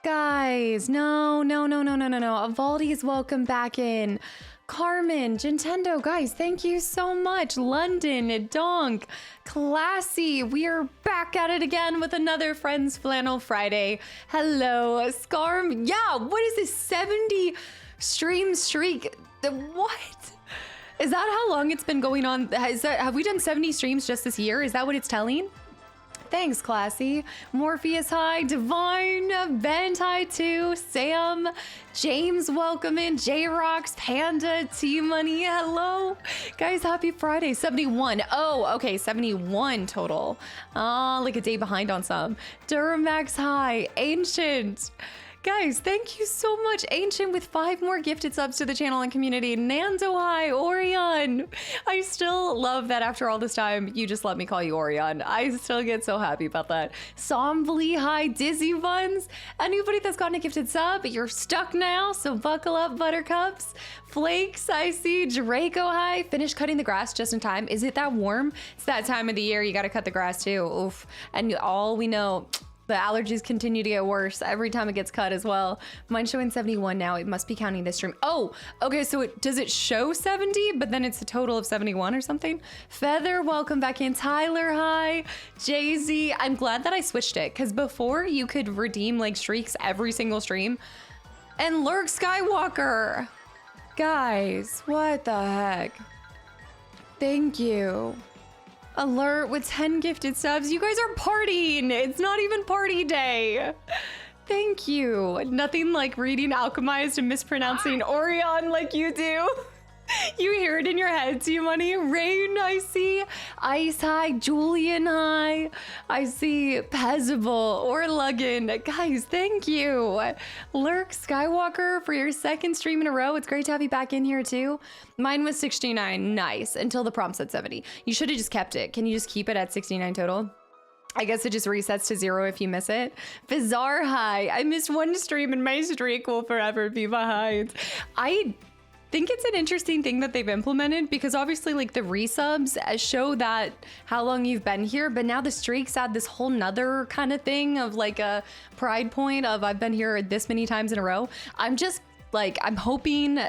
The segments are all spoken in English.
Guys, no. Avaldi's welcome back in. Carmen, Nintendo, guys, thank you so much. London, Donk, Classy, we are back at it again with another Friends Flannel Friday. Hello, Scarm. Yeah, what is this 70 stream streak? What? Is that how long it's been going on? Have we done 70 streams just this year? Is that what it's telling? Thanks, Classy. Morpheus, hi. Divine, Bent, hi too. Sam, James, welcome in. J-Rocks, Panda, T-Money, hello. Guys, happy Friday. 71. Oh, okay, 71 total. Like a day behind on some. Duramax, hi. Ancient. Guys, thank you so much. Ancient with 5 more gifted subs to the channel and community. Nando, hi. Orion. I still love that after all this time, you just let me call you Orion. I still get so happy about that. Somvly, hi. Dizzy Buns. Anybody that's gotten a gifted sub, you're stuck now, so buckle up, buttercups. Flakes, I see. Draco, hi. Finished cutting the grass just in time. Is it that warm? It's that time of the year. You got to cut the grass too. Oof. And all we know, the allergies continue to get worse every time it gets cut as well. Mine's showing 71 now. It must be counting this stream. Oh, okay, so does it show 70, but then it's a total of 71 or something? Feather, welcome back in. Tyler, hi. Jay-Z, I'm glad that I switched it, because before you could redeem like streaks every single stream. And Lurk Skywalker. Guys, what the heck? Thank you. Alert with 10 gifted subs. You guys are partying. It's not even party day. Thank you. Nothing like reading Alchemized and mispronouncing Orion like you do. You hear it in your head, T-Money. Rain, I see. Ice, hi. Julian, hi. I see Pezable or Luggin. Guys, thank you. Lurk Skywalker for your 2nd stream in a row. It's great to have you back in here too. Mine was 69. Nice. Until the prompt said 70. You should have just kept it. Can you just keep it at 69 total? I guess it just resets to 0 if you miss it. Bizarre, hi. I missed 1 stream and my streak will forever be behind. I think it's an interesting thing that they've implemented, because obviously like the resubs show that how long you've been here, but now the streaks add this whole nother kind of thing of like a pride point of I've been here this many times in a row. I'm just like, I'm hoping,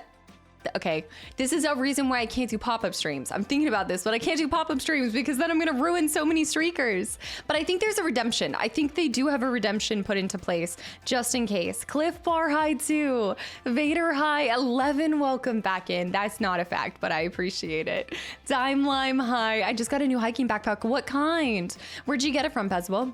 okay, this is a reason why I can't do pop-up streams. I'm thinking about this, but I can't do pop-up streams because then I'm gonna ruin so many streakers. But I think there's a redemption. I think they do have a redemption put into place just in case. Cliff Bar, hi too. Vader, hi. 11, welcome back in. That's not a fact, but I appreciate it. Dime Lime, hi. I just got a new hiking backpack. What kind? Where'd you get it from, Pezable?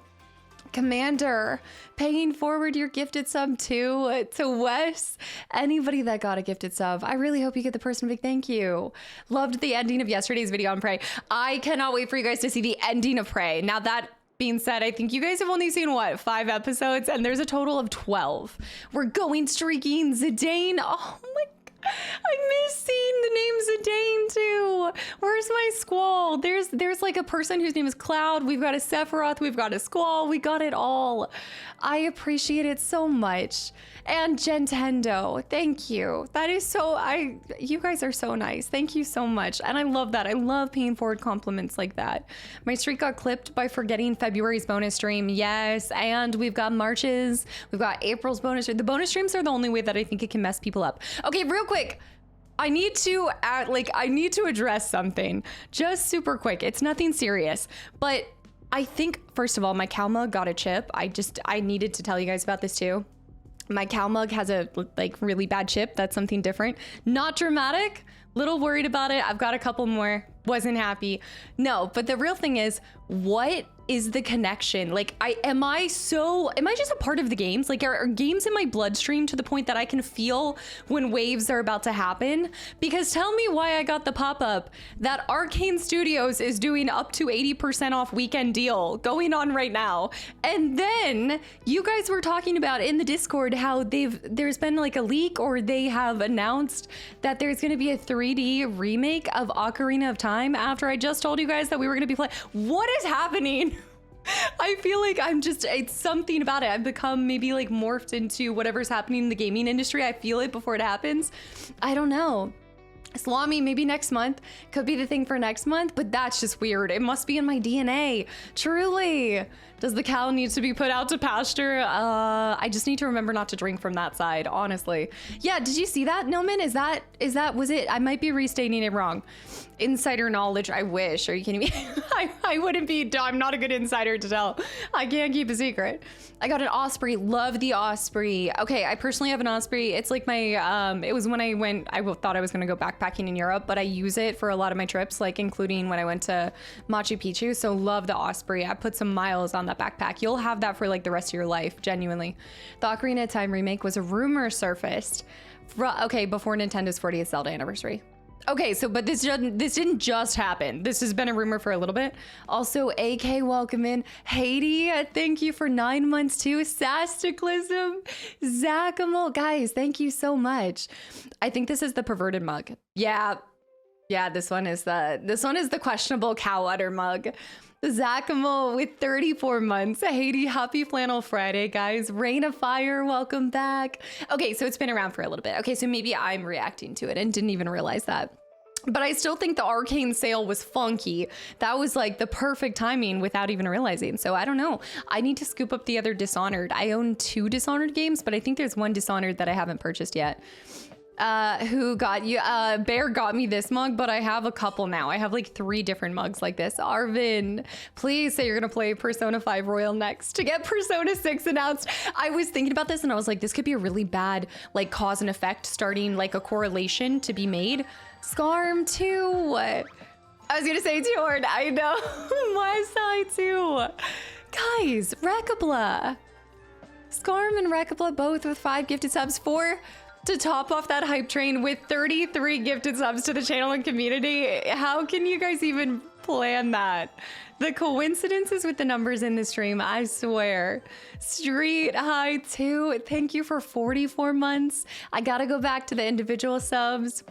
Commander, paying forward your gifted sub to Wes. Anybody that got a gifted sub, I really hope you get the person a big thank you. Loved the ending of yesterday's video on Prey. I cannot wait for you guys to see the ending of Prey. Now that being said, I think you guys have only seen what, 5 episodes, and there's a total of 12. We're going streaking. Zidane, oh my God. I miss seeing the name Zidane too. Where's my Squall? There's like a person whose name is Cloud. We've got a Sephiroth. We've got a Squall. We got it all. I appreciate it so much. And Gentendo, thank you. That is so, you guys are so nice. Thank you so much. And I love that. I love paying forward compliments like that. My streak got clipped by forgetting February's bonus stream. Yes. And we've got March's. We've got April's bonus. The bonus streams are the only way that I think it can mess people up. Okay, real quick. I need to address something just super quick. It's nothing serious, but I think first of all, my cow mug got a chip. I needed to tell you guys about this too. My cow mug has a like really bad chip. That's something different. Not dramatic. Little worried about it. I've got a couple more. Wasn't happy. No, but the real thing is, what is the connection? Like, am I just a part of the games? Like, are games in my bloodstream to the point that I can feel when waves are about to happen? Because tell me why I got the pop-up that Arcane Studios is doing up to 80% off weekend deal going on right now. And then you guys were talking about in the Discord how there's been like a leak, or they have announced that there's gonna be a 3D remake of Ocarina of Time after I just told you guys that we were gonna be playing. What is happening? I feel like it's something about it. I've become maybe like morphed into whatever's happening in the gaming industry. I feel it before it happens. I don't know. Salami, maybe next month. Could be the thing for next month, but that's just weird. It must be in my DNA. Truly. Does the cow need to be put out to pasture? I just need to remember not to drink from that side, honestly. Yeah, did you see that, Noman? Was it? I might be restating it wrong. Insider knowledge, I wish. Are you kidding me? I wouldn't be, I'm not a good insider to tell. I can't keep a secret. I got an Osprey, love the Osprey. Okay, I personally have an Osprey. It's like my, it was when I thought I was gonna go backpacking in Europe, but I use it for a lot of my trips, like including when I went to Machu Picchu. So love the Osprey. I put some miles on that backpack. You'll have that for like the rest of your life, genuinely. The Ocarina of Time remake was a rumor surfaced. Okay, before Nintendo's 40th Zelda anniversary. Okay, so but this didn't just happen. This has been a rumor for a little bit. Also, AK, welcome in. Haiti, thank you for 9 months too. Kastaclysm, Zachamel, guys, thank you so much. I think this is the perverted mug. Yeah, this one is the questionable cow udder mug. Zachamel with 34 months. Haiti, happy Flannel Friday, guys. Rain of Fire, welcome back. Okay, so it's been around for a little bit. Okay, so maybe I'm reacting to it and didn't even realize that. But I still think the Arcane sale was funky. That was like the perfect timing without even realizing. So I don't know. I need to scoop up the other Dishonored. I own 2 Dishonored games, but I think there's one Dishonored that I haven't purchased yet. Who got you? Bear got me this mug, but I have a couple now. I have like 3 different mugs like this. Arvin, please say you're gonna play Persona 5 Royal next to get Persona 6 announced. I was thinking about this and I was like, this could be a really bad like cause and effect, starting like a correlation to be made. Scarm too. I was gonna say Tord, I know. My side too. Guys, Rekabla. Scarm and Rekabla both with 5 gifted subs. 4 to top off that hype train with 33 gifted subs to the channel and community. How can you guys even plan that? The coincidences with the numbers in the stream, I swear. Street High 2, thank you for 44 months. I gotta go back to the individual subs.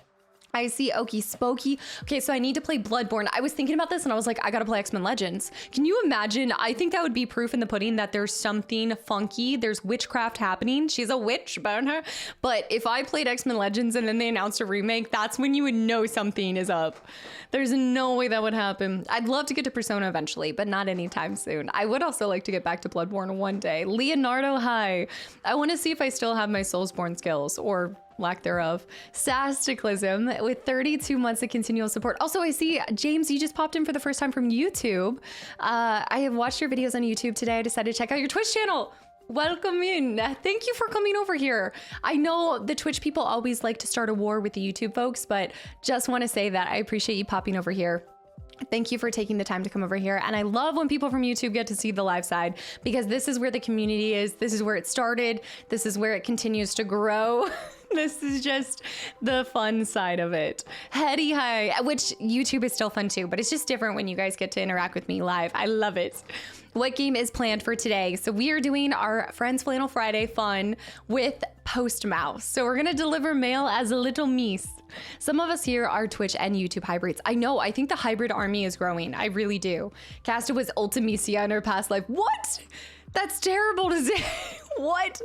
I see Okie Spokey. Okay, so I need to play Bloodborne. I was thinking about this and I was like, I gotta play X-Men Legends. Can you imagine? I think that would be proof in the pudding that there's something funky. There's witchcraft happening. She's a witch, burn her. But if I played X-Men Legends and then they announced a remake, that's when you would know something is up. There's no way that would happen. I'd love to get to Persona eventually, but not anytime soon. I would also like to get back to Bloodborne one day. Leonardo, hi. I want to see if I still have my Soulsborne skills or lack thereof. Kastaclysm with 32 months of continual support. Also, I see James, you just popped in for the first time from YouTube. I have watched your videos on YouTube today. I decided to check out your Twitch channel. Welcome in. Thank you for coming over here. I know the Twitch people always like to start a war with the YouTube folks, but just want to say that I appreciate you popping over here. Thank you for taking the time to come over here. And I love when people from YouTube get to see the live side, because this is where the community is. This is where it started. This is where it continues to grow. This is just the fun side of it. Heady hi, which YouTube is still fun too, but it's just different when you guys get to interact with me live. I love it. What game is planned for today? So we are doing our Friends Flannel Friday fun with Postmouse. So we're gonna deliver mail as a little meese. Some of us here are Twitch and YouTube hybrids. I know, I think the hybrid army is growing. I really do. Casta was Ultimisia in her past life. What? That's terrible to say. What?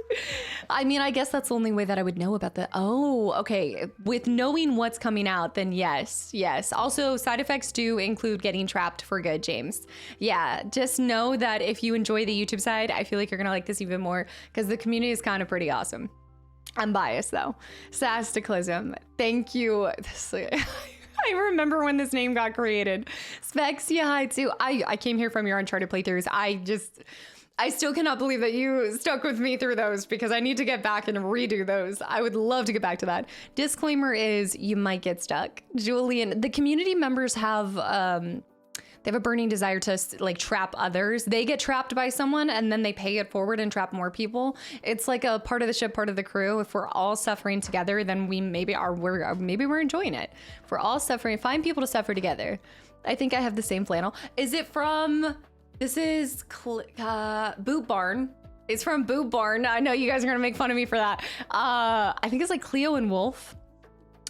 I mean, I guess that's the only way that I would know about the, oh, okay. With knowing what's coming out, then yes. Also, side effects do include getting trapped for good, James. Yeah, just know that if you enjoy the YouTube side, I feel like you're gonna like this even more because the community is kind of pretty awesome. I'm biased though. Kastaclysm, thank you. I remember when this name got created. Spexia, hi too. I came here from your Uncharted playthroughs. I still cannot believe that you stuck with me through those, because I need to get back and redo those. I would love to get back to that. Disclaimer is you might get stuck. Julian, the community members have, they have a burning desire to like trap others. They get trapped by someone and then they pay it forward and trap more people. It's like a part of the ship, part of the crew. If we're all suffering together, then we maybe we're enjoying it. If we're all suffering, find people to suffer together. I think I have the same flannel. Is it from... This is Boot Barn. It's from Boot Barn. I know you guys are gonna make fun of me for that. I think it's like Cleo and Wolf.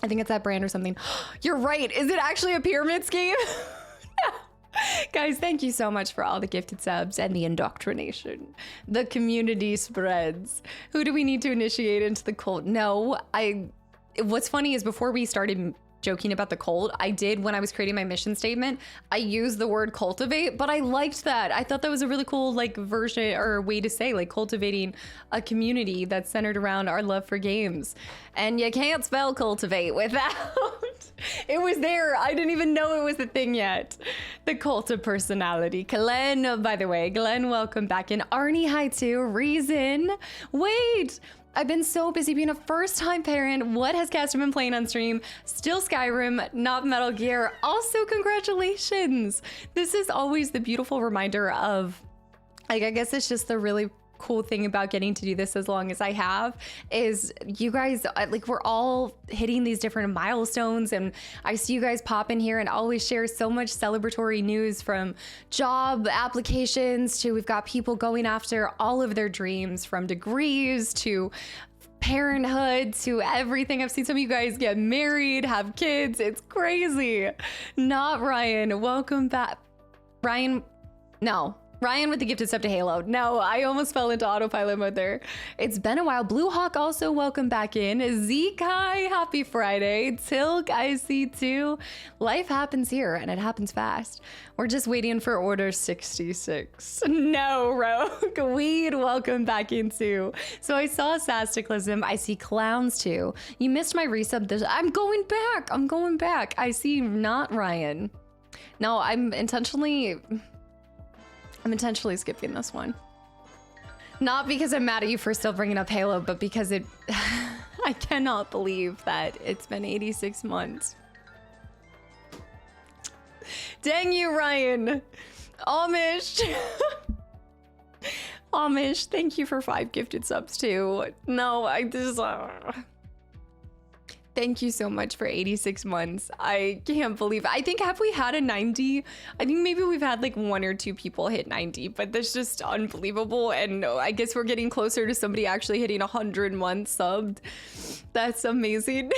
I think it's that brand or something. You're right. Is it actually a pyramid scheme? Guys, thank you so much for all the gifted subs and the indoctrination. The community spreads. Who do we need to initiate into the cult? No, what's funny is before we started joking about the cult. I did, when I was creating my mission statement, I used the word cultivate, but I liked that. I thought that was a really cool like version or way to say like cultivating a community that's centered around our love for games. And you can't spell cultivate without it was there. I didn't even know it was a thing yet. The cult of personality. Glenn, by the way, Glenn, welcome back in. Arnie, hi too. Reason. Wait, I've been so busy being a first-time parent. What has Caster been playing on stream? Still Skyrim, not Metal Gear. Also, congratulations. This is always the beautiful reminder of, like, I guess it's just the really cool thing about getting to do this as long as I have is you guys, like, we're all hitting these different milestones, and I see you guys pop in here and always share so much celebratory news, from job applications to we've got people going after all of their dreams, from degrees to parenthood to everything. I've seen some of you guys get married, have kids. It's crazy. Not Ryan. Welcome back. Ryan, no. Ryan with the gifted sub to Halo. No, I almost fell into autopilot mode there. It's been a while. Blue Hawk also welcome back in. Zekai, happy Friday. Tilk, I see too. Life happens here and it happens fast. We're just waiting for order 66. No, Rogue. Weed, welcome back in too. So I saw Kastaclysm. I see Clowns too. You missed my resub. I'm going back. I'm going back. I see not Ryan. No, I'm intentionally skipping this one. Not because I'm mad at you for still bringing up Halo, but because it, I cannot believe that it's been 86 months. Dang you, Ryan. Amish. Amish, thank you for 5 gifted subs too. No, I just, thank you so much for 86 months. I can't believe it. I think, have we had a 90? I think maybe we've had like 1 or 2 people hit 90, but that's just unbelievable. And I guess we're getting closer to somebody actually hitting 100 months subbed. That's amazing.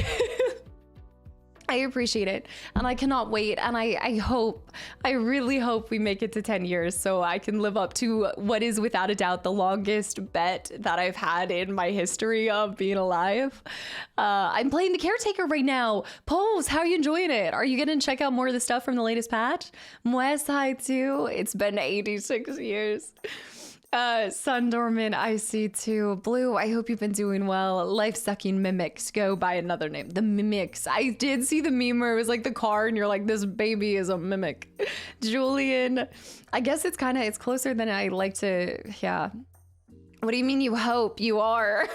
I appreciate it, and I cannot wait, and I really hope we make it to 10 years so I can live up to what is without a doubt the longest bet that I've had in my history of being alive. I'm playing the Caretaker right now. Pose, how are you enjoying it? Are you gonna check out more of the stuff from the latest patch? Mwes, hi too. It's been 86 years. Sun Dormant, I see too. Blue, I hope you've been doing well. Life-sucking mimics go by another name. The mimics. I did see the meme where it was like the car and you're like, this baby is a mimic. Julian, I guess it's closer than I like to, yeah. What do you mean you hope? You are.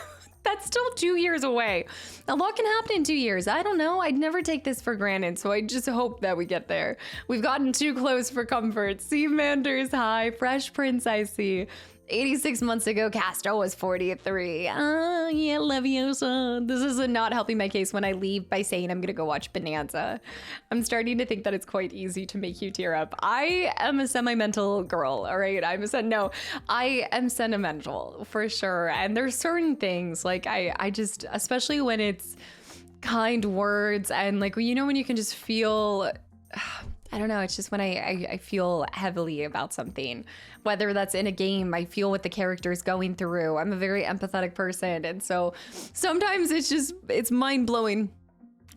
That's still 2 years away. A lot can happen in 2 years. I don't know. I'd never take this for granted, so I just hope that we get there. We've gotten too close for comfort. Sea Manders, hi. Fresh Prince, I see. 86 months ago, Castro was 43. Oh, yeah, Leviosa. This is not helping my case when I leave by saying I'm gonna go watch Bonanza. I'm starting to think that it's quite easy to make you tear up. I am a sentimental girl, all right? I am sentimental for sure. And there's certain things, like I just, especially when it's kind words and like, you know, when you can just feel, I don't know, it's just when I feel heavily about something, whether that's in a game, I feel what the character is going through. I'm a very empathetic person. And so sometimes it's mind-blowing.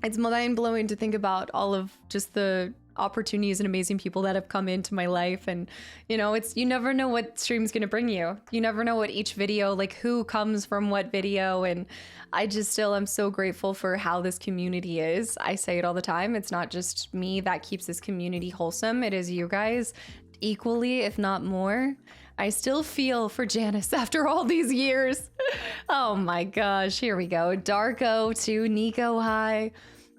It's mind-blowing to think about all of just the opportunities and amazing people that have come into my life. And, you know, you never know what stream's gonna bring you. You never know what each video, like who comes from what video. And I just still am so grateful for how this community is. I say it all the time. It's not just me that keeps this community wholesome. It is you guys equally, if not more. I still feel for Janice after all these years. Oh my gosh, here we go. Darko to Nico, hi.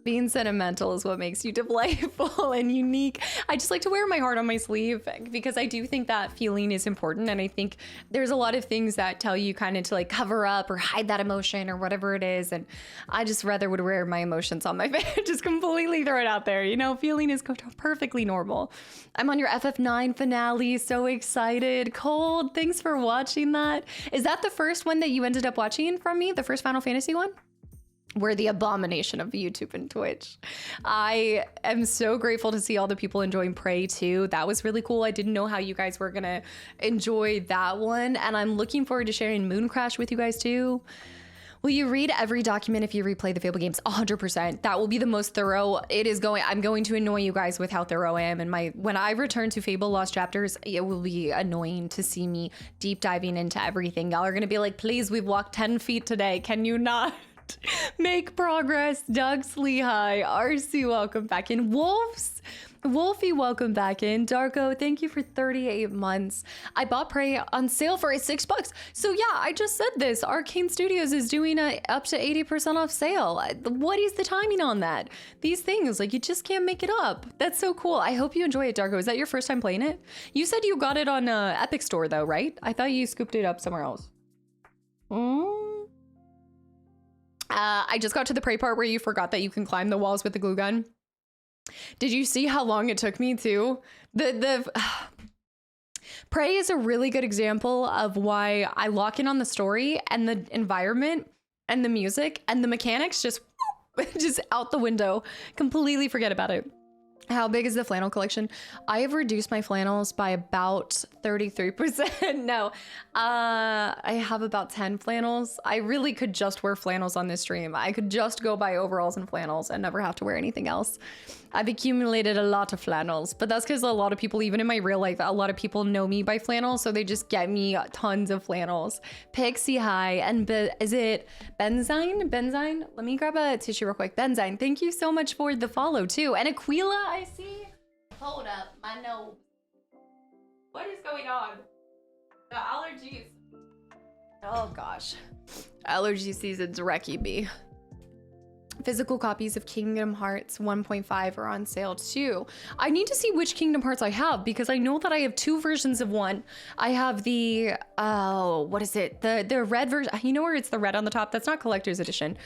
Being sentimental is what makes you delightful and unique. I just like to wear my heart on my sleeve because I do think that feeling is important. And I think there's a lot of things that tell you kind of to like cover up or hide that emotion or whatever it is. And I just rather would wear my emotions on my face, just completely throw it out there. You know, feeling is perfectly normal. I'm on your FF9 finale. So excited. Cold, thanks for watching that. Is that the first one that you ended up watching from me? The first Final Fantasy one? We're the abomination of YouTube and Twitch. I am so grateful to see all the people enjoying Prey 2. That was really cool. I didn't know how you guys were gonna enjoy that one. And I'm looking forward to sharing Moon Crash with you guys too. Will you read every document if you replay the Fable games? 100%. That will be the most thorough. I'm going to annoy you guys with how thorough I am. And when I return to Fable Lost Chapters, it will be annoying to see me deep diving into everything. Y'all are going to be like, please, we've walked 10 feet today. Can you not make progress? Doug Sleehigh, RC, welcome back in. Wolfie, welcome back in. Darko, thank you for 38 months. I bought Prey on sale for $6. So yeah, I just said this. Arcane Studios is doing a up to 80% off sale. What is the timing on that? These things, like, you just can't make it up. That's so cool. I hope you enjoy it, Darko. Is that your first time playing it? You said you got it on Epic Store though, right? I thought you scooped it up somewhere else. I just got to the Prey part where you forgot that you can climb the walls with the glue gun. Did you see how long it took me to? Prey is a really good example of why I lock in on the story and the environment and the music and the mechanics just out the window. Completely forget about it. How big is the flannel collection? I have reduced my flannels by about 33%. No, I have about 10 flannels. I really could just wear flannels on this stream. I could just go buy overalls and flannels and never have to wear anything else. I've accumulated a lot of flannels, but that's because a lot of people, even in my real life, a lot of people know me by flannels, so they just get me tons of flannels. Pixie High and is it Benzine? Benzine? Let me grab a tissue real quick. Benzine, thank you so much for the follow too. And Aquila, I see. Hold up, my nose. What is going on? The allergies. Oh gosh. Allergy season's wrecking me. Physical copies of Kingdom Hearts 1.5 are on sale too. I need to see which Kingdom Hearts I have because I know that I have two versions of one. I have the, what is it? The red version. You know where it's the red on the top? That's not collector's edition.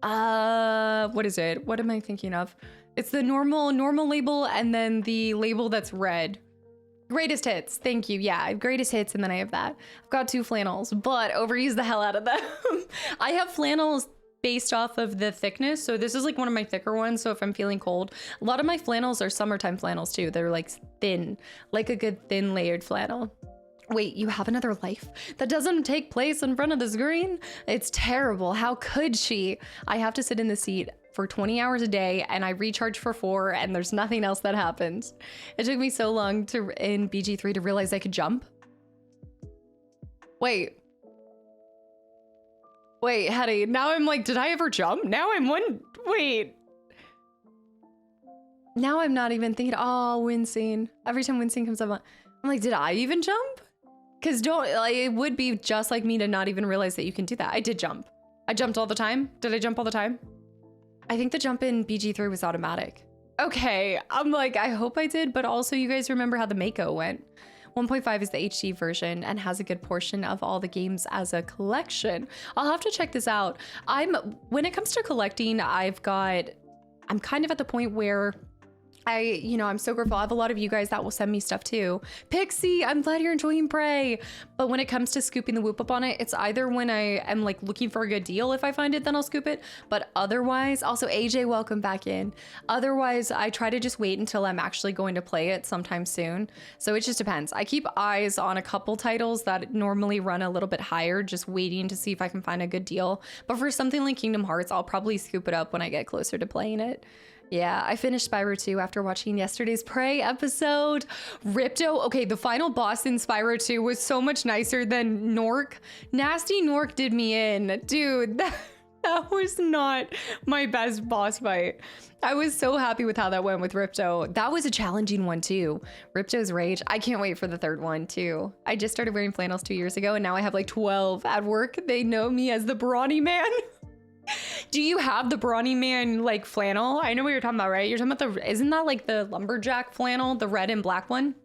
What is it? What am I thinking of? It's the normal label and then the label that's red. Greatest hits. Thank you. Yeah, greatest hits. And then I have that. I've got two flannels, but overuse the hell out of them. I have flannels based off of the thickness. So this is like one of my thicker ones. So if I'm feeling cold, a lot of my flannels are summertime flannels too. They're like thin, like a good thin layered flannel. Wait, you have another life that doesn't take place in front of the screen? It's terrible. How could she? I have to sit in the seat for 20 hours a day and I recharge for 4 and there's nothing else that happens. It took me so long in BG3 to realize I could jump. Wait, Hetty, now I'm like, did I ever jump? Now I'm wait. Now I'm not even thinking, oh, Wincing. Every time Wincing comes up, I'm like, did I even jump? Because it would be just like me to not even realize that you can do that. I did jump. I jumped all the time. Did I jump all the time? I think the jump in BG3 was automatic. Okay, I'm like, I hope I did, but also you guys remember how the Mako went. 1.5 is the HD version and has a good portion of all the games as a collection. I'll have to check this out. When it comes to collecting, I'm kind of at the point where I'm so grateful. I have a lot of you guys that will send me stuff too. Pixie, I'm glad you're enjoying Prey. But when it comes to scooping the whoop up on it, it's either when I am like looking for a good deal. If I find it, then I'll scoop it. But otherwise, also AJ, welcome back in. Otherwise, I try to just wait until I'm actually going to play it sometime soon. So it just depends. I keep eyes on a couple titles that normally run a little bit higher, just waiting to see if I can find a good deal. But for something like Kingdom Hearts, I'll probably scoop it up when I get closer to playing it. Yeah, I finished Spyro 2 after watching yesterday's Prey episode. Ripto, okay, the final boss in Spyro 2 was so much nicer than Nork. Nasty Nork did me in. Dude, that was not my best boss fight. I was so happy with how that went with Ripto. That was a challenging one too. Ripto's Rage. I can't wait for the third one too. I just started wearing flannels 2 years ago and now I have like 12 at work. They know me as the Brawny Man. Do you have the Brawny Man like flannel? I know what you're talking about, right? You're talking about isn't that like the lumberjack flannel, the red and black one?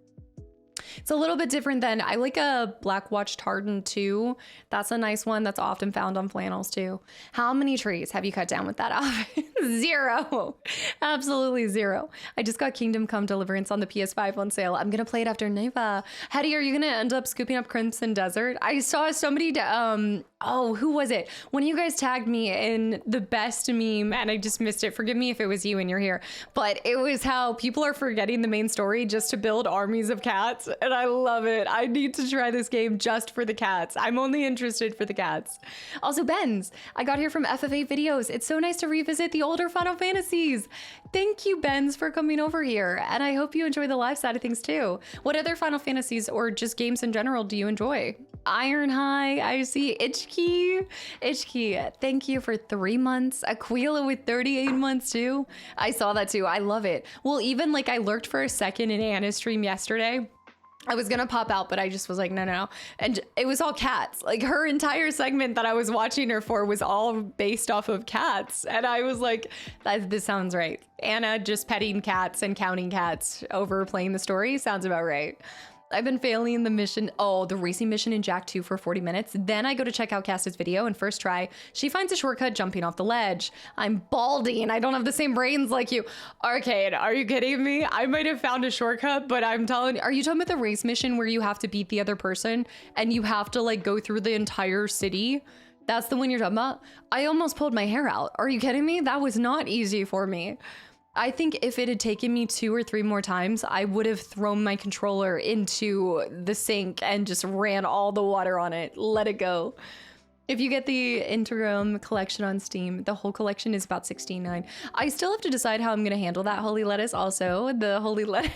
It's a little bit different than, I like a Black Watch Tartan too. That's a nice one that's often found on flannels too. How many trees have you cut down with that outfit? 0. Absolutely 0. I just got Kingdom Come Deliverance on the PS5 on sale. I'm gonna play it after Neva. Hetty, are you gonna end up scooping up Crimson Desert? I saw somebody, oh, who was it? One of you guys tagged me in the best meme and I just missed it. Forgive me if it was you and you're here. But it was how people are forgetting the main story just to build armies of cats. and I love it. I need to try this game just for the cats. I'm only interested for the cats. Also, Benz, I got here from FF8 videos. It's so nice to revisit the older Final Fantasies. Thank you, Benz, for coming over here, and I hope you enjoy the live side of things too. What other Final Fantasies or just games in general do you enjoy? Iron High, I see. Itchkey, thank you for 3 months. Aquila with 38 months too. I saw that too. I love it. Well, even like I lurked for a second in Anna's stream yesterday. I was gonna pop out, but I just was like, no. And it was all cats. Like her entire segment that I was watching her for was all based off of cats. And I was like, this sounds right. Anna just petting cats and counting cats over playing the story sounds about right. I've been failing the mission, the racing mission in Jack 2 for 40 minutes. Then I go to check out Casta's video, and first try, she finds a shortcut jumping off the ledge. I'm baldy and I don't have the same brains like you. Arcade, are you kidding me? I might have found a shortcut, but I'm telling you, are you talking about the race mission where you have to beat the other person and you have to like go through the entire city? That's the one you're talking about? I almost pulled my hair out. Are you kidding me? That was not easy for me. I think if it had taken me 2 or 3 more times, I would have thrown my controller into the sink and just ran all the water on it. Let it go. If you get the interim collection on Steam, the whole collection is about $16.9. I still have to decide how I'm going to handle that Holy Lettuce also. The Holy Lettuce.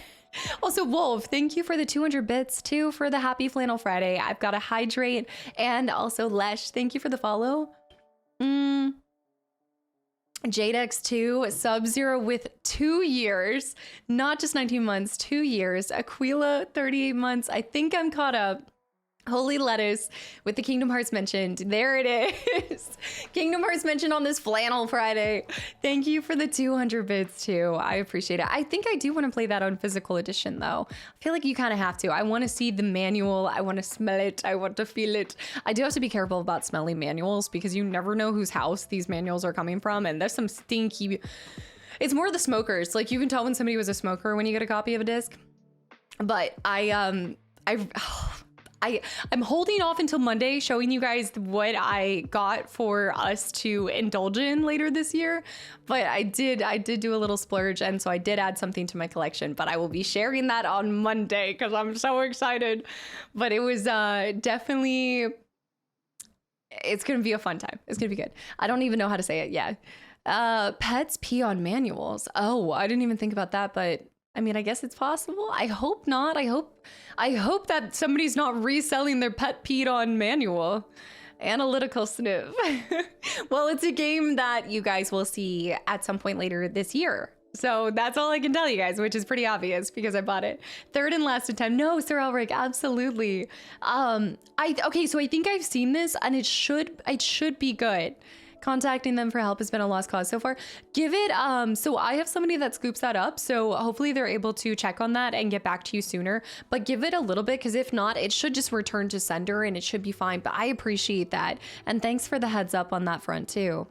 Also, Wolf, thank you for the 200 bits too for the Happy Flannel Friday. I've got to hydrate. And also Lesh, thank you for the follow. Jadex2, Sub-Zero with 2 years, not just 19 months, 2 years. Aquila, 38 months. I think I'm caught up. Holy Lettuce with the Kingdom Hearts mentioned. There it is. Kingdom Hearts mentioned on this Flannel Friday. Thank you for the 200 bits too. I appreciate it. I think I do want to play that on physical edition though. I feel like you kind of have to. I want to see the manual. I want to smell it. I want to feel it. I do have to be careful about smelling manuals because you never know whose house these manuals are coming from. And there's some stinky... It's more the smokers. Like you can tell when somebody was a smoker when you get a copy of a disc. But I'm holding off until Monday showing you guys what I got for us to indulge in later this year. But I did do a little splurge, and so I did add something to my collection, but I will be sharing that on Monday because I'm so excited. But it was definitely, it's going to be a fun time. It's going to be good. I don't even know how to say it. Yeah. Pets pee on manuals. Oh, I didn't even think about that, but I mean, I guess it's possible. I hope not. I hope that somebody's not reselling their pet peed on manual. Analytical sniff. Well, it's a game that you guys will see at some point later this year. So that's all I can tell you guys, which is pretty obvious because I bought it. Third and last attempt. No, Sir Elric, absolutely. Okay, so I think I've seen this and it should be good. Contacting them for help has been a lost cause so far. Give it, so I have somebody that scoops that up, so hopefully they're able to check on that and get back to you sooner, but give it a little bit, because if not, it should just return to sender and it should be fine, but I appreciate that. And thanks for the heads up on that front too.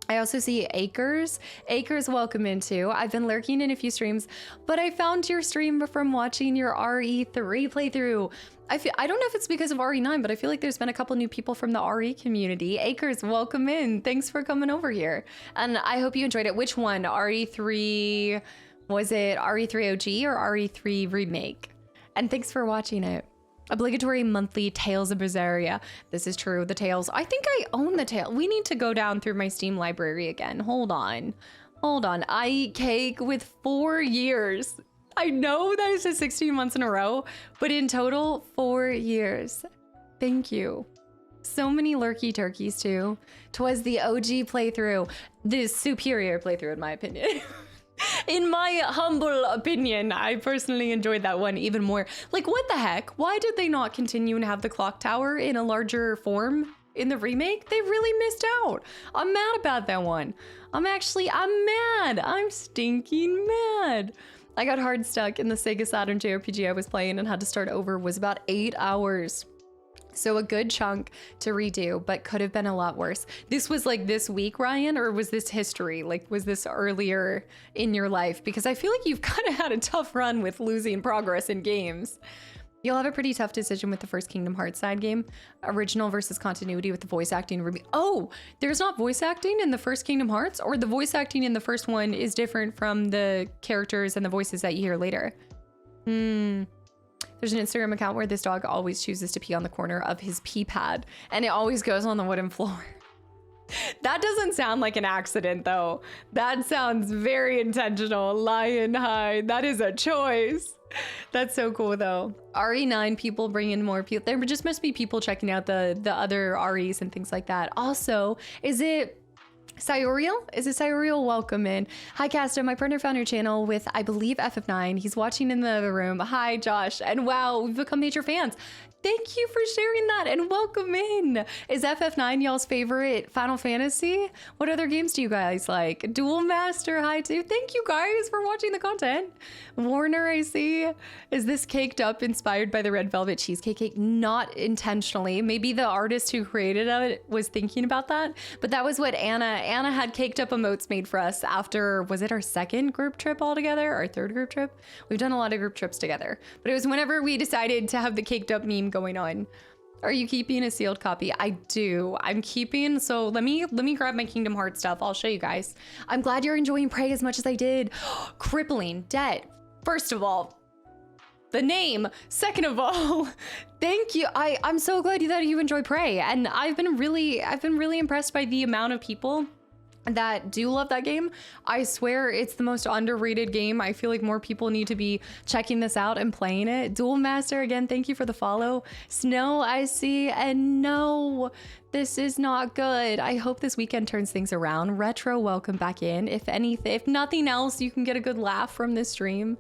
I also see Acres. Acres, welcome in too. I've been lurking in a few streams, but I found your stream from watching your RE3 playthrough. I don't know if it's because of RE9, but I feel like there's been a couple new people from the RE community. Acres, welcome in. Thanks for coming over here. And I hope you enjoyed it. Which one? RE3, was it RE3 OG or RE3 Remake? And thanks for watching it. Obligatory monthly Tales of Berseria. This is true, the Tales. I think I own the Tale. We need to go down through my Steam library again. Hold on. I eat cake with 4 years. I know that is 16 months in a row, but in total, 4 years. Thank you. So many lurky turkeys too. 'Twas the OG playthrough, the superior playthrough in my opinion. In my humble opinion, I personally enjoyed that one even more. Like, what the heck? Why did they not continue and have the clock tower in a larger form in the remake? They really missed out. I'm mad about that one. I'm mad. I'm stinking mad. I got hard stuck in the Sega Saturn JRPG I was playing and had to start over. Was about 8 hours. So a good chunk to redo, but could have been a lot worse. This was like this week, Ryan, or was this history? Like, was this earlier in your life? Because I feel like you've kind of had a tough run with losing progress in games. You'll have a pretty tough decision with the first Kingdom Hearts side game. Original versus continuity with the voice acting. Oh, there's not voice acting in the first Kingdom Hearts? Or the voice acting in the first one is different from the characters and the voices that you hear later? There's There's an Instagram account where this dog always chooses to pee on the corner of his pee pad, and it always goes on the wooden floor. That doesn't sound like an accident, though. That sounds very intentional. Lion hide. That is a choice. That's so cool, though. RE9 people bring in more people. There just must be people checking out the other REs and things like that. Also, is it Cyuriel? Is it Cyuriel? Welcome in. Hi, Casta. My partner found your channel with, I believe, FF9. He's watching in the other room. Hi, Josh. And wow, we've become major fans. Thank you for sharing that and welcome in. Is FF9 y'all's favorite Final Fantasy? What other games do you guys like? Duel Master, hi too. Thank you guys for watching the content. Warner, I see. Is this caked up inspired by the Red Velvet Cheesecake cake? Not intentionally. Maybe the artist who created it was thinking about that, but that was what Anna had caked up emotes made for us after, was it our second group trip all together? Our third group trip? We've done a lot of group trips together, but it was whenever we decided to have the caked up meme going on. Are you keeping a sealed copy? I do. I'm keeping, so let me grab my Kingdom Hearts stuff. I'll show you guys. I'm glad you're enjoying Prey as much as I did. Crippling debt. First of all, the name. Second of all, thank you. I'm so glad that you enjoy Prey, and I've been really impressed by the amount of people that do love that game. I swear it's the most underrated game. I feel like more people need to be checking this out and playing it. Duel Master, again, thank you for the follow. Snow, I see, and no, this is not good. I hope this weekend turns things around. Retro, welcome back in. If nothing else, you can get a good laugh from this stream.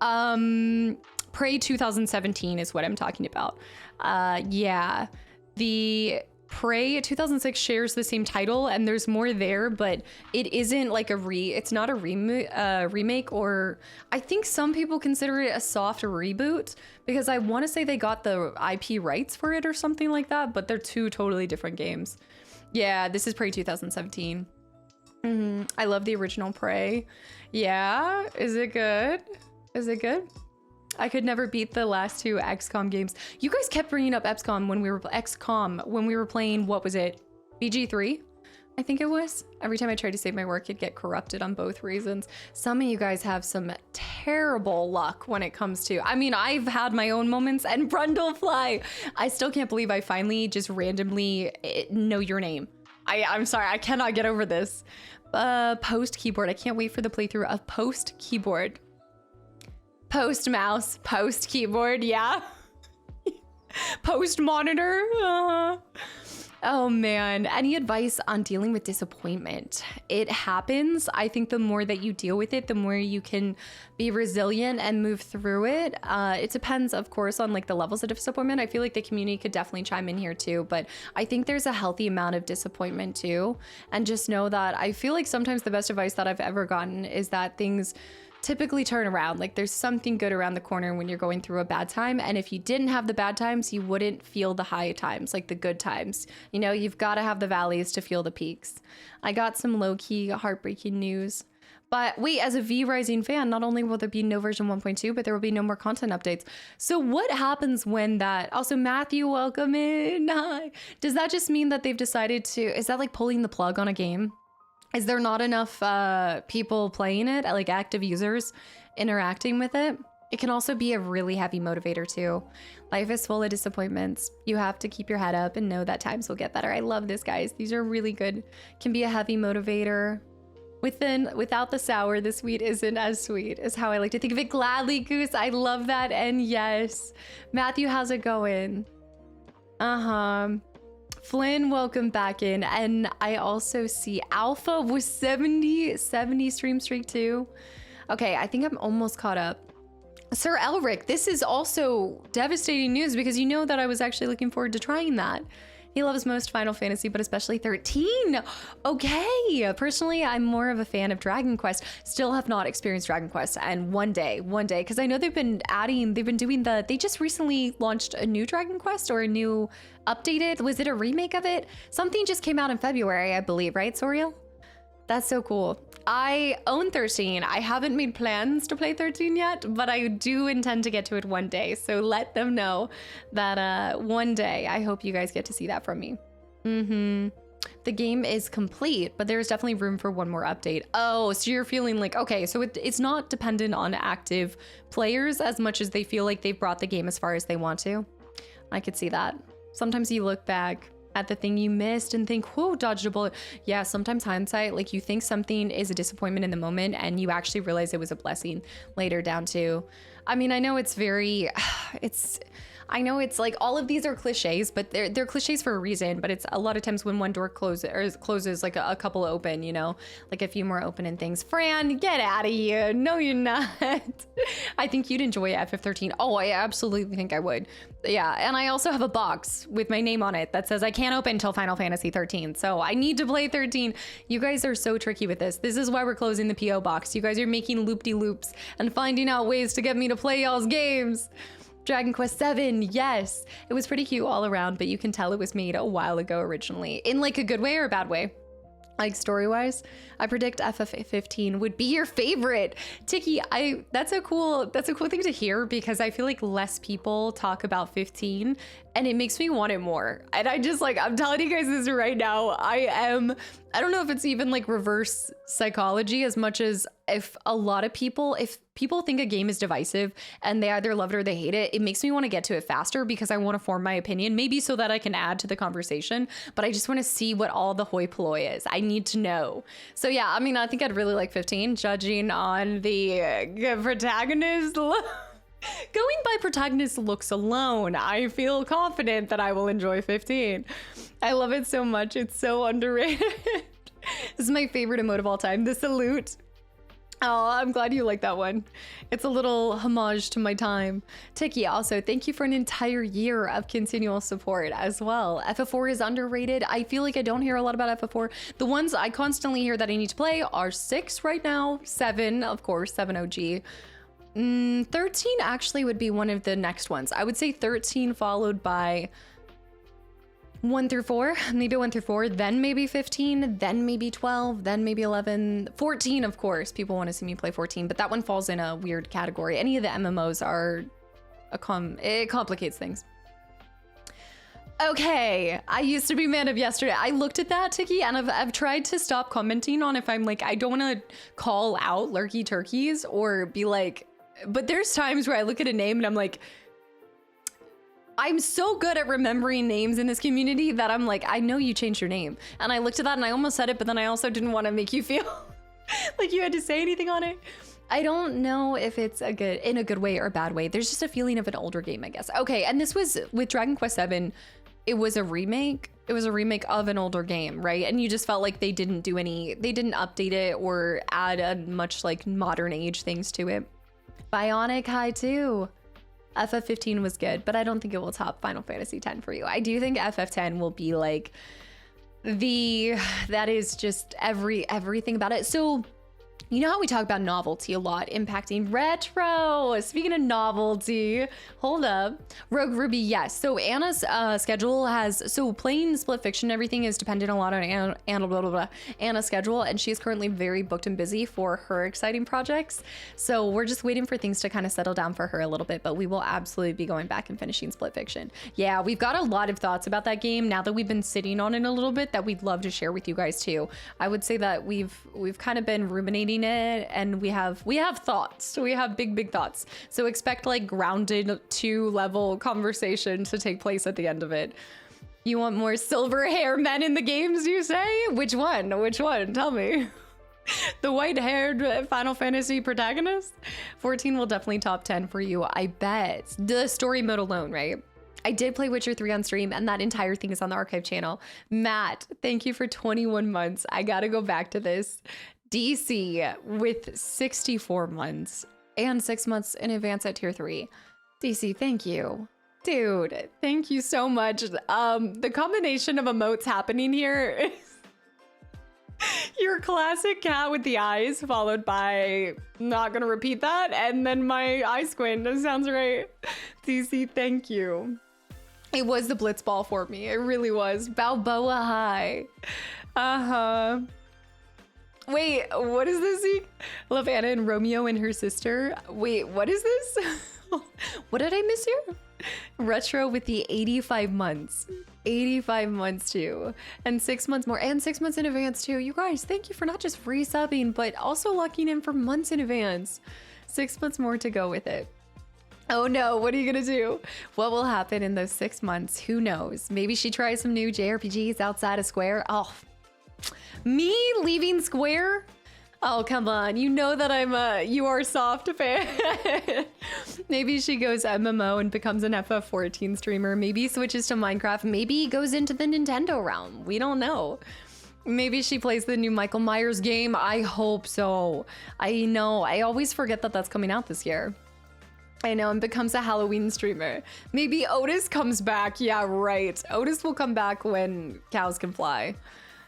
Prey 2017 is what I'm talking about. Yeah, the Prey 2006 shares the same title and there's more there, but it isn't like it's not a remake, or I think some people consider it a soft reboot because I want to say they got the IP rights for it or something like that, but they're two totally different games. Yeah, this is Prey 2017. I love the original Prey. Yeah, is it good? Is it good? I could never beat the last two XCOM games. You guys kept bringing up XCOM when we were playing, what was it? BG3, I think it was. Every time I tried to save my work, it'd get corrupted on both reasons. Some of you guys have some terrible luck when it comes to, I mean, I've had my own moments, and Brundlefly. I still can't believe I finally just randomly know your name. I'm sorry, I cannot get over this. Post keyboard, I can't wait for the playthrough of Post keyboard. Post mouse, post keyboard, yeah. Post monitor. Oh man, any advice on dealing with disappointment? It happens. I think the more that you deal with it, the more you can be resilient and move through it. It depends, of course, on like the levels of disappointment. I feel like the community could definitely chime in here too, but I think there's a healthy amount of disappointment too. And just know that I feel like sometimes the best advice that I've ever gotten is that things typically turn around. Like there's something good around the corner when you're going through a bad time, and if you didn't have the bad times, you wouldn't feel the high times, like the good times. You know, you've got to have the valleys to feel the peaks. I got some low-key heartbreaking news, but wait, as a V Rising fan, not only will there be no version 1.2, but there will be no more content updates. So what happens when that? Also, Matthew, welcome in. Hi. Does that just mean that they've decided to, is that like pulling the plug on a game? Is there not enough people playing it, like active users interacting with it? It can also be a really heavy motivator too. Life is full of disappointments. You have to keep your head up and know that times will get better. I love this, guys. These are really good. Can be a heavy motivator. Without the sour, the sweet isn't as sweet, is how I like to think of it. Gladly, Goose. I love that. And yes, Matthew, how's it going? Flynn, welcome back in. And I also see Alpha was 70 stream streak too. Okay, I think I'm almost caught up. Sir Elric, this is also devastating news because you know that I was actually looking forward to trying that. He loves most Final Fantasy, but especially 13. Okay, personally, I'm more of a fan of Dragon Quest. Still have not experienced Dragon Quest, and one day, because I know they've been doing they just recently launched a new Dragon Quest, or a new updated, was it a remake of it? Something just came out in February, I believe, right, Soriel? That's so cool. I own 13. I haven't made plans to play 13 yet, but I do intend to get to it one day. So let them know that one day I hope you guys get to see that from me. The the game is complete, but there's definitely room for one more update. Oh, so you're feeling like, okay, so it's not dependent on active players as much as they feel like they've brought the game as far as they want to. I could see that. Sometimes you look back at the thing you missed and think, whoa, dodged a bullet. Yeah, sometimes hindsight, like you think something is a disappointment in the moment and you actually realize it was a blessing later down too. I mean, I know it's very, I know it's like all of these are cliches, but they're cliches for a reason. But it's a lot of times when one door closes like a couple open, you know, like a few more open and things. Fran, get out of here. No, you're not. I think you'd enjoy FF13. Oh, I absolutely think I would. Yeah, and I also have a box with my name on it that says I can't open until Final Fantasy 13. So I need to play 13. You guys are so tricky with this. This is why we're closing the PO box. You guys are making loop-de-loops and finding out ways to get me to play y'all's games. Dragon Quest 7, yes. It was pretty cute all around, but you can tell it was made a while ago originally. In like a good way or a bad way? Like story-wise, I predict FF15 would be your favorite. Tiki, that's a cool thing to hear because I feel like less people talk about 15 and it makes me want it more. And I just like, I'm telling you guys this right now. I don't know if it's even like reverse psychology as much as if people think a game is divisive and they either love it or they hate it, it makes me want to get to it faster because I want to form my opinion, maybe so that I can add to the conversation, but I just want to see what all the hoi polloi is. I need to know. So yeah, I mean, I think I'd really like 15, judging on the protagonist. Going by protagonist looks alone, I feel confident that I will enjoy 15. I love it so much. It's so underrated. This is my favorite emote of all time, the salute. Oh, I'm glad you like that one. It's a little homage to my time. Tiki, also, thank you for an entire year of continual support as well. FF4 is underrated. I feel like I don't hear a lot about FF4. The ones I constantly hear that I need to play are 6 right now, 7, of course, 7 OG. 13 actually would be one of the next ones. I would say 13 followed by 1 through 4, maybe 1 through 4, then maybe 15, then maybe 12, then maybe 11, 14, of course. People want to see me play 14, but that one falls in a weird category. Any of the MMOs are it complicates things. Okay, I used to be man of yesterday. I looked at that, Tiki, and I've tried to stop commenting on if I'm like, I don't want to call out lurky turkeys or be like, but there's times where I look at a name and I'm like, I'm so good at remembering names in this community that I'm like, I know you changed your name. And I looked at that and I almost said it, but then I also didn't want to make you feel like you had to say anything on it. I don't know if it's in a good way or a bad way. There's just a feeling of an older game, I guess. Okay, and this was with Dragon Quest 7. It was a remake. It was a remake of an older game, right? And you just felt like they didn't update it or add a much like modern age things to it. Bionic High 2. FF15 was good, but I don't think it will top Final Fantasy X for you. I do think FF10 will be like that is just everything about it. So you know how we talk about novelty a lot impacting retro? Speaking of novelty, hold up. Rogue Ruby, yes. So Anna's schedule playing split fiction, everything is dependent a lot on Anna's schedule, and she's currently very booked and busy for her exciting projects. So we're just waiting for things to kind of settle down for her a little bit, but we will absolutely be going back and finishing split fiction. Yeah, we've got a lot of thoughts about that game now that we've been sitting on it a little bit that we'd love to share with you guys too. I would say that we've kind of been ruminating it, and we have thoughts. We have big thoughts. So expect like grounded 2 level conversation to take place at the end of it. You want more silver hair men in the games, you say? Which one? Tell me. The white-haired Final Fantasy protagonist? 14 will definitely top 10 for you, I bet. The story mode alone, right? I did play Witcher 3 on stream, and that entire thing is on the archive channel. Matt, thank you for 21 months. I gotta go back to this. DC with 64 months and 6 months in advance at tier 3. DC, thank you. Dude, thank you so much. The combination of emotes happening here is your classic cat with the eyes followed by, not gonna repeat that, and then my eye squint. That sounds right. DC, thank you. It was the blitzball for me. It really was. Balboa High. Uh-huh. Wait, what is this? I love Anna and Romeo and her sister. Wait, what is this? What did I miss here? Retro with the 85 months. 85 months too. And 6 months more. And 6 months in advance too. You guys, thank you for not just resubbing, but also locking in for months in advance. 6 months more to go with it. Oh no, what are you gonna do? What will happen in those 6 months? Who knows? Maybe she tries some new JRPGs outside of Square. Oh, me leaving Square? Oh, come on. You know that I'm a You Are Soft fan. Maybe she goes MMO and becomes an FF14 streamer. Maybe switches to Minecraft. Maybe goes into the Nintendo realm. We don't know. Maybe she plays the new Michael Myers game. I hope so. I know. I always forget that that's coming out this year. I know, and becomes a Halloween streamer. Maybe Otis comes back. Yeah, right. Otis will come back when cows can fly.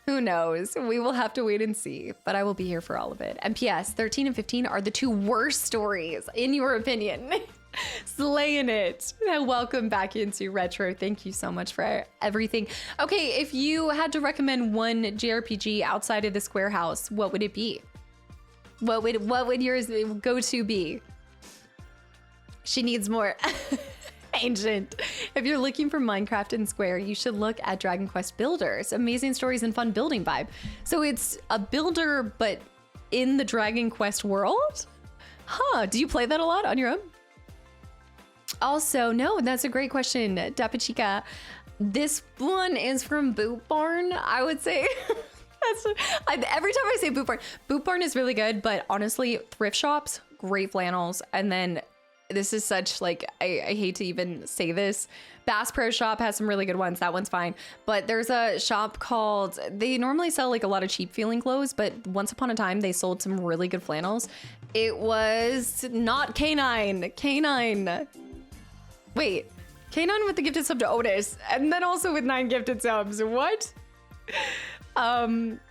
Who knows? We will have to wait and see, but I will be here for all of it. And PS, 13 and 15 are the 2 worst stories, in your opinion. Slaying it. Welcome back into Retro. Thank you so much for everything. Okay, if you had to recommend one JRPG outside of the Square House, what would it be? What would yours go-to be? She needs more. Ancient. If you're looking for Minecraft and Square, you should look at Dragon Quest Builders. Amazing stories and fun building vibe. So it's a builder, but in the Dragon Quest world? Huh, do you play that a lot on your own? Also, no, that's a great question, Dapachica. This one is from Boot Barn, I would say. Every time I say Boot Barn is really good, but honestly, thrift shops, great flannels, and then this is such like, I hate to even say this. Bass Pro Shop has some really good ones. That one's fine. But there's a shop called, they normally sell like a lot of cheap feeling clothes, but once upon a time they sold some really good flannels. It was not Canine. Wait, Canine with the gifted sub to Otis, and then also with 9 gifted subs. What?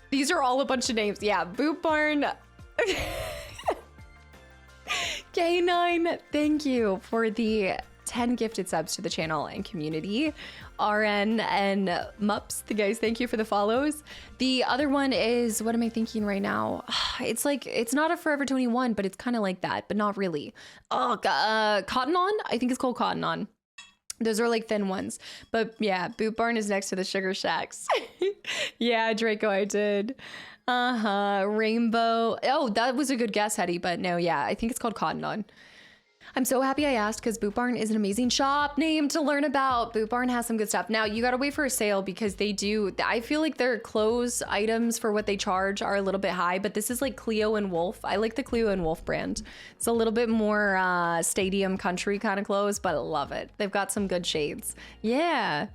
These are all a bunch of names. Yeah, Boot Barn. K9, thank you for the 10 gifted subs to the channel and community. RN and Mups, the guys, thank you for the follows. The other one is, what am I thinking right now? It's like, it's not a Forever 21, but it's kind of like that, but not really. Oh, Cotton On? I think it's called Cotton On. Those are like thin ones. But yeah, Boot Barn is next to the Sugar Shacks. Yeah, Draco, I did. Rainbow. Oh, that was a good guess, Hetty, but no, yeah, I think it's called Cotton On. I'm so happy I asked because Boot Barn is an amazing shop name to learn about. Boot Barn has some good stuff. Now, you gotta wait for a sale because they do, I feel like their clothes items for what they charge are a little bit high, but this is like Cleo and Wolf. I like the Cleo and Wolf brand. It's a little bit more stadium country kind of clothes, but I love it. They've got some good shades. Yeah,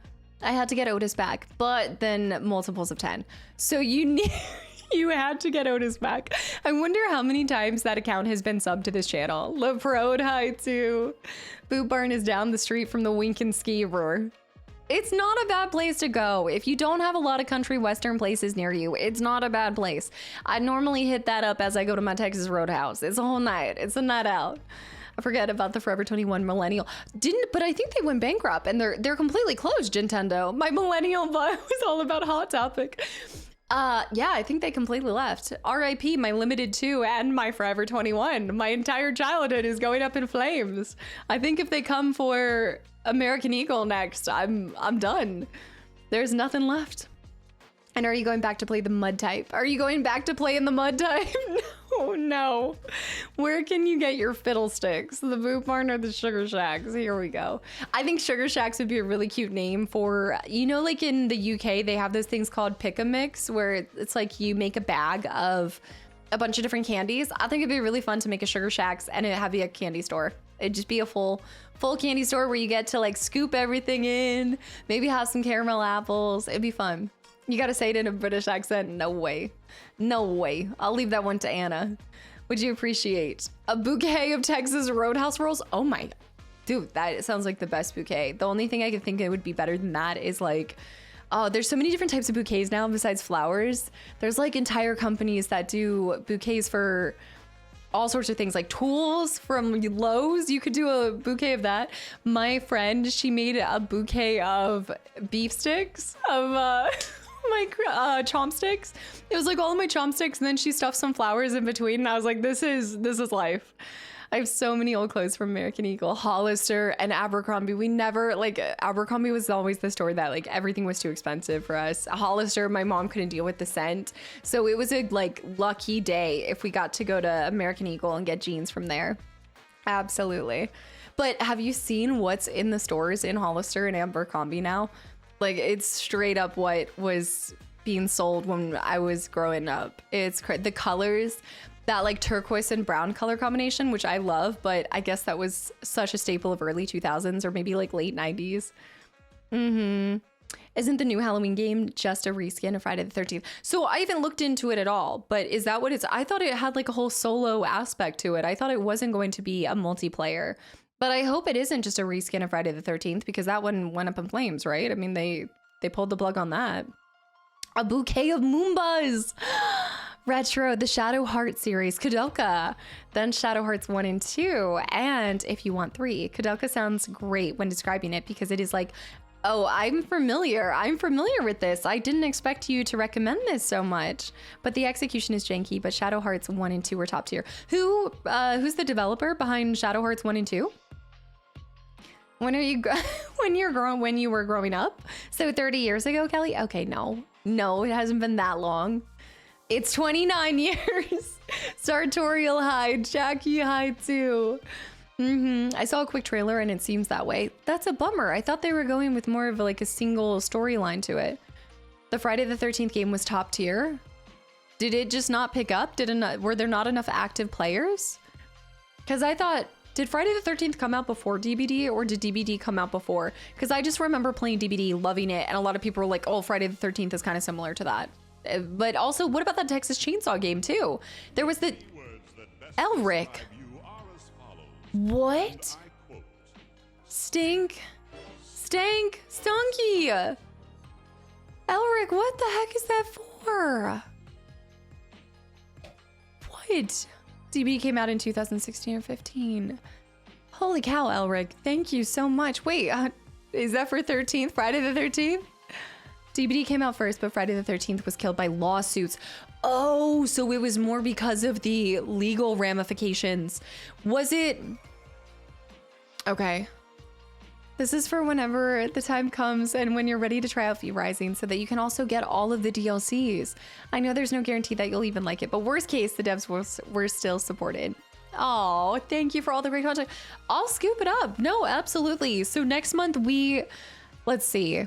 I had to get Otis back, but then multiples of 10. So you need... You had to get Otis back. I wonder how many times that account has been subbed to this channel. Leprode, hi too. Boot Barn is down the street from the Wink and Ski Roar. It's not a bad place to go. If you don't have a lot of country western places near you, it's not a bad place. I normally hit that up as I go to my Texas Roadhouse. It's a whole night. It's a night out. I forget about the Forever 21 Millennial. But I think they went bankrupt and they're completely closed, Nintendo. My Millennial vibe was all about Hot Topic. Yeah, I think they completely left. RIP, my Limited 2 and my Forever 21. My entire childhood is going up in flames. I think if they come for American Eagle next, I'm done. There's nothing left. And are you going back to play the mud type? Are you going back to play in the mud type? No. Where can you get your fiddlesticks? The Boot Barn or the Sugar Shacks? Here we go. I think Sugar Shacks would be a really cute name for, you know, like in the UK, they have those things called Pick-a-Mix where it's like you make a bag of a bunch of different candies. I think it'd be really fun to make a Sugar Shacks and it have be a candy store. It'd just be a full candy store where you get to like scoop everything in, maybe have some caramel apples. It'd be fun. You gotta say it in a British accent. No way. No way. I'll leave that one to Anna. Would you appreciate a bouquet of Texas Roadhouse rolls? Oh my, dude, that sounds like the best bouquet. The only thing I could think it would be better than that is like, oh, there's so many different types of bouquets now besides flowers. There's like entire companies that do bouquets for all sorts of things, like tools from Lowe's. You could do a bouquet of that. My friend, she made a bouquet of beef sticks, of my chopsticks. It was like all of my chopsticks, and then she stuffed some flowers in between, and I was like, this is life. I have so many old clothes from American Eagle, Hollister, and Abercrombie. We never, like, Abercrombie was always the store that, like, everything was too expensive for us. Hollister, my mom couldn't deal with the scent. So it was a, like, lucky day if we got to go to American Eagle and get jeans from there. Absolutely. But have you seen what's in the stores in Hollister and Abercrombie now? Like, it's straight up what was being sold when I was growing up. It's the colors, that like turquoise and brown color combination, which I love, but I guess that was such a staple of early 2000s or maybe like late 90s. Isn't the new Halloween game just a reskin of Friday the 13th? So I haven't looked into it at all, but is that what it's? I thought it had like a whole solo aspect to it. I thought it wasn't going to be a multiplayer, but I hope it isn't just a reskin of Friday the 13th, because that one went up in flames, right? I mean, they pulled the plug on that. A bouquet of Moombas. Retro, the Shadow Heart series, Kudelka, then Shadow Hearts 1 and 2, and if you want 3. Kudelka sounds great when describing it because it is like, oh, I'm familiar with this. I didn't expect you to recommend this so much, but the execution is janky, but Shadow Hearts 1 and 2 are top tier. Who's the developer behind Shadow Hearts 1 and 2? When you were growing up? So 30 years ago, Kelly? Okay, no, it hasn't been that long. It's 29 years. Sartorial Hyde, Jackie Hyde too. I saw a quick trailer and it seems that way. That's a bummer. I thought they were going with more of like a single storyline to it. The Friday the 13th game was top tier. Did it just not pick up? Were there not enough active players? Because I thought, did Friday the 13th come out before DBD or did DBD come out before? Because I just remember playing DBD, loving it, and a lot of people were like, oh, Friday the 13th is kind of similar to that. But also, what about that Texas Chainsaw game too? There was the Elric. What? Stinky. Elric, what the heck is that for? What? DB came out in 2016 or 15. Holy cow, Elric. Thank you so much. Wait, is that for 13th? Friday the 13th? DBD came out first, but Friday the 13th was killed by lawsuits. Oh, so it was more because of the legal ramifications. Was it? Okay. This is for whenever the time comes and when you're ready to try out V Rising so that you can also get all of the DLCs. I know there's no guarantee that you'll even like it, but worst case, the devs were still supported. Oh, thank you for all the great content. I'll scoop it up. No, absolutely. So next month let's see.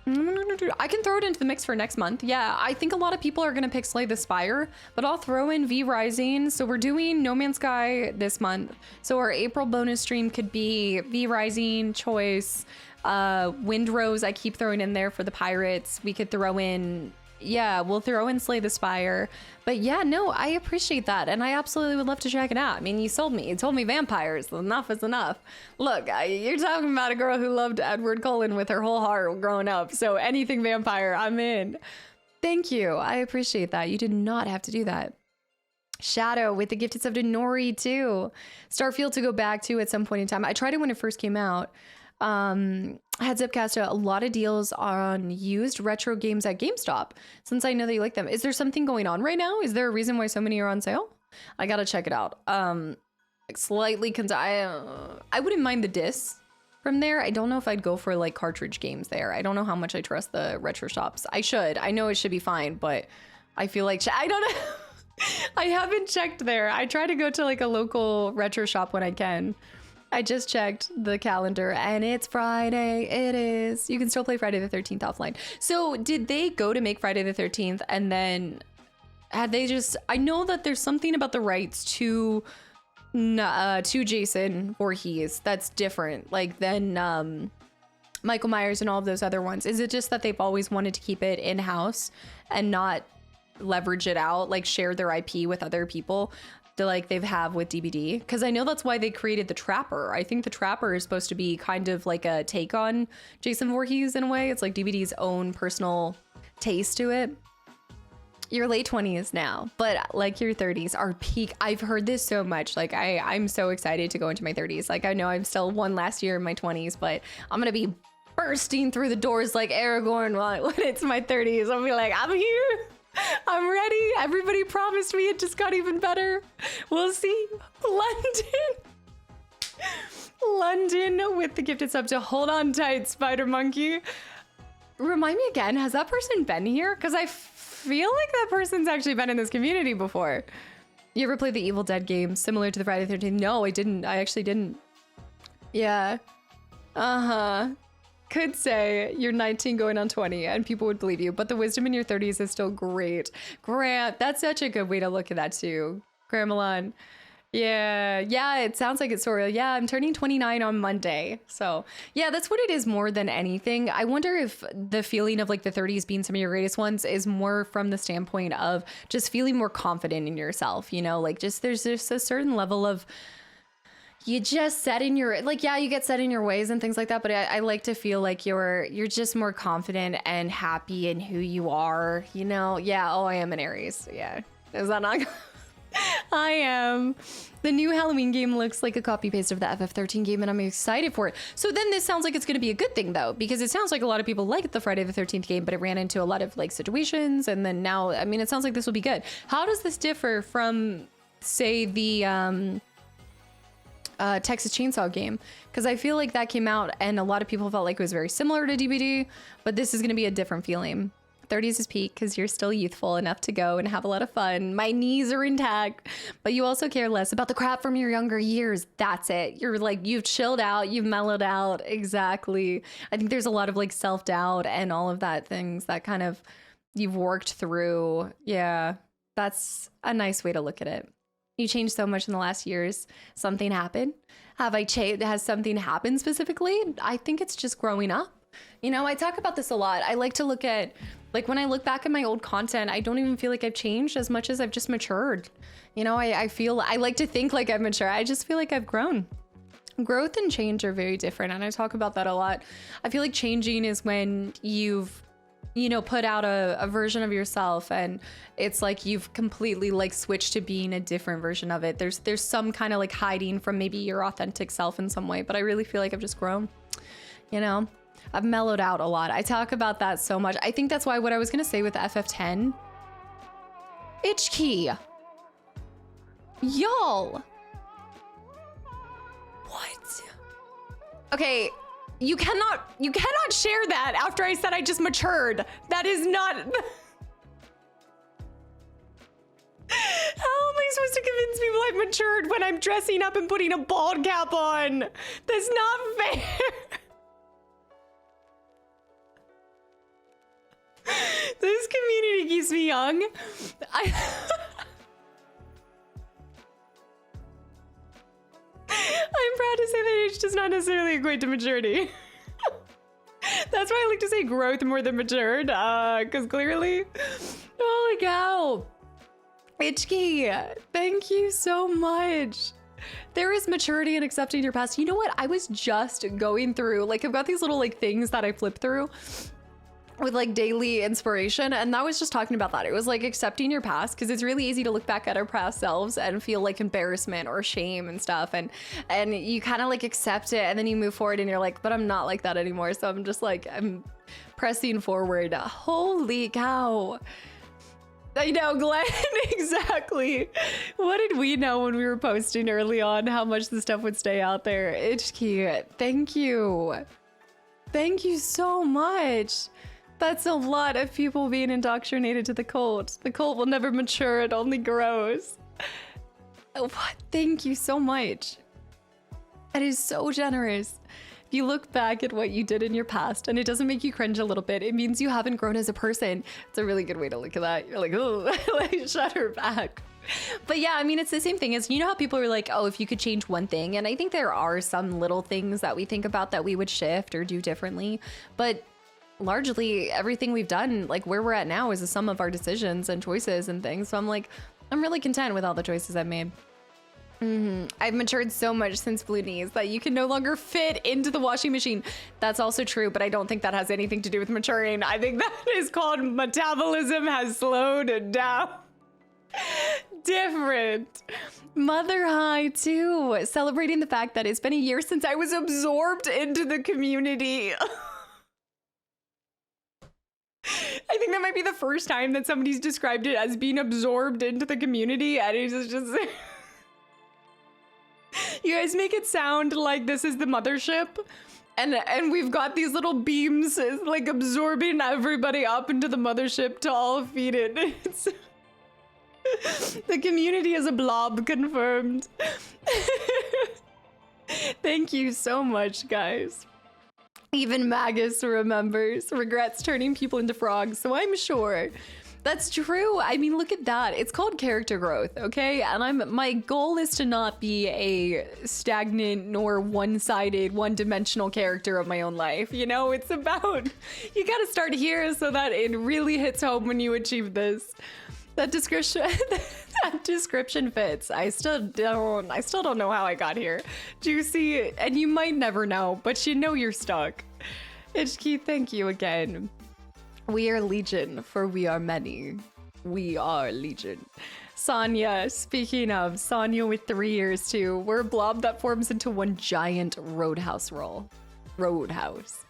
I can throw it into the mix for next month. Yeah, I think a lot of people are going to pick Slay the Spire, but I'll throw in V Rising. So we're doing No Man's Sky this month. So our April bonus stream could be V Rising, Choice, Windrose. I keep throwing in there for the pirates. We could throw in, yeah, we'll throw in Slay the Spire. But yeah, no, I appreciate that. And I absolutely would love to check it out. I mean, you sold me. You told me vampires. Enough is enough. Look, you're talking about a girl who loved Edward Cullen with her whole heart growing up. So anything vampire, I'm in. Thank you. I appreciate that. You did not have to do that. Shadow with the gifted sub to Nori too. Starfield to go back to at some point in time. I tried it when it first came out. Heads up, Casta, a lot of deals on used retro games at GameStop, since I know that you like them. Is there something going on right now? Is there a reason why so many are on sale? I gotta check it out. Slightly, I wouldn't mind the discs from there. I don't know if I'd go for like cartridge games there. I don't know how much I trust the retro shops. I know it should be fine, but I feel like, I don't know. I haven't checked there. I try to go to like a local retro shop when I can. I just checked the calendar and it's Friday. It is. You can still play Friday the 13th offline. So did they go to make Friday the 13th and then had they just, I know that there's something about the rights to Jason Voorhees that's different like than Michael Myers and all of those other ones. Is it just that they've always wanted to keep it in-house and not leverage it out, like share their IP with other people? Like they've have with DBD, because I know that's why they created the Trapper. I think the Trapper is supposed to be kind of like a take on Jason Voorhees in a way. It's like DBD's own personal taste to it. Your late 20s now, but like your 30s are peak. I've heard this so much. Like I'm so excited to go into my 30s. Like I know I'm still one last year in my 20s, but I'm gonna be bursting through the doors like Aragorn when it's my 30s. I'll be like, I'm here. I'm ready. Everybody promised me it just got even better. We'll see. London with the gifted sub to hold on tight, Spider Monkey. Remind me again, has that person been here? Because I feel like that person's actually been in this community before. You ever played the Evil Dead game similar to the Friday the 13th? No, I didn't. I actually didn't. Yeah. Uh-huh. Could say you're 19 going on 20 and people would believe you, but the wisdom in your 30s is still great. Grant, that's such a good way to look at that too. Grandmalon. Yeah, it sounds like it's Soriel. Yeah, I'm turning 29 on Monday. So yeah, that's what it is more than anything. I wonder if the feeling of like the 30s being some of your greatest ones is more from the standpoint of just feeling more confident in yourself, you know, like just there's just a certain level of you just set in your, like, yeah, you get set in your ways and things like that. But I like to feel like you're just more confident and happy in who you are, you know? Yeah. Oh, I am an Aries. Yeah. Is that not? I am. The new Halloween game looks like a copy paste of the FF13 game and I'm excited for it. So then this sounds like it's going to be a good thing though, because it sounds like a lot of people liked the Friday the 13th game, but it ran into a lot of like situations. And then now, I mean, it sounds like this will be good. How does this differ from, say, the, Texas Chainsaw game? Because I feel like that came out and a lot of people felt like it was very similar to DBD, but this is going to be a different feeling. 30s is peak because you're still youthful enough to go and have a lot of fun. My knees are intact, but you also care less about the crap from your younger years. That's it. You're like, you've chilled out, you've mellowed out. Exactly. I think there's a lot of like self-doubt and all of that things that kind of you've worked through. Yeah, that's a nice way to look at it. You changed so much in the last years. Something happened. Have I changed? Has something happened specifically? I think it's just growing up. You know, I talk about this a lot. I like to look at, like, when I look back at my old content, I don't even feel like I've changed as much as I've just matured. You know, I like to think like I've matured. I just feel like I've grown. Growth and change are very different. And I talk about that a lot. I feel like changing is when you've, you know, put out a version of yourself and it's like you've completely like switched to being a different version of it. There's some kind of like hiding from maybe your authentic self in some way, but I really feel like I've just grown, you know? I've mellowed out a lot. I talk about that so much. I think that's why what I was gonna say with the FF10, itch key, y'all, what? Okay. You cannot share that after I said I just matured. That is not. How am I supposed to convince people I've matured when I'm dressing up and putting a bald cap on? That's not fair. This community keeps me young. I'm proud to say that age does not necessarily equate to maturity. That's why I like to say growth more than matured, because clearly, holy cow. Itchkey, thank you so much. There is maturity in accepting your past. You know what? I was just going through, like, I've got these little like things that I flip through with like daily inspiration, and that was just talking about that. It was like accepting your past, because it's really easy to look back at our past selves and feel like embarrassment or shame and stuff, and you kind of like accept it and then you move forward and you're like, but I'm not like that anymore, so I'm just like, I'm pressing forward. Holy cow. I know, Glenn. Exactly. What did we know when we were posting early on how much the stuff would stay out there? Itchkey, thank you. Thank you so much. That's a lot of people being indoctrinated to the cult. The cult will never mature, it only grows. What? Thank you so much. That is so generous. If you look back at what you did in your past and it doesn't make you cringe a little bit, it means you haven't grown as a person. It's a really good way to look at that. You're like, oh, like, shut her back. But yeah, I mean, it's the same thing as, you know how people are like, oh, if you could change one thing. And I think there are some little things that we think about that we would shift or do differently. But largely everything we've done, like where we're at now, is the sum of our decisions and choices and things. So I'm like, I'm really content with all the choices I've made. I've matured so much since Blue Knees that you can no longer fit into the washing machine. That's also true, but I don't think that has anything to do with maturing. I think that is called metabolism has slowed down. Different. Mother High too, celebrating the fact that it's been a year since I was absorbed into the community. I think that might be the first time that somebody's described it as being absorbed into the community, and it's just you guys make it sound like this is the mothership, and we've got these little beams like absorbing everybody up into the mothership to all feed it. It's the community is a blob, confirmed. Thank you so much, guys. Even Magus regrets turning people into frogs, so I'm sure that's true. I mean, look at that. It's called character growth, okay? And my goal is to not be a stagnant nor one-sided, one-dimensional character of my own life. You know, it's about, you gotta start here so that it really hits home when you achieve this. That description fits. I still don't know how I got here. Juicy, and you might never know, but you know you're stuck. Itchkey, thank you again. We are legion, for we are many. We are legion. Sonia, speaking of, Sonia with 3 years too. We're a blob that forms into one giant roadhouse roll. Roadhouse.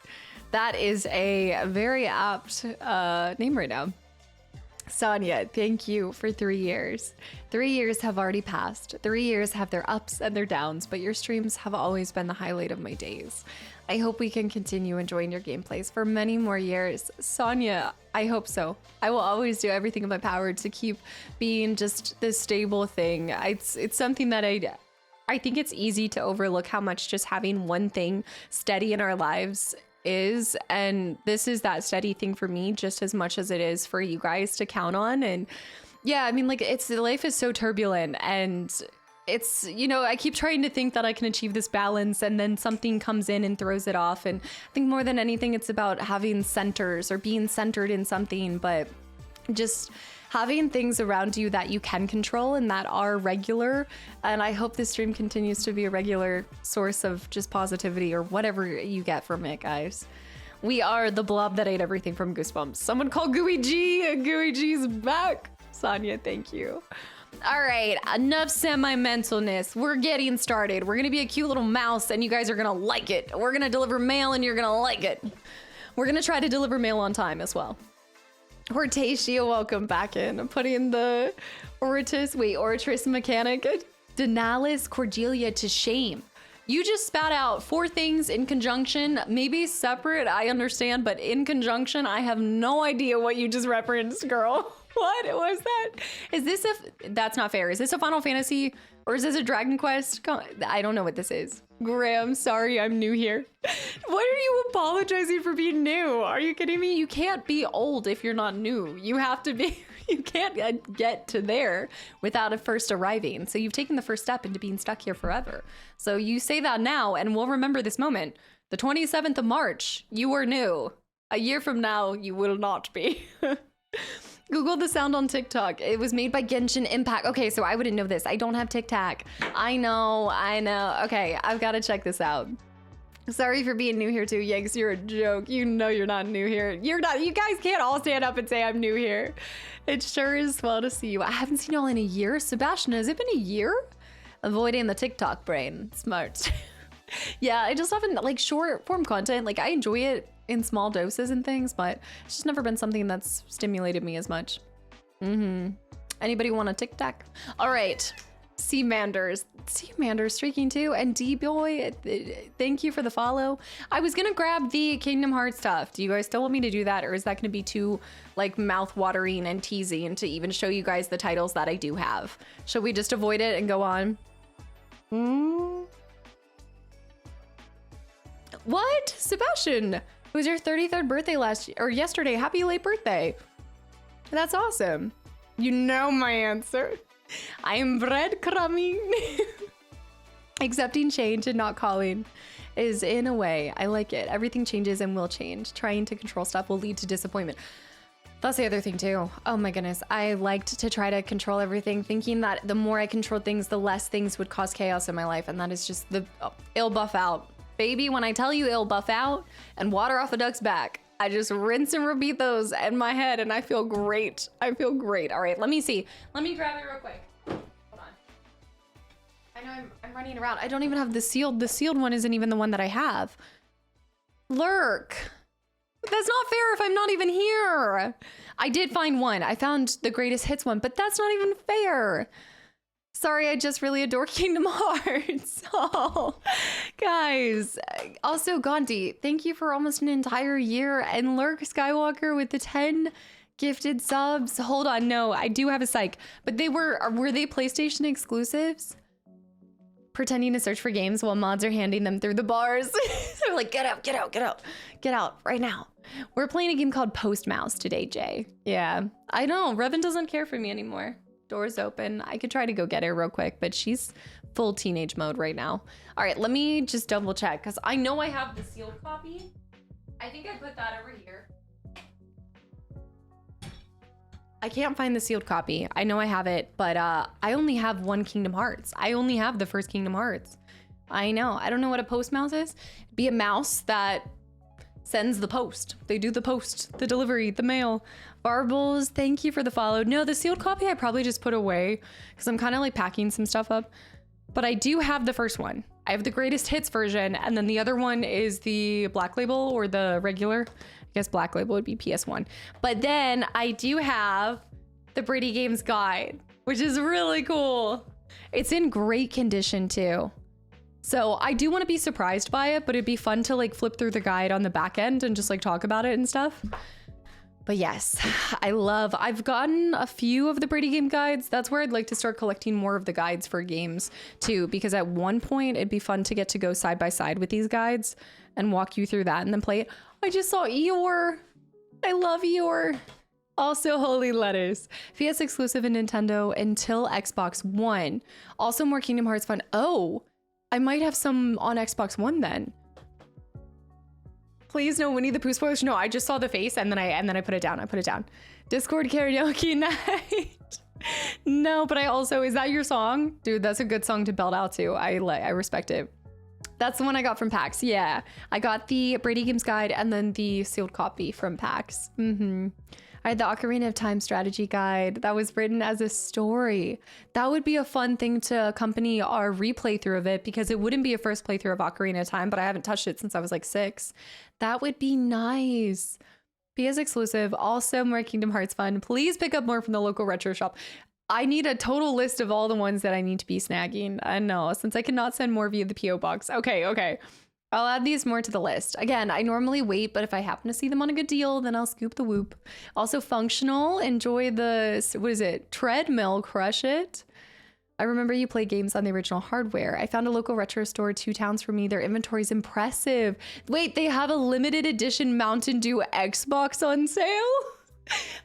That is a very apt name right now. Sonia, thank you for 3 years. 3 years have already passed. 3 years have their ups and their downs, but your streams have always been the highlight of my days. I hope we can continue enjoying your gameplays for many more years. Sonia, I hope so. I will always do everything in my power to keep being just this stable thing. It's something that I think it's easy to overlook how much just having one thing steady in our lives is, and this is that steady thing for me just as much as it is for you guys to count on. And yeah, I mean, like, life is so turbulent, and it's, you know, I keep trying to think that I can achieve this balance, and then something comes in and throws it off. And I think more than anything, it's about having centers or being centered in something, but just having things around you that you can control and that are regular. And I hope this stream continues to be a regular source of just positivity or whatever you get from it, guys. We are the blob that ate everything from Goosebumps. Someone call Gooey G. Gooey G's back. Sonia, thank you. All right, enough sentimentalness. We're getting started. We're gonna be a cute little mouse and you guys are gonna like it. We're gonna deliver mail and you're gonna like it. We're gonna try to deliver mail on time as well. Hortatia, welcome back in. I'm putting the Oratus mechanic, Denalis Cordelia to shame. You just spat out 4 things in conjunction, maybe separate, I understand, but in conjunction, I have no idea what you just referenced, girl. What was that? Is this that's not fair. Is this a Final Fantasy or is this a Dragon Quest? I don't know what this is. Graham, sorry, I'm new here. Why are you apologizing for being new? Are you kidding me? You can't be old if you're not new. You have to be, you can't get to there without first arriving. So you've taken the first step into being stuck here forever. So you say that now and we'll remember this moment. The 27th of March, you were new. A year from now, you will not be. Google the sound on TikTok. It was made by Genshin Impact. Okay, so I wouldn't know this. I don't have TikTok. I know. Okay, I've got to check this out. Sorry for being new here too, Yanks. You're a joke. You know you're not new here. You're not. You guys can't all stand up and say I'm new here. It sure is swell to see you. I haven't seen y'all in a year. Sebastian, has it been a year? Avoiding the TikTok brain. Smart. Yeah, I just haven't, like, short form content. Like, I enjoy it in small doses and things, but it's just never been something that's stimulated me as much. Anybody want a TikTok? All right. Seamanders streaking too, and D-Boy, thank you for the follow. I was gonna grab the Kingdom Hearts stuff. Do you guys still want me to do that, or is that gonna be too, like, mouth-watering and teasing to even show you guys the titles that I do have? Should we just avoid it and go on? What? Sebastian, it was your 33rd birthday yesterday. Happy late birthday. That's awesome. You know my answer. I am breadcrumbing. Accepting change and not calling is, in a way, I like it. Everything changes and will change. Trying to control stuff will lead to disappointment. That's the other thing too. Oh my goodness. I liked to try to control everything, thinking that the more I controlled things, the less things would cause chaos in my life. And that is just it'll buff out. Baby, when I tell you it'll buff out and water off a duck's back, I just rinse and repeat those in my head and I feel great. I feel great. All right, let me see. Let me grab it real quick. Hold on. I know I'm running around. I don't even have the sealed. The sealed one isn't even the one that I have. Lurk. That's not fair if I'm not even here. I did find one. I found the greatest hits one, but that's not even fair. Sorry, I just really adore Kingdom Hearts. Oh, guys. Also, Gandhi, thank you for almost an entire year. And Lurk Skywalker with the 10 gifted subs. Hold on, no, I do have a psych. But were they PlayStation exclusives? Pretending to search for games while mods are handing them through the bars. They're like, get out, get out, get out. Get out right now. We're playing a game called Postmouse today, Jay. Yeah, I know. Revan doesn't care for me anymore. Door's open. I could try to go get her real quick, but she's full teenage mode right now. All right, let me just double check because I know I have the sealed copy. I think I put that over here. I can't find the sealed copy. I know I have it, but I only have one Kingdom Hearts. I only have the first Kingdom Hearts. I know. I don't know what a Postmouse is. It'd be a mouse that sends the post. They do the post, the delivery, the mail. Barbles, thank you for the follow. No, the sealed copy I probably just put away because I'm kind of like packing some stuff up. But I do have the first one. I have the greatest hits version, and then the other one is the Black Label or the regular. I guess Black Label would be PS1. But then I do have the Brady Games Guide, which is really cool. It's in great condition too. So I do want to be surprised by it, but it'd be fun to like flip through the guide on the back end and just like talk about it and stuff. But yes, I've gotten a few of the Brady game guides. That's where I'd like to start collecting more of the guides for games too, because at one point it'd be fun to get to go side by side with these guides and walk you through that and then play it. I just saw Eeyore. I love Eeyore. Also, Holy Letters. PS exclusive in Nintendo until Xbox One. Also more Kingdom Hearts fun. Oh, I might have some on Xbox One then. Please no Winnie the Pooh spoilers. No, I just saw the face and then I put it down. I put it down. Discord karaoke night. No, but I also, is that your song? Dude, that's a good song to belt out to. I respect it. That's the one I got from PAX. Yeah, I got the Brady Games Guide and then the sealed copy from PAX. I had the Ocarina of Time strategy guide that was written as a story. That would be a fun thing to accompany our replay through of it because it wouldn't be a first playthrough of Ocarina of Time, but I haven't touched it since I was like 6. That would be nice. PS exclusive, also more Kingdom Hearts fun. Please pick up more from the local retro shop. I need a total list of all the ones that I need to be snagging. I know, since I cannot send more via the PO box. Okay. I'll add these more to the list. Again, I normally wait, but if I happen to see them on a good deal, then I'll scoop the whoop. Also functional, enjoy the, what is it? Treadmill, crush it. I remember you played games on the original hardware. I found a local retro store 2 towns from me. Their inventory is impressive. Wait, they have a limited edition Mountain Dew Xbox on sale?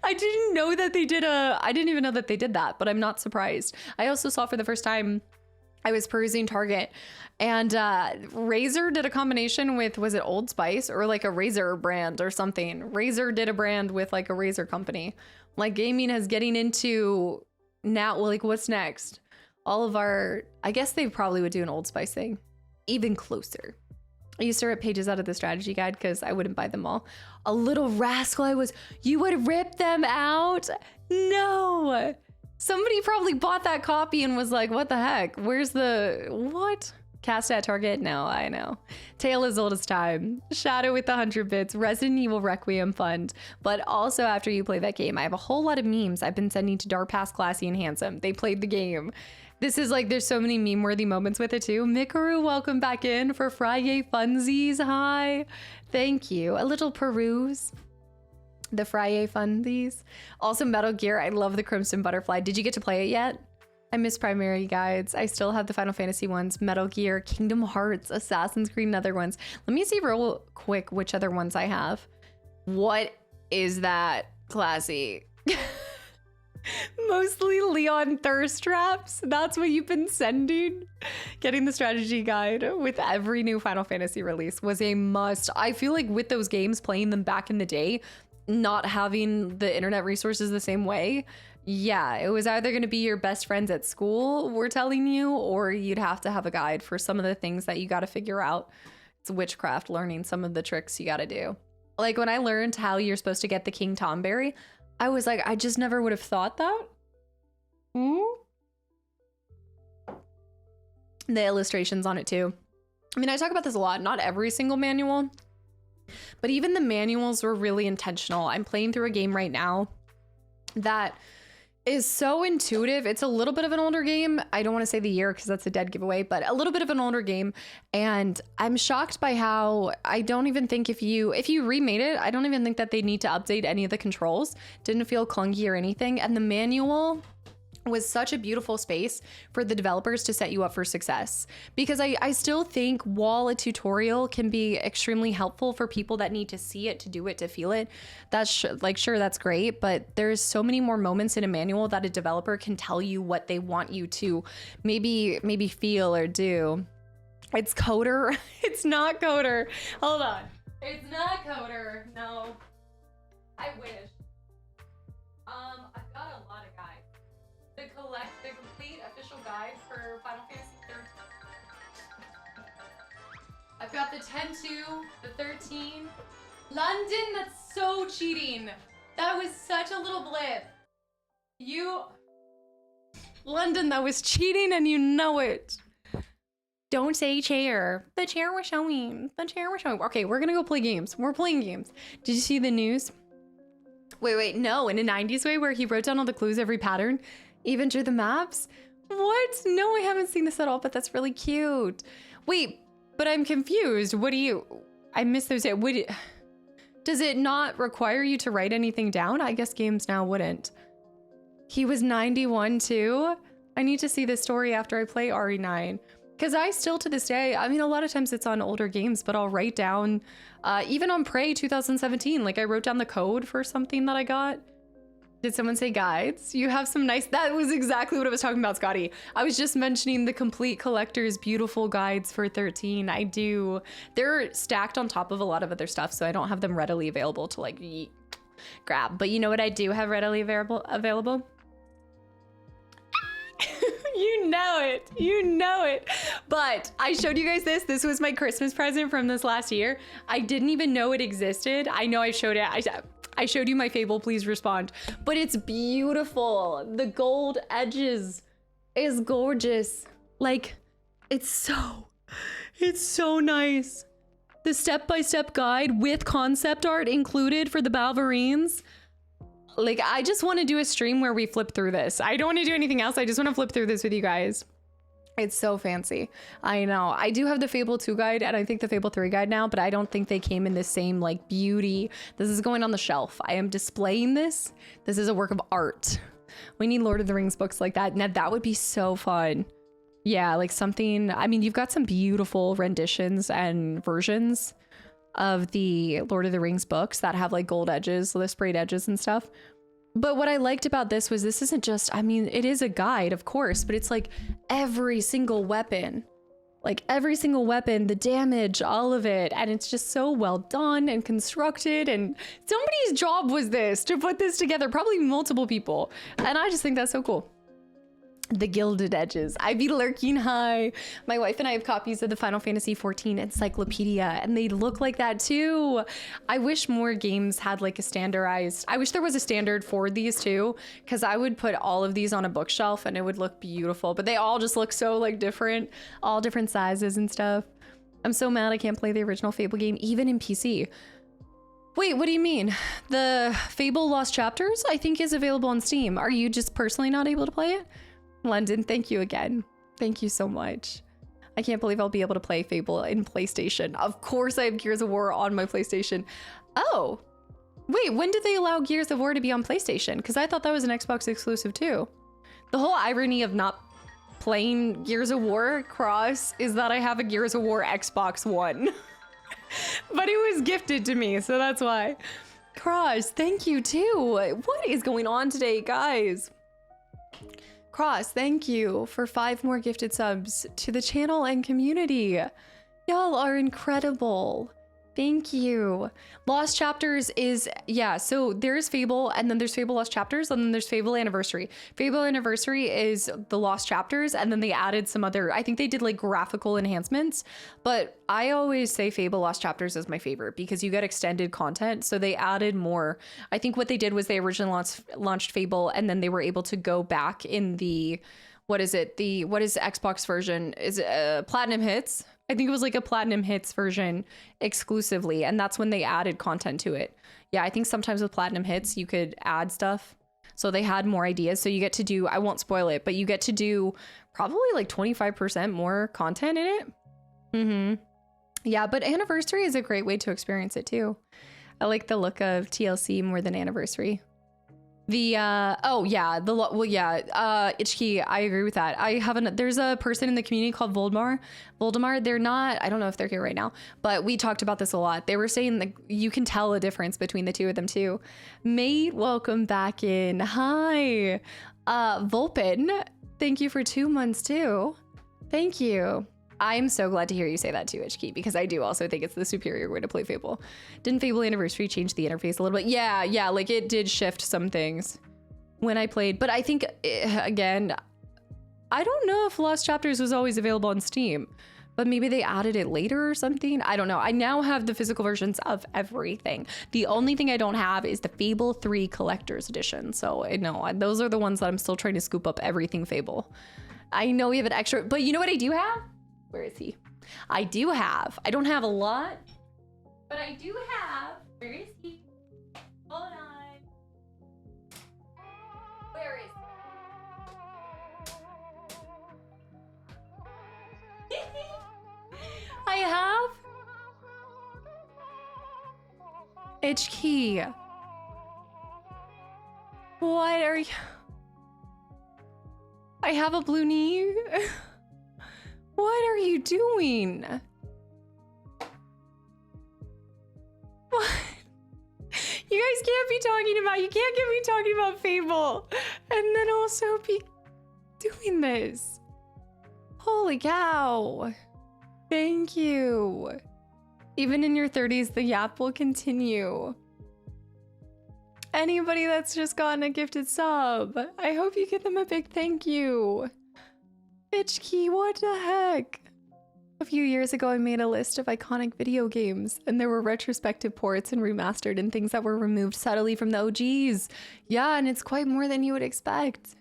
I didn't know that they did I didn't even know that they did that, but I'm not surprised. I also saw for the first time, I was perusing Target and Razer did a combination with, was it Old Spice or like a Razer brand or something? Razer did a brand with like a Razer company. Like gaming is getting into now, like what's next? All of our, I guess they probably would do an Old Spice thing. Even closer. I used to rip pages out of the strategy guide because I wouldn't buy them all. A little rascal I was, you would rip them out? No. Somebody probably bought that copy and was like, what the heck? Where's the, what? Cast at Target? No, I know. Tale as old as time. Shadow with the 100 bits. Resident Evil Requiem Fund. But also after you play that game, I have a whole lot of memes I've been sending to Darpass, Classy, and Handsome. They played the game. This is like, there's so many meme-worthy moments with it too. Mikaru, welcome back in for Friday Funsies. Hi. Thank you. A little peruse. The Friday Funsies. Also Metal Gear. I love the Crimson Butterfly. Did you get to play it yet? I miss primary guides. I still have the Final Fantasy ones. Metal Gear, Kingdom Hearts, Assassin's Creed, and other ones. Let me see real quick which other ones I have. What is that, Classy? Mostly Leon thirst traps. That's what you've been sending. Getting the strategy guide with every new Final Fantasy release was a must. I feel like with those games, playing them back in the day, not having the internet resources the same way, yeah, it was either going to be your best friends at school were telling you, or you'd have to have a guide for some of the things that you got to figure out. It's witchcraft, learning some of the tricks you got to do. Like when I learned how you're supposed to get the King Tom berry, I was like, I just never would have thought that. The illustrations on it too. I mean, I talk about this a lot. Not every single manual But even the manuals were really intentional. I'm playing through a game right now that is so intuitive. It's a little bit of an older game. I don't want to say the year because that's a dead giveaway, but a little bit of an older game. And I'm shocked by how I don't even think if you remade it, I don't even think that they need to update any of the controls. Didn't feel clunky or anything. And the manual was such a beautiful space for the developers to set you up for success, because I still think while a tutorial can be extremely helpful for people that need to see it, to do it, to feel it, that's sure, that's great, but there's so many more moments in a manual that a developer can tell you what they want you to maybe feel or do. It's Coder. It's not Coder. Hold on. It's not Coder. No. I wish. I've got a lot of guides. The complete official guide for Final Fantasy 13. I've got the 10-2, the 13. London, that's so cheating. That was such a little blip. London, that was cheating and you know it. Don't say chair. The chair was showing. The chair was showing. Okay, we're gonna go play games. We're playing games. Did you see the news? Wait, no, in a 90s way where he wrote down all the clues, every pattern, even drew the maps? What? No, I haven't seen this at all, but that's really cute. Wait, but I'm confused. I missed those. Does it not require you to write anything down? I guess games now wouldn't. He was 91 too? I need to see this story after I play RE9. Because I still, to this day, I mean, a lot of times it's on older games, but I'll write down, even on Prey 2017, like I wrote down the code for something that I got. Did someone say guides? You have some nice, that was exactly what I was talking about, Scotty. I was just mentioning the complete collector's beautiful guides for 13. I do. They're stacked on top of a lot of other stuff, so I don't have them readily available to like grab. But you know what I do have readily available? You know it. But I showed you guys this. This was my Christmas present from this last year. I didn't even know it existed. I know I showed it. I showed you my Fable, please respond. But it's beautiful. The gold edges is gorgeous. Like, it's so nice. The step-by-step guide with concept art included for the Balverines. Like, I just want to do a stream where we flip through this. I don't want to do anything else. I just want to flip through this with you guys. It's so fancy. I know. I do have the Fable 2 guide and I think the Fable 3 guide now, but I don't think they came in the same like beauty. This is going on the shelf. I am displaying this. This is a work of art. We need Lord of the Rings books like that. Now that would be so fun. Yeah, like something, I mean, you've got some beautiful renditions and versions of the Lord of the Rings books that have like gold edges, the sprayed edges and stuff. But what I liked about this was this isn't just, I mean, it is a guide, of course, but it's like every single weapon, the damage, all of it. And it's just so well done and constructed. And somebody's job was this, to put this together, probably multiple people. And I just think that's so cool. The gilded edges. I be lurking high. My wife and I have copies of the Final Fantasy 14 encyclopedia and they look like that too. I wish more games had like a standardized, I wish there was a standard for these too, because I would put all of these on a bookshelf and it would look beautiful, but they all just look so like different, all different sizes and stuff. I'm so mad I can't play the original Fable game, even in PC. Wait, what do you mean? The Fable Lost Chapters, I think, is available on Steam. Are you just personally not able to play it? London, thank you again. Thank you so much. I can't believe I'll be able to play Fable in PlayStation. Of course I have Gears of War on my PlayStation. Oh, wait, when did they allow Gears of War to be on PlayStation? Because I thought that was an Xbox exclusive too. The whole irony of not playing Gears of War Cross is that I have a Gears of War Xbox One. But it was gifted to me, so that's why. Cross, thank you too. What is going on today, guys? Cross, thank you for 5 more gifted subs to the channel and community. Y'all are incredible. Thank you. Lost Chapters is, yeah, so there's Fable, and then there's Fable Lost Chapters, and then there's Fable Anniversary. Fable Anniversary is the Lost Chapters, and then they added some other, I think they did like graphical enhancements, but I always say Fable Lost Chapters is my favorite because you get extended content, so they added more. I think what they did was they originally launched Fable, and then they were able to go back in the, what is the Xbox version? Is it Platinum Hits? I think it was like a Platinum Hits version exclusively, and that's when they added content to it. Yeah, I think sometimes with Platinum Hits, you could add stuff. So they had more ideas. So you get to do, I won't spoil it, but you get to do probably like 25% more content in it. Mm-hmm. Yeah, but Anniversary is a great way to experience it too. I like the look of TLC more than Anniversary. The Itchkey, I agree with that. There's a person in the community called Voldemar. They're not, I don't know if they're here right now, but we talked about this a lot. They were saying that you can tell a difference between the two of them too. Mate, welcome back in. Hi. Vulpin, thank you for 2 months too. Thank you. I'm so glad to hear you say that too, Itchkey, because I do also think it's the superior way to play Fable. Didn't Fable Anniversary change the interface a little bit? Yeah, like it did shift some things when I played. But I think, again, I don't know if Lost Chapters was always available on Steam, but maybe they added it later or something. I don't know. I now have the physical versions of everything. The only thing I don't have is the Fable 3 Collector's Edition. So no, those are the ones that I'm still trying to scoop up everything Fable. I know we have an extra, but you know what I do have? Where is he? I don't have a lot, but I do have, where is he? Hold on. Where is he? I have Itchkey. What are you? I have a blue knee. What are you doing? What? You guys can't be talking about, you can't get me talking about Fable and then also be doing this. Holy cow. Thank you. Even in your 30s, the yap will continue. Anybody that's just gotten a gifted sub, I hope you give them a big thank you. Itchkey, what the heck? A few years ago, I made a list of iconic video games, and there were retrospective ports and remastered and things that were removed subtly from the OGs. Yeah, and it's quite more than you would expect.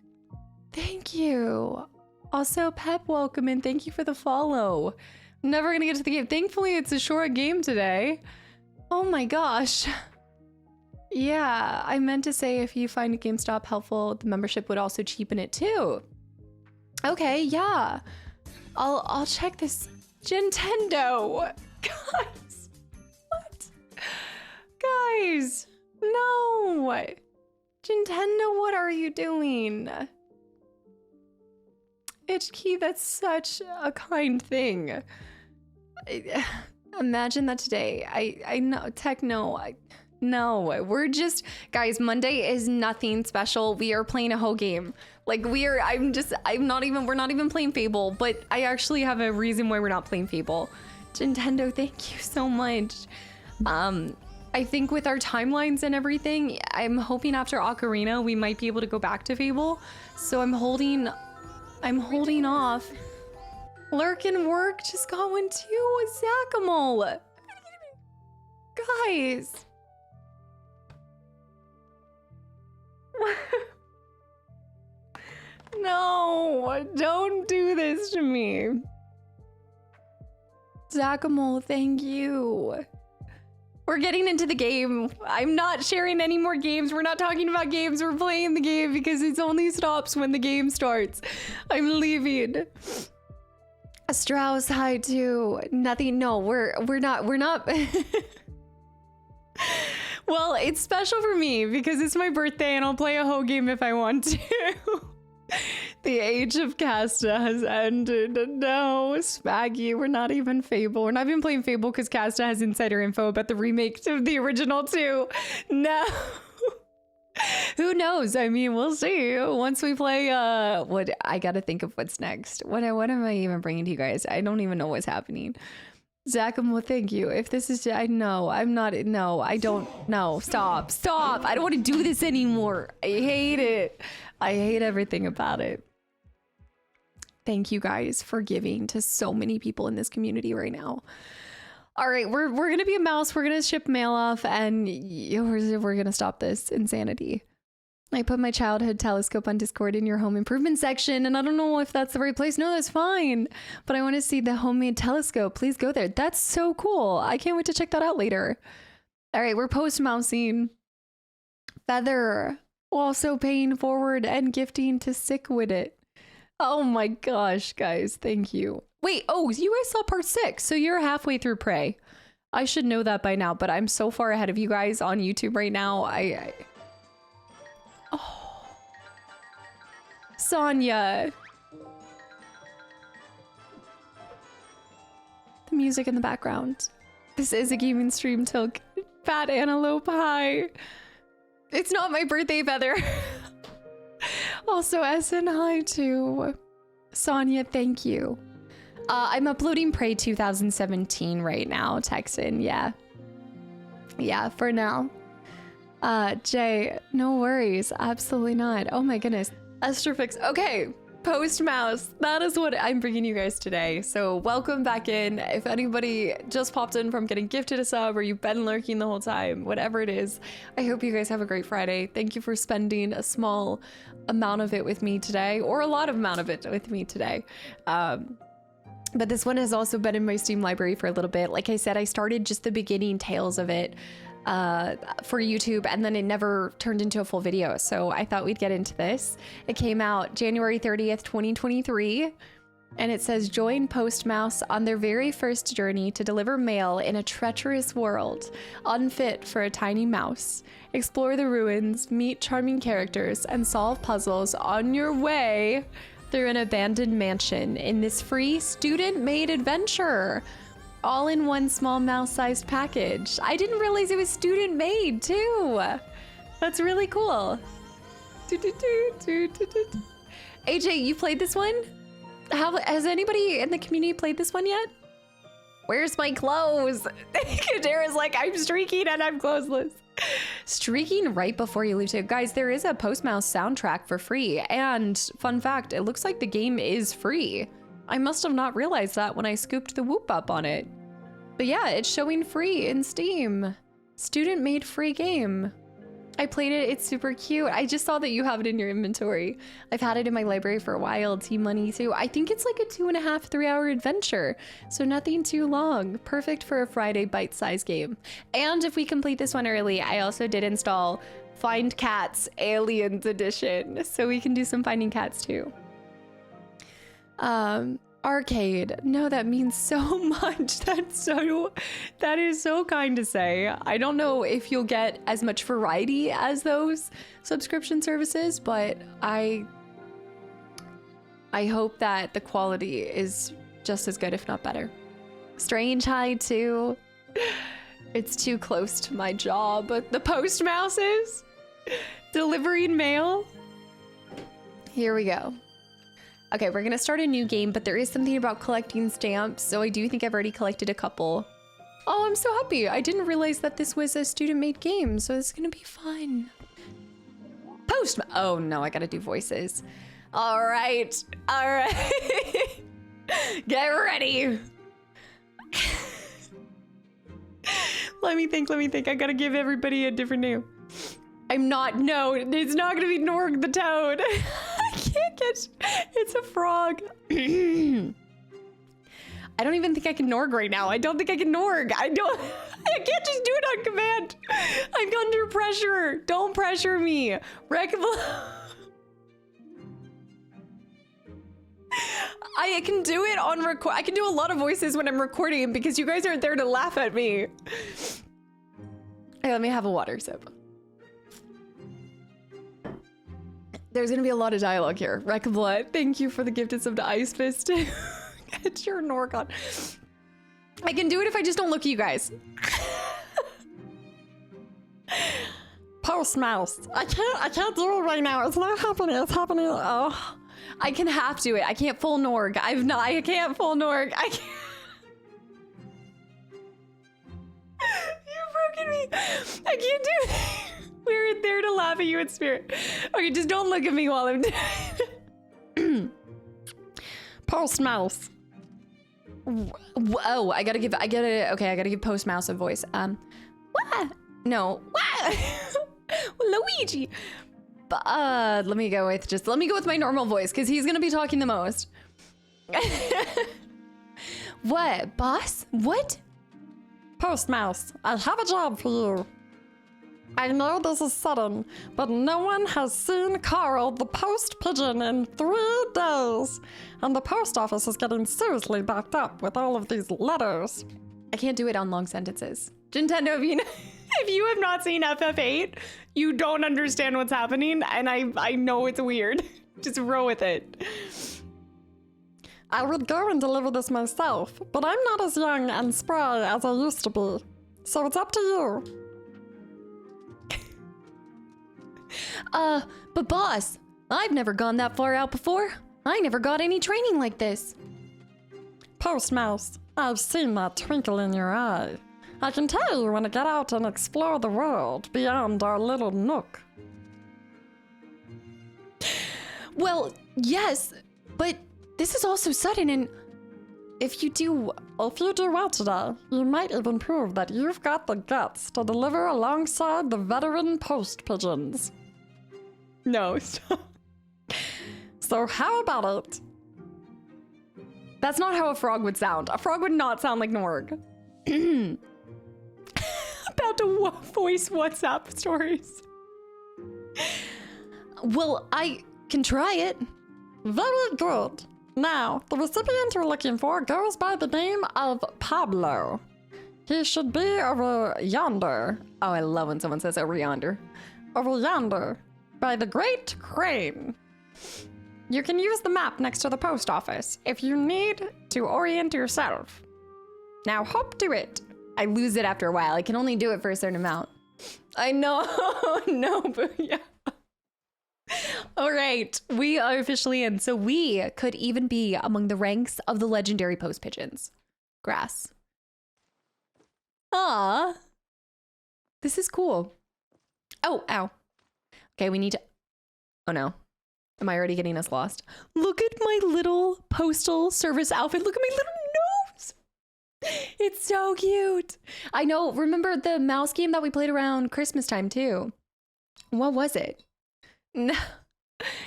Thank you. Also, Pep, welcome and thank you for the follow. I'm never gonna get to the game. Thankfully, it's a short game today. Oh my gosh. Yeah, I meant to say if you find GameStop helpful, the membership would also cheapen it too. Okay, yeah. I'll check this. Nintendo. Guys. What? Guys. No. Nintendo, what are you doing? Itchkey, that's such a kind thing. Imagine that today. I know, Techno, no, we're just, guys, Monday is nothing special. We are playing a whole game. Like we're not even playing Fable, but I actually have a reason why we're not playing Fable. Nintendo, thank you so much. I think with our timelines and everything, I'm hoping after Ocarina, we might be able to go back to Fable. So I'm holding off. Lurk and Work just got one too. Zachamel. Guys. No, don't do this to me. Zachamel, thank you. We're getting into the game. I'm not sharing any more games. We're not talking about games. We're playing the game because it only stops when the game starts. I'm leaving. Strauss, hi too. Nothing. No, we're not. Well, it's special for me because it's my birthday and I'll play a whole game if I want to. The age of Casta has ended. No, Spaggy, we're not even Fable. We're not even playing Fable because Casta has insider info about the remake of the original too. No. Who knows? I mean, we'll see once we play. What I gotta think of what's next. What am I even bringing to you guys? I don't even know what's happening. Zachem, well, thank you. If this is, I know, I'm not, no, I don't, no, stop. I don't want to do this anymore. I hate it. I hate everything about it. Thank you guys for giving to so many people in this community right now. All right, we're going to be a mouse. We're going to ship mail off and we're going to stop this insanity. I put my childhood telescope on Discord in your home improvement section, and I don't know if that's the right place. No, that's fine. But I want to see the homemade telescope. Please go there. That's so cool. I can't wait to check that out later. All right, we're post-mousing. Feather. Also paying forward and gifting to sick with it. Oh my gosh, guys. Thank you. Wait, oh, you guys saw part 6, so you're halfway through Prey. I should know that by now, but I'm so far ahead of you guys on YouTube right now. Oh. Sonya. The music in the background. This is a gaming stream, Tilk. Fat Antelope, hi. It's not my birthday, Feather. Also, SN, hi to Sonya, thank you. I'm uploading Prey 2017 right now, Texan, yeah. Yeah, for now. Jay, no worries, absolutely not. Oh my goodness. Astrofix, okay. Postmouse, that is what I'm bringing you guys today. So welcome back in. If anybody just popped in from getting gifted a sub or you've been lurking the whole time, whatever it is, I hope you guys have a great Friday. Thank you for spending a small amount of it with me today, or a lot of amount of it with me today. But this one has also been in my Steam library for a little bit. Like I said, I started just the beginning tales of it for YouTube, and then it never turned into a full video. So I thought we'd get into this. It came out January 30th, 2023. And it says, join Postmouse on their very first journey to deliver mail in a treacherous world, unfit for a tiny mouse. Explore the ruins, meet charming characters, and solve puzzles on your way through an abandoned mansion in this free student-made adventure. All in one small mouse-sized package. I didn't realize it was student-made too. That's really cool. AJ, you played this one? Has anybody in the community played this one yet? Where's my clothes? Kadara's like, I'm streaking and I'm clothesless. Streaking right before you leave too. Guys, there is a Postmouse soundtrack for free. And fun fact, it looks like the game is free. I must have not realized that when I scooped the whoop up on it. But yeah, it's showing free in Steam. Student made free game. I played it, it's super cute. I just saw that you have it in your inventory. I've had it in my library for a while, Team Money too. I think it's like a 2.5, 3 hour adventure. So nothing too long. Perfect for a Friday bite-sized game. And if we complete this one early, I also did install Find Cats Aliens Edition. So we can do some finding cats too. Arcade. No, that means so much. That is so kind to say. I don't know if you'll get as much variety as those subscription services, but I hope that the quality is just as good, if not better. Strange hi too. It's too close to my job. The Postmouse is delivering mail. Here we go. Okay, we're gonna start a new game, but there is something about collecting stamps, so I do think I've already collected a couple. Oh, I'm so happy. I didn't realize that this was a student-made game, so it's gonna be fun. Oh no, I gotta do voices. All right. Get ready. Let me think. I gotta give everybody a different name. No, it's not gonna be Norg the Toad. I can't get, it's a frog. I don't even think I can Norg right now. I don't think I can Norg. I can't just do it on command. I'm under pressure. Don't pressure me. I can do it on record. I can do a lot of voices when I'm recording because you guys aren't there to laugh at me. Hey, let me have a water sip. There's gonna be a lot of dialogue here. Wreckablood, thank you for the gifted sub to Ice Fist. Get your Norcon. I can do it if I just don't look at you guys. Postmouse. I can't do it right now. It's not happening. It's happening. Oh, I can half do it. I can't full Norg. I can't full Norg. I can't. You've broken me. I can't do it. We're there to laugh at you in spirit. Okay, just don't look at me while I'm doing it. Postmouse. Oh, I gotta give Postmouse a voice. What? No, what? Luigi. let me go with my normal voice because he's gonna be talking the most. What, boss? What? Postmouse, I have a job for you. I know this is sudden, but no one has seen Carl the post pigeon in 3 days. And the post office is getting seriously backed up with all of these letters. I can't do it on long sentences. Nintendo, if you have not seen FF8, you don't understand what's happening, and I know it's weird. Just roll with it. I would go and deliver this myself, but I'm not as young and spry as I used to be. So it's up to you. But boss, I've never gone that far out before. I never got any training like this. Postmouse, I've seen that twinkle in your eye. I can tell you want to get out and explore the world beyond our little nook. Well, yes, but this is all so sudden, and if you do well today, you might even prove that you've got the guts to deliver alongside the veteran post pigeons. No, stop. So how about it? That's not how a frog would sound. A frog would not sound like Norg. About to voice WhatsApp stories. Well, I can try it. Very good. Now, the recipient you're looking for goes by the name of Pablo. He should be over yonder. Oh, I love when someone says over yonder. Over yonder, by the Great Crane. You can use the map next to the post office if you need to orient yourself. Now hop to it. I lose it after a while. I can only do it for a certain amount. I know. No, but yeah. All right, we are officially in. So we could even be among the ranks of the legendary post pigeons. Grass. Ah, this is cool. Oh, ow. Okay, we need to. Oh no. Am I already getting us lost? Look at my little postal service outfit. Look at my little nose. It's so cute. I know. Remember the mouse game that we played around Christmas time too? What was it? No.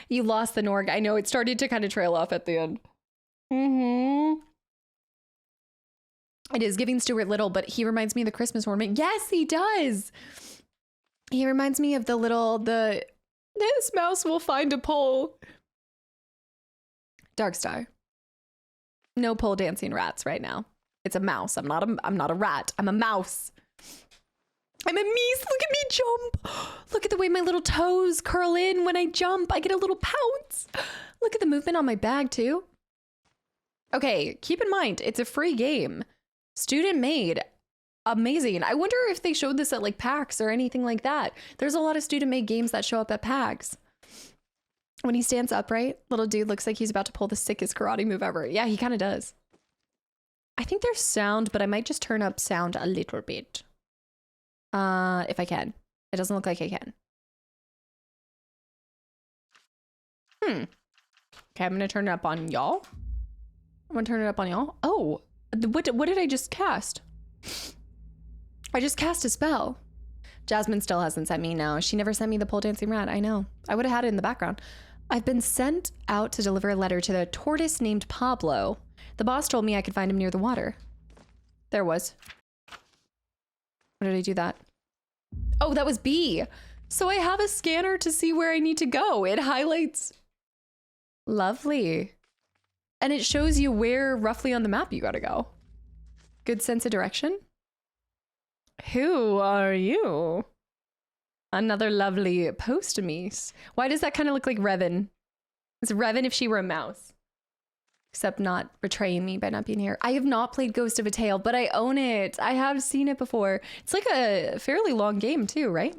You lost the Norg. I know it started to kind of trail off at the end. It is giving Stuart Little, but he reminds me of the Christmas ornament. Yes, he does. He reminds me of this mouse will find a pole. Darkstar. No pole dancing rats right now. It's a mouse. I'm not a rat. I'm a mouse. I'm a meese. Look at me jump. Look at the way my little toes curl in when I jump. I get a little pounce. Look at the movement on my bag too. Okay, keep in mind, it's a free game. Student made. Amazing. I wonder if they showed this at like PAX or anything like that. There's a lot of student made games that show up at PAX. When he stands upright, little dude looks like he's about to pull the sickest karate move ever. Yeah, he kind of does. I think there's sound, but I might just turn up sound a little bit. If I can. It doesn't look like I can. Okay, I'm gonna turn it up on y'all. I'm gonna turn it up on y'all. Oh, what did I just cast? I just cast a spell. Jasmine still hasn't sent me. No, she never sent me the pole dancing rat. I know. I would have had it in the background. I've been sent out to deliver a letter to the tortoise named Pablo. The boss told me I could find him near the water. There was. What did I do that? Oh, that was B. So I have a scanner to see where I need to go. It highlights. Lovely. And it shows you where roughly on the map you gotta go. Good sense of direction. Who are you? Another lovely Postmouse. Why does that kind of look like Revan? It's Revan if she were a mouse. Except not betraying me by not being here. I have not played Ghost of a Tale, but I own it. I have seen it before. It's like a fairly long game too, right?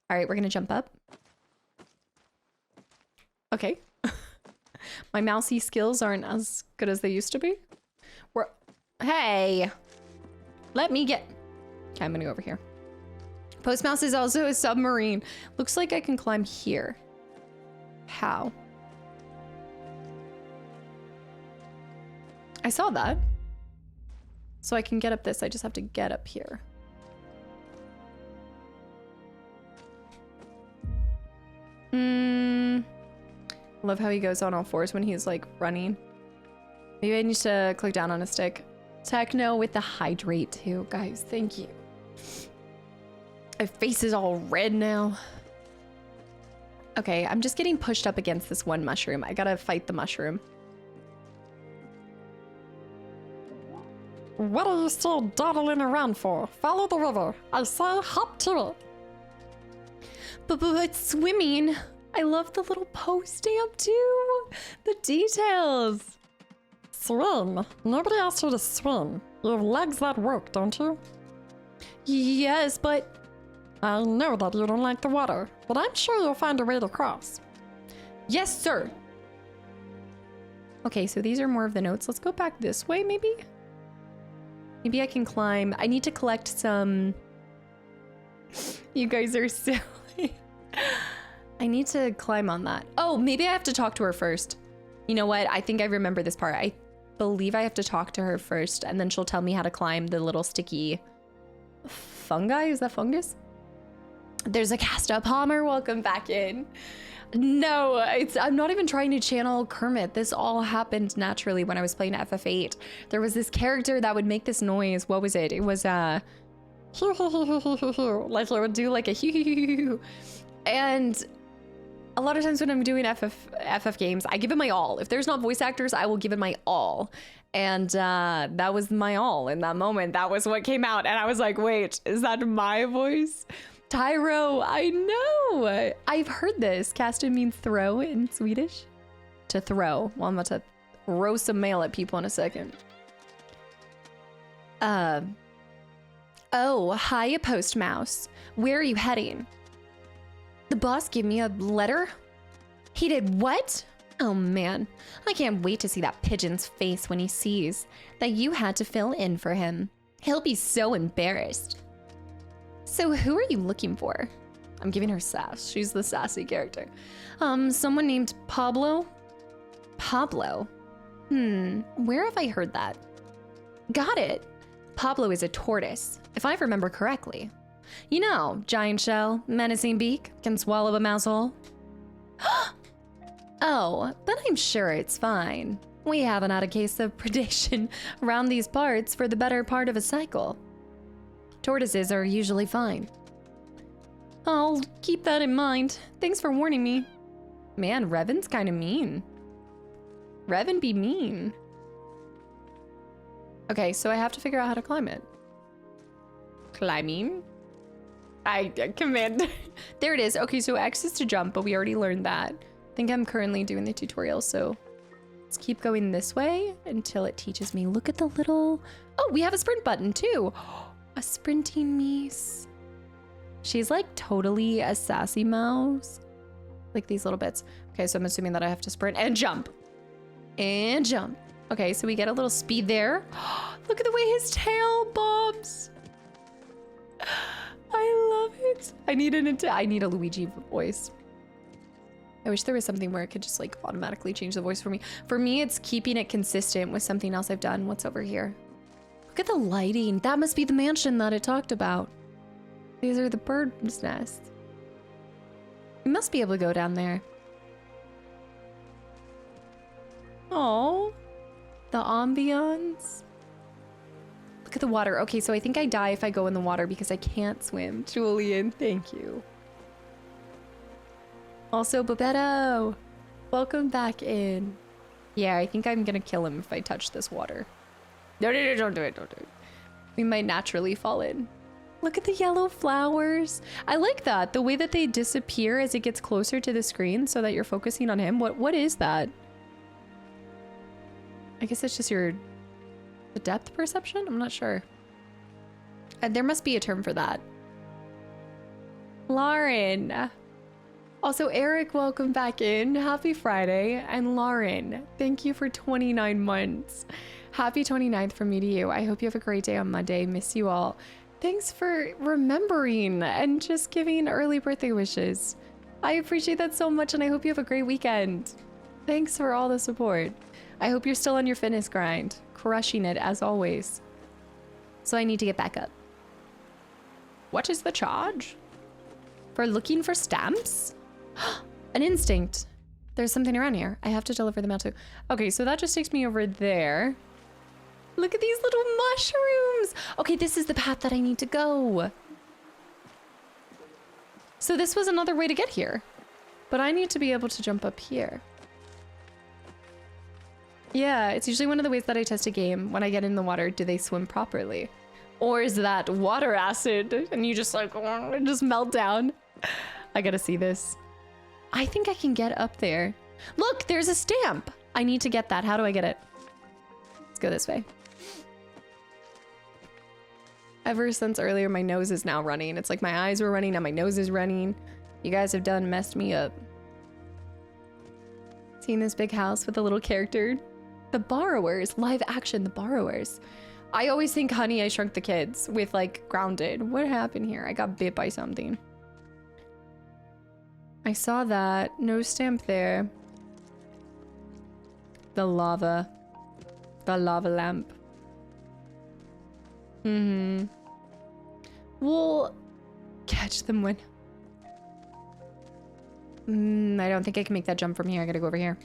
All right, we're gonna jump up. Okay. My mousey skills aren't as good as they used to be. Hey, let me get. Okay, I'm gonna go over here. Postmouse is also a submarine. Looks like I can climb here. How? I saw that. So I can get up this. I just have to get up here. Love how he goes on all fours when he's like running. Maybe I need to click down on a stick. Techno with the hydrate too, guys. Thank you. My face is all red now. Okay, I'm just getting pushed up against this one mushroom. I gotta fight the mushroom. What are you still dawdling around for? Follow the river. I say hop to it. But it's swimming. I love the little post stamp too. The details. Swim. Nobody asked you to swim. You have legs that work, don't you? Yes, but I know that you don't like the water, but I'm sure you'll find a way to cross. yes, sir. Okay, so these are more of the notes. Let's go back this way, maybe? Maybe I can climb. I need to collect some... You guys are silly. I need to climb on that. Oh, maybe I have to talk to her first. You know what? I think I remember this part. I believe I have to talk to her first, and then she'll tell me how to climb the little sticky fungi. Is that fungus? There's a Kastaclysm. Welcome back in. No, I'm not even trying to channel Kermit. This all happened naturally when I was playing FF8. There was this character that would make this noise. What was it? It was like it would do like a hoo. And a lot of times when I'm doing FF games, I give it my all. If there's not voice actors, I will give it my all. And that was my all in that moment. That was what came out. And I was like, wait, is that my voice? Tyro, I know. I've heard this. Kasta means throw in Swedish. To throw. Well, I'm about to throw some mail at people in a second. Oh, hi, Postmouse. Where are you heading? The boss gave me a letter? He did what? Oh man, I can't wait to see that pigeon's face when he sees that you had to fill in for him. He'll be so embarrassed. So who are you looking for? I'm giving her sass. She's the sassy character. Someone named Pablo? Pablo? Where have I heard that? Got it. Pablo is a tortoise, if I remember correctly. You know, giant shell, menacing beak, can swallow a mouse whole. Oh, but I'm sure it's fine. We haven't had a case of predation around these parts for the better part of a cycle. Tortoises are usually fine. I'll keep that in mind. Thanks for warning me. Man, Revan's kind of mean. Revan be mean. Okay, so I have to figure out how to climb it. Climbing? I command. There it is. Okay, so X is to jump, but we already learned that. I think I'm currently doing the tutorial, so let's keep going this way until it teaches me. Look at the little... Oh, we have a sprint button too. A sprinting Mies. She's like totally a sassy mouse. Like these little bits. Okay, so I'm assuming that I have to sprint and jump. And jump. Okay, so we get a little speed there. Look at the way his tail bobs. I love it. I need a Luigi voice. I wish there was something where it could just like automatically change the voice for me. For me, it's keeping it consistent with something else I've done. What's over here? Look at the lighting. That must be the mansion that it talked about. These are the bird's nests. We must be able to go down there. Oh, the ambiance. Look at the water. Okay, so I think I die if I go in the water because I can't swim. Julian, thank you. Also, Babetto, welcome back in. Yeah, I think I'm gonna kill him if I touch this water. No, don't do it, don't do it. We might naturally fall in. Look at the yellow flowers. I like that, the way that they disappear as it gets closer to the screen so that you're focusing on him. What is that? I guess it's just the depth perception? I'm not sure. There must be a term for that. Lauren. Also, Eric, welcome back in. Happy Friday. And Lauren, thank you for 29 months. Happy 29th from me to you. I hope you have a great day on Monday. Miss you all. Thanks for remembering and just giving early birthday wishes. I appreciate that so much, and I hope you have a great weekend. Thanks for all the support. I hope you're still on your fitness grind, crushing it as always. So I need to get back up. What is the charge? For looking for stamps? An instinct. There's something around here. I have to deliver them out to. Okay, so that just takes me over there. Look at these little mushrooms. Okay, this is the path that I need to go. So this was another way to get here. But I need to be able to jump up here. Yeah, it's usually one of the ways that I test a game. When I get in the water, do they swim properly? Or is that water acid and you just like, just melt down? I gotta see this. I think I can get up there. Look, there's a stamp. I need to get that. How do I get it? Let's go this way. Ever since earlier, my nose is now running. It's like my eyes were running and my nose is running. You guys have done messed me up. Seeing this big house with a little character. The Borrowers, live action, The Borrowers. I always think Honey, I Shrunk the Kids with like Grounded. What happened here? I got bit by something. I saw that. No stamp there. The lava. The lava lamp. We'll catch them when... I don't think I can make that jump from here. I gotta go over here.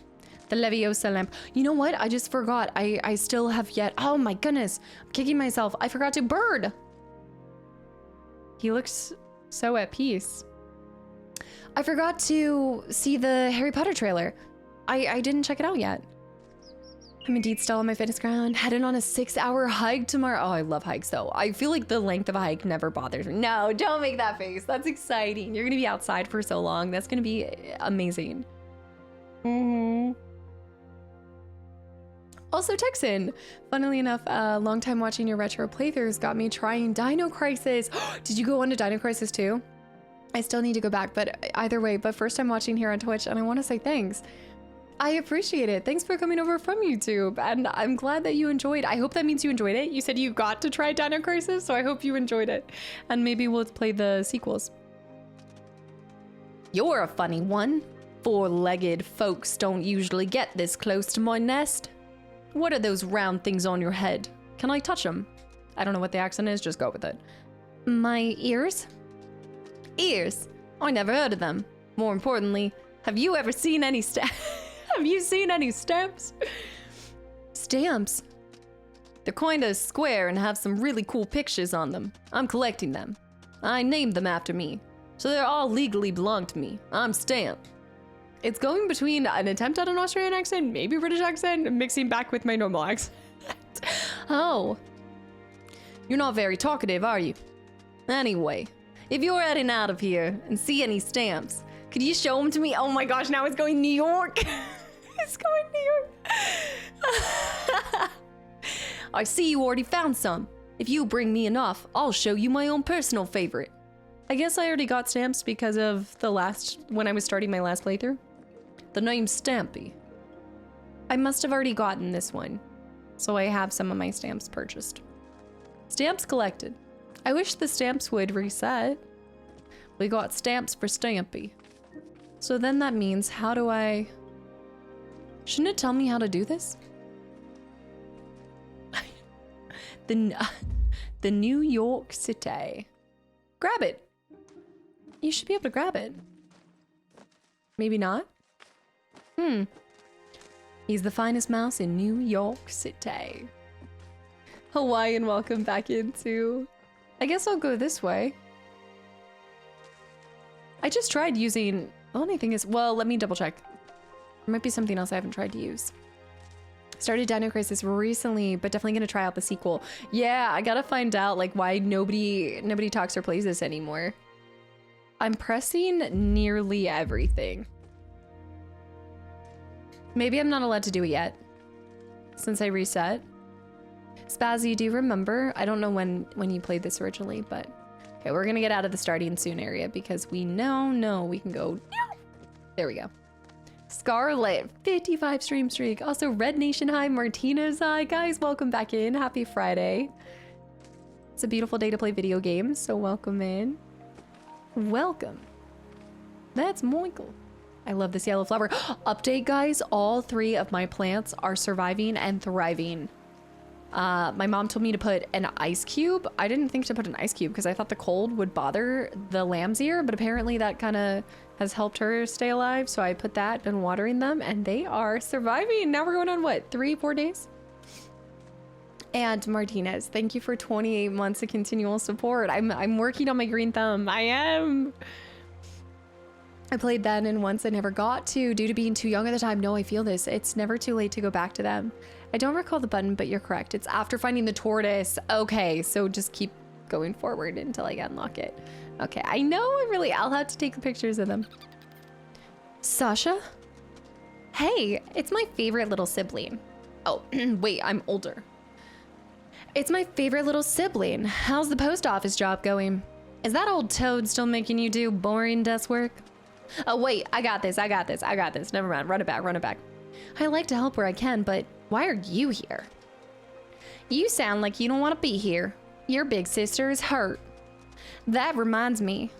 The Leviosa lamp. You know what? I just forgot. I still have yet... Oh my goodness. I'm kicking myself. I forgot to... Bird! He looks so at peace. I forgot to see the Harry Potter trailer. I didn't check it out yet. I'm indeed still on my fitness ground. Headed on a 6-hour hike tomorrow. Oh, I love hikes though. I feel like the length of a hike never bothers me. No, don't make that face. That's exciting. You're gonna be outside for so long. That's gonna be amazing. Also, Texan, funnily enough, long time watching your retro playthroughs got me trying Dino Crisis. Did you go on to Dino Crisis too? I still need to go back, but either way, but first time watching here on Twitch, and I want to say thanks. I appreciate it. Thanks for coming over from YouTube, and I'm glad that you enjoyed. I hope that means you enjoyed it. You said you got to try Dino Crisis, so I hope you enjoyed it. And maybe we'll play the sequels. You're a funny one. Four-legged folks don't usually get this close to my nest. What are those round things on your head? Can I touch them? I don't know what the accent is, just go with it. My ears? Ears? I never heard of them. More importantly, have you ever seen any Have you seen any stamps? Stamps? They're kinda square and have some really cool pictures on them. I'm collecting them. I named them after me, so they're all legally belong to me. I'm Stamp. It's going between an attempt at an Australian accent, maybe British accent, and mixing back with my normal accent. Oh. You're not very talkative, are you? Anyway, if you're heading out of here and see any stamps, could you show them to me? Oh my gosh, now it's going New York. It's going New York. I see you already found some. If you bring me enough, I'll show you my own personal favorite. I guess I already got stamps because of when I was starting my last playthrough. The name's Stampy. I must have already gotten this one, so I have some of my stamps purchased. Stamps collected. I wish the stamps would reset. We got stamps for Stampy. So then that means, how do I... Shouldn't it tell me how to do this? The New York City. Grab it. You should be able to grab it. Maybe not? He's the finest mouse in New York City. Hawaiian, welcome back into... I guess I'll go this way. I just tried using... The only thing is... Well, let me double check. There might be something else I haven't tried to use. Started Dino Crisis recently, but definitely gonna try out the sequel. Yeah, I gotta find out like why nobody talks or plays this anymore. I'm pressing nearly everything. Maybe I'm not allowed to do it yet, since I reset. Spazzy, do you remember? I don't know when you played this originally, but okay, we're gonna get out of the starting soon area because we know we can go. There we go. Scarlet, 55 stream streak. Also, Red Nation High, Martinez High. Guys, welcome back in. Happy Friday. It's a beautiful day to play video games, so welcome in. Welcome. That's Michael. I love this yellow flower. Update, guys. All 3 of my plants are surviving and thriving. My mom told me to put an ice cube. I didn't think to put an ice cube because I thought the cold would bother the lamb's ear, but apparently that kind of has helped her stay alive. So I put that, been watering them, and they are surviving. Now we're going on what, 3-4 days? And Martinez, thank you for 28 months of continual support. I'm working on my green thumb. I am. I played then and once I never got to due to being too young at the time. No, I feel this. It's never too late to go back to them. I don't recall the button, but you're correct. It's after finding the tortoise. Okay, so just keep going forward until I unlock it. Okay, I know I'll have to take the pictures of them. Sasha? Hey, it's my favorite little sibling. Oh, wait, I'm older. It's my favorite little sibling. How's the post office job going? Is that old toad still making you do boring desk work? Oh, wait, I got this. Never mind, run it back. I like to help where I can, but why are you here? You sound like you don't want to be here. Your big sister is hurt. That reminds me,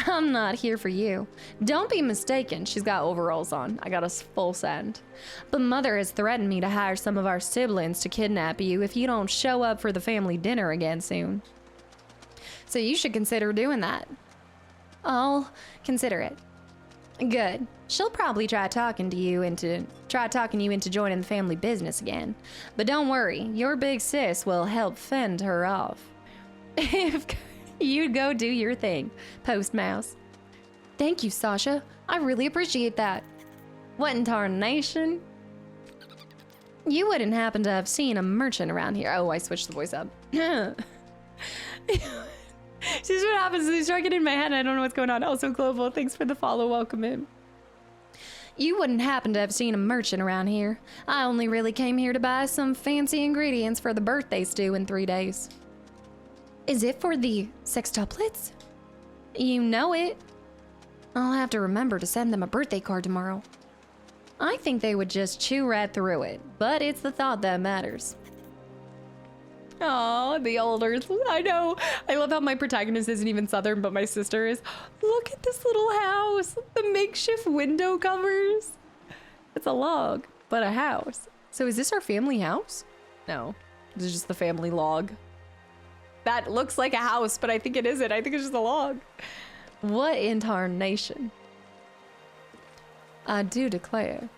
I'm not here for you. Don't be mistaken, she's got overalls on. I got a full send. But Mother has threatened me to hire some of our siblings to kidnap you if you don't show up for the family dinner again soon. So you should consider doing that. I'll consider it. Good. She'll probably try talking you into joining the family business again. But don't worry, your big sis will help fend her off. If you go do your thing, Postmouse. Thank you, Sasha. I really appreciate that. What in tarnation? You wouldn't happen to have seen a merchant around here. Oh, I switched the voice up. This is what happens. They start getting in my head and I don't know what's going on. Also, Global, thanks for the follow. Welcome in. You wouldn't happen to have seen a merchant around here. I only really came here to buy some fancy ingredients for the birthday stew in 3 days. Is it for the sextuplets? You know it. I'll have to remember to send them a birthday card tomorrow. I think they would just chew right through it, but it's the thought that matters. Oh, the elders. I know. I love how my protagonist isn't even Southern, but my sister is. Look at this little house. The makeshift window covers. It's a log, but a house. So is this our family house? No, this is just the family log. That looks like a house, but I think it isn't. I think it's just a log. What in tarnation? I do declare.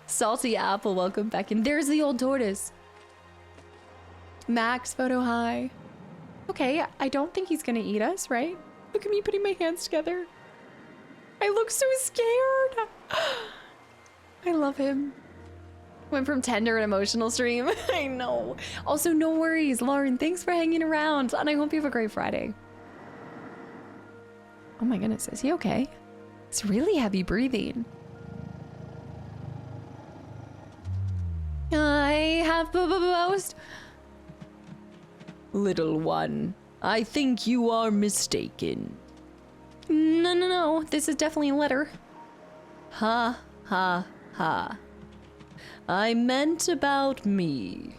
Salty Apple, welcome back in. There's the old tortoise. Max, photo hi. Okay, I don't think he's gonna eat us, right? Look at me putting my hands together. I look so scared. I love him. Went from tender and emotional stream. I know. Also, no worries, Lauren. Thanks for hanging around, and I hope you have a great Friday. Oh my goodness, is he okay? It's really heavy breathing. I have post. Little one, I think you are mistaken. No. This is definitely a letter. Ha, ha, ha. I meant about me.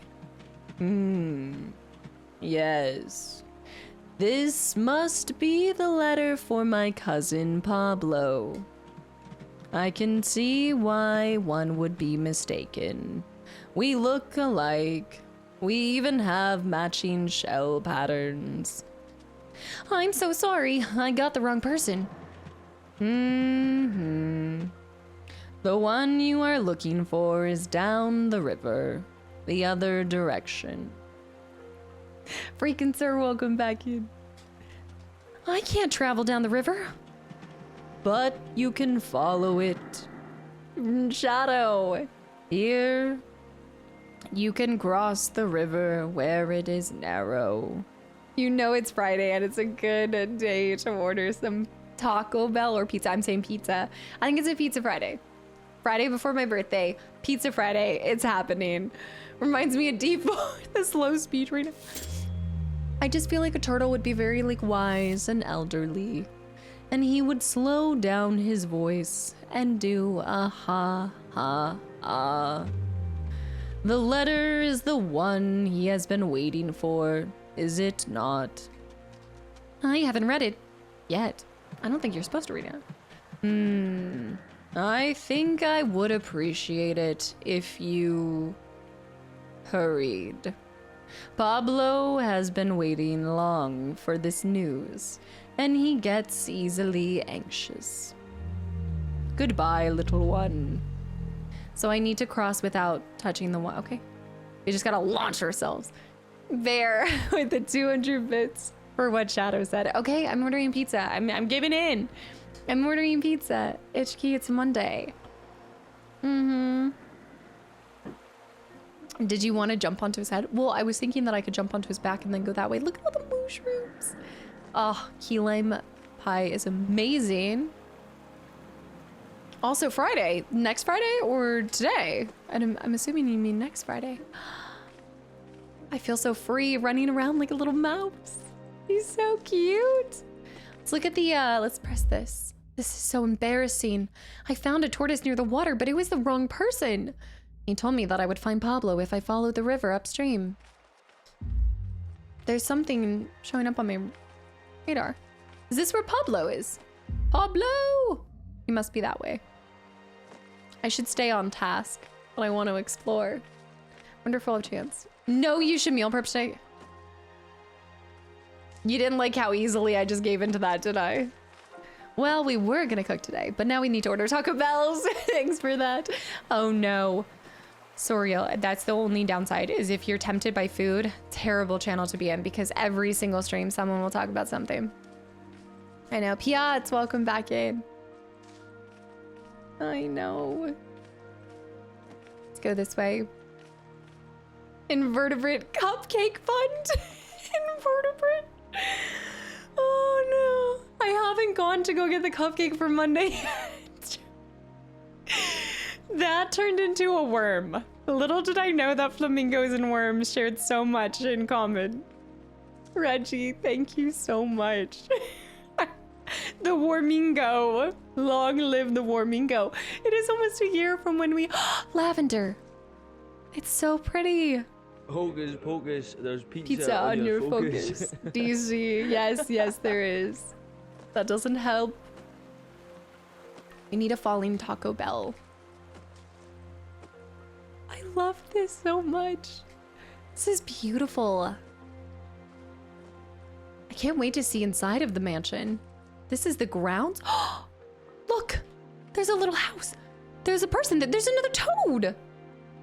Yes. This must be the letter for my cousin Pablo. I can see why one would be mistaken. We look alike. We even have matching shell patterns. I'm so sorry. I got the wrong person. The one you are looking for is down the river, the other direction. Freaking sir, welcome back in. I can't travel down the river. But you can follow it. Shadow. Here, you can cross the river where it is narrow. You know it's Friday and it's a good day to order some Taco Bell or pizza. I'm saying pizza. I think it's a Pizza Friday. Friday before my birthday. Pizza Friday. It's happening. Reminds me of Deep the slow speech right now. I just feel like a turtle would be very Wise and elderly. And he would slow down his voice and do a ha ha ah. The letter is the one he has been waiting for, is it not? I haven't read it yet. I don't think you're supposed to read it. I think I would appreciate it if you hurried. Pablo has been waiting long for this news, and he gets easily anxious. Goodbye, little one. So I need to cross without touching the one. Okay. We just gotta launch ourselves. There with the 200 bits for what Shadow said. Okay, I'm ordering pizza. I'm giving in. I'm ordering pizza. Itchkey, it's Monday. Did you want to jump onto his head? Well, I was thinking that I could jump onto his back and then go that way. Look at all the mushrooms. Oh, key lime pie is amazing. Also Friday. Next Friday or today? I'm assuming you mean next Friday. I feel so free running around like a little mouse. He's so cute. Let's look at the, let's press this. This is so embarrassing. I found a tortoise near the water, but it was the wrong person. He told me that I would find Pablo if I followed the river upstream. There's something showing up on my radar. Is this where Pablo is? Pablo! He must be that way. I should stay on task, but I want to explore. Wonder if I'll have a chance. No, you should meal prep today. You didn't like how easily I just gave into that, did I? Well, we were gonna cook today, but now we need to order Taco Bells. Thanks for that. Oh no. Soriel, that's the only downside, is if you're tempted by food, terrible channel to be in, because every single stream someone will talk about something. I know. Piats, welcome back in. I know. Let's go this way. Invertebrate cupcake fund. Invertebrate. Oh no. I haven't gone to go get the cupcake for Monday yet. That turned into a worm. Little did I know that flamingos and worms shared so much in common. Reggie, thank you so much. The Warmingo. Long live the Warmingo. It is almost a year from when we... Lavender. It's so pretty. Hocus pocus, there's Pizza on your focus. DC. Yes, yes, there is. That doesn't help. We need a falling Taco Bell. I love this so much. This is beautiful. I can't wait to see inside of the mansion. This is the grounds. Look, there's a little house. There's a person. There's another toad.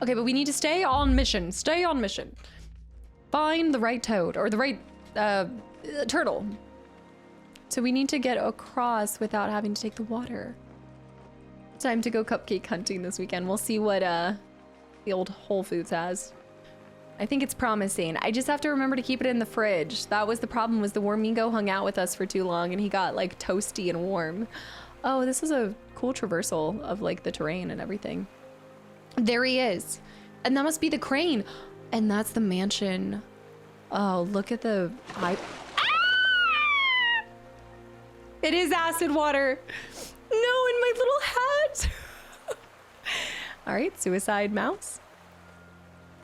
Okay, but we need to stay on mission. Stay on mission. Find the right toad or the right turtle. So we need to get across without having to take the water. Time to go cupcake hunting this weekend. We'll see what the old Whole Foods has. I think it's promising. I just have to remember to keep it in the fridge. That was the problem, was the Warmingo hung out with us for too long and he got like toasty and warm. Oh, this is a cool traversal of like the terrain and everything. There he is. And that must be the crane. And that's the mansion. Oh, look at the pipe. Ah! It is acid water. No, in my little hat. All right, suicide mouse.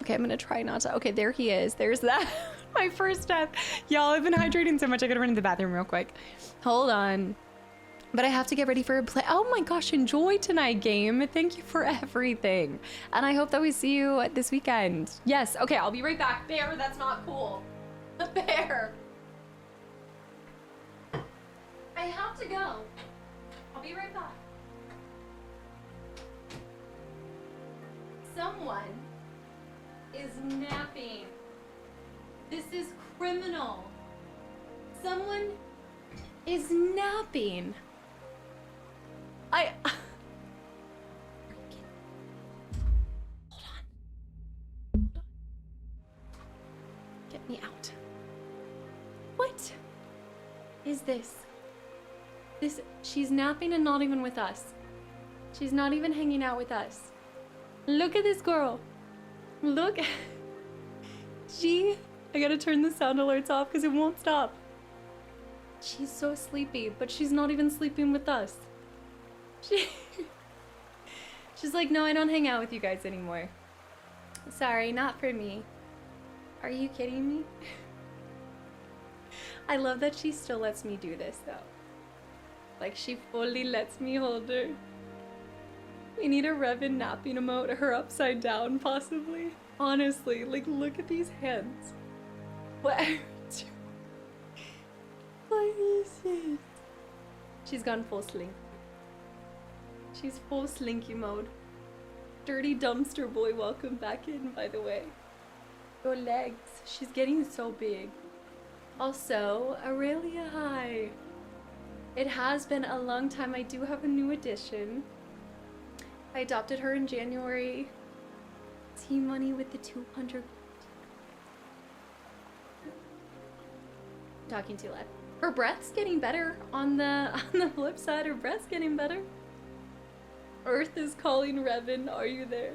Okay, I'm gonna try not to. Okay, there he is. There's that. My first death. Y'all, I've been hydrating so much. I gotta run to the bathroom real quick. Hold on. But I have to get ready for a play. Oh my gosh, enjoy tonight, game. Thank you for everything. And I hope that we see you this weekend. Yes, okay, I'll be right back. Bear, that's not cool. Bear. I have to go. I'll be right back. Someone is napping. This is criminal. Someone is napping. Hold on. Get me out. What is this? She's napping and not even with us. She's not even hanging out with us. Look at this girl. Look. I gotta turn the sound alerts off because it won't stop. She's so sleepy, but she's not even sleeping with us. She's like, no, I don't hang out with you guys anymore. Sorry, not for me. Are you kidding me? I love that she still lets me do this though. Like she fully lets me hold her. We need a Revan napping emote, her upside down possibly. Honestly, like look at these hands. What? What is it? She's gone full sleep. She's full slinky mode. Dirty dumpster boy, welcome back in, by the way. Your legs. She's getting so big. Also, Aurelia, hi. It has been a long time. I do have a new addition. I adopted her in January. Team money with the 200. Talking too loud. Her breath's getting better. On the flip side, her breath's getting better. Earth is calling Revan. Are you there?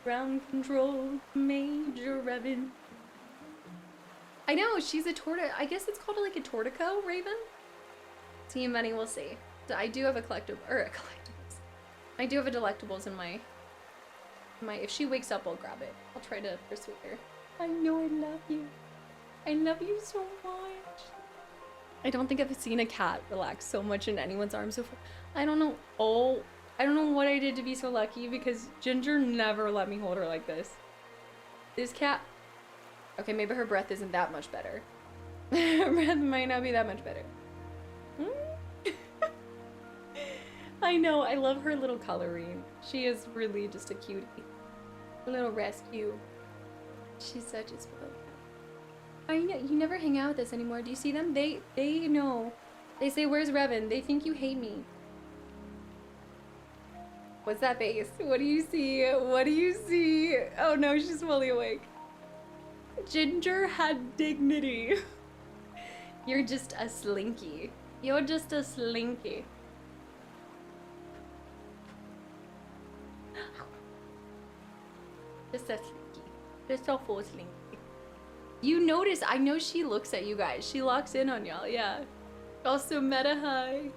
Ground control, Major Revan. I know, she's a I guess it's called like a Tortico Raven. Team money, we'll see. I do have a collectibles. I do have a delectables in my if she wakes up, I'll grab it. I'll try to persuade her. I know I love you. I love you so much. I don't think I've seen a cat relax so much in anyone's arms before. I don't know. Oh, I don't know what I did to be so lucky because Ginger never let me hold her like this. This cat. Okay, maybe her breath isn't that much better. Her breath might not be that much better. I know, I love her little coloring. She is really just a cutie. A little rescue. She's such a spoiled cat. I know, you never hang out with us anymore. Do you see them? They know. They say, where's Revan? They think you hate me. What's that face? What do you see? What do you see? Oh no, she's fully awake. Ginger had dignity. You're just a slinky. You're just a slinky. Just a slinky. Just a full slinky. You notice, I know she looks at you guys. She locks in on y'all, yeah. Also, Meta High.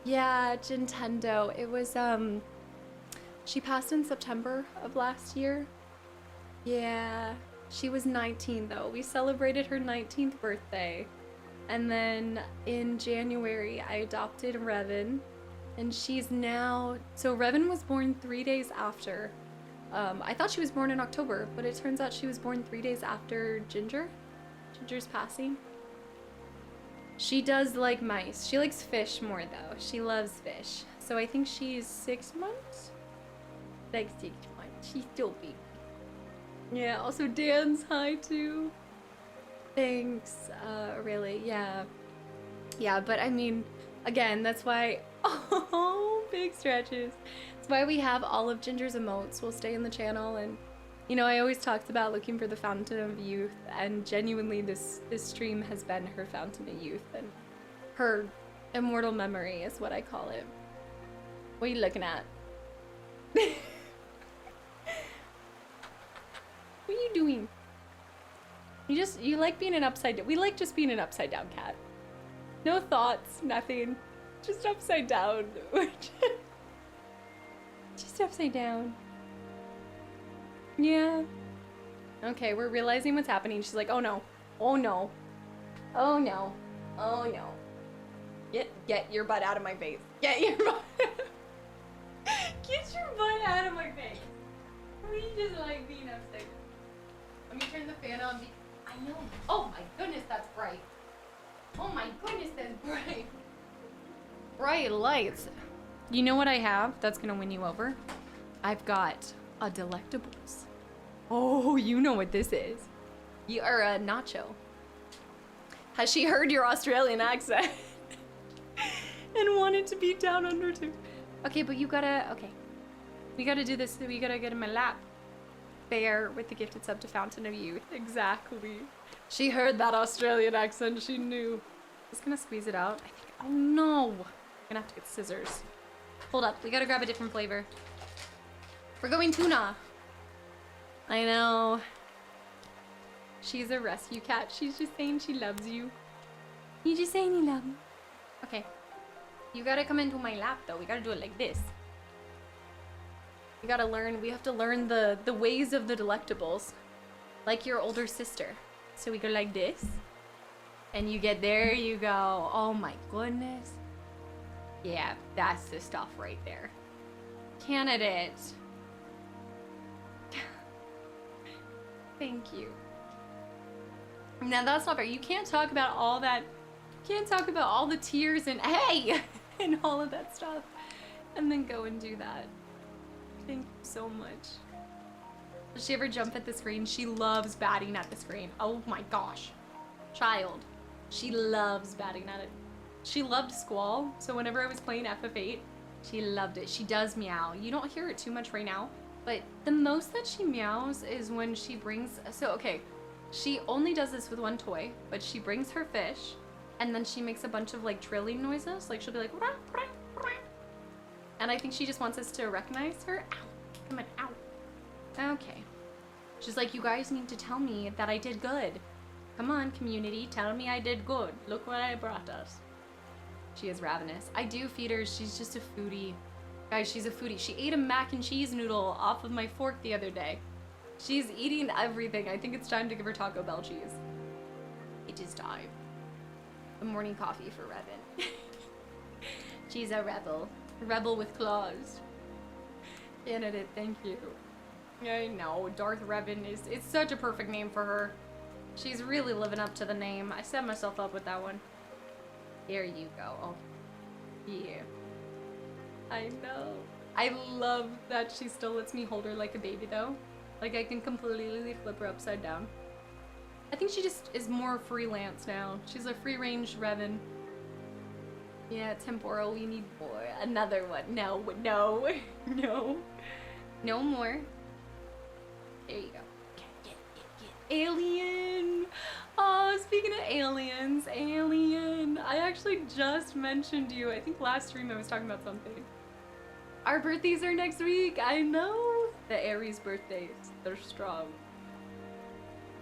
Yeah, Nintendo. It was, she passed in September of last year. Yeah. She was 19 though. We celebrated her 19th birthday. And then in January, I adopted Revan. And she's now, so Revan was born 3 days after. I thought she was born in October, but it turns out she was born 3 days after Ginger's passing. She does like mice. She likes fish more though. She loves fish. So I think she's 6 months? Like 6 months. She's still big. Yeah, also Dan's hi too. Thanks, really, yeah. Yeah, but I mean, again, that's why, oh, big stretches. That's why we have all of Ginger's emotes will stay in the channel. And, you know, I always talked about looking for the fountain of youth, and genuinely this stream has been her fountain of youth, and her immortal memory is what I call it. What are you looking at? What are you doing? You like being an upside down. We like just being an upside down cat. No thoughts, nothing. Just upside down. Just upside down. Yeah. Okay, we're realizing what's happening. She's like, oh no. Oh no. Oh no. Oh no. Get your butt out of my face. Get your butt. Get your butt out of my face. We just like being upside down. Let me turn the fan on. I know. Oh my goodness, that's bright. Oh my goodness, that's bright. Bright lights. You know what I have that's gonna win you over? I've got a delectables. Oh, you know what this is. You are a nacho. Has she heard your Australian accent? And wanted to be down under too. Okay, but you gotta, okay. We gotta do this, we gotta get in my lap. Bear with the gifted sub to Fountain of Youth. Exactly. She heard that Australian accent, she knew. Just gonna squeeze it out. I think, oh no. I'm gonna have to get scissors. Hold up, we gotta grab a different flavor. We're going tuna. I know. She's a rescue cat. She's just saying she loves you. You just saying you love me. Okay. You gotta come into my lap though. We gotta do it like this. We gotta learn, we have to learn the ways of the delectables. Like your older sister. So we go like this. And you get, there you go. Oh my goodness. Yeah, that's the stuff right there. Candidate. Thank you. Now that's not fair. You can't talk about all that. You can't talk about all the tears and hey! And all of that stuff. and then go and do that. Thank you so much. Does she ever jump at the screen? She loves batting at the screen. Oh my gosh. Child. She loves batting at it. She loved Squall, so whenever I was playing FF8, she loved it. She does meow. You don't hear it too much right now, but the most that she meows is when she brings... So, okay, she only does this with one toy, but she brings her fish, and then she makes a bunch of, like, trilling noises. Like, she'll be like... Rah, rah, rah. And I think she just wants us to recognize her. Ow. Come on, ow. Okay. She's like, you guys need to tell me that I did good. Come on, community, tell me I did good. Look what I brought us. She is ravenous. I do feed her. She's just a foodie. Guys, she's a foodie. She ate a mac and cheese noodle off of my fork the other day. She's eating everything. I think it's time to give her Taco Bell cheese. It is time. A morning coffee for Revan. She's a rebel. A rebel with claws. Candidate, thank you. I know, Darth Revan it's such a perfect name for her. She's really living up to the name. I set myself up with that one. There you go. Oh, yeah. I know. I love that she still lets me hold her like a baby, though. Like, I can completely flip her upside down. I think she just is more freelance now. She's a free-range Revan. Yeah, temporal, we need more. Another one. No, no, no. No more. There you go. Get. Alien! Oh, speaking of aliens, Alien. I actually just mentioned you. I think last stream I was talking about something. Our birthdays are next week. I know. The Aries birthdays. They're strong.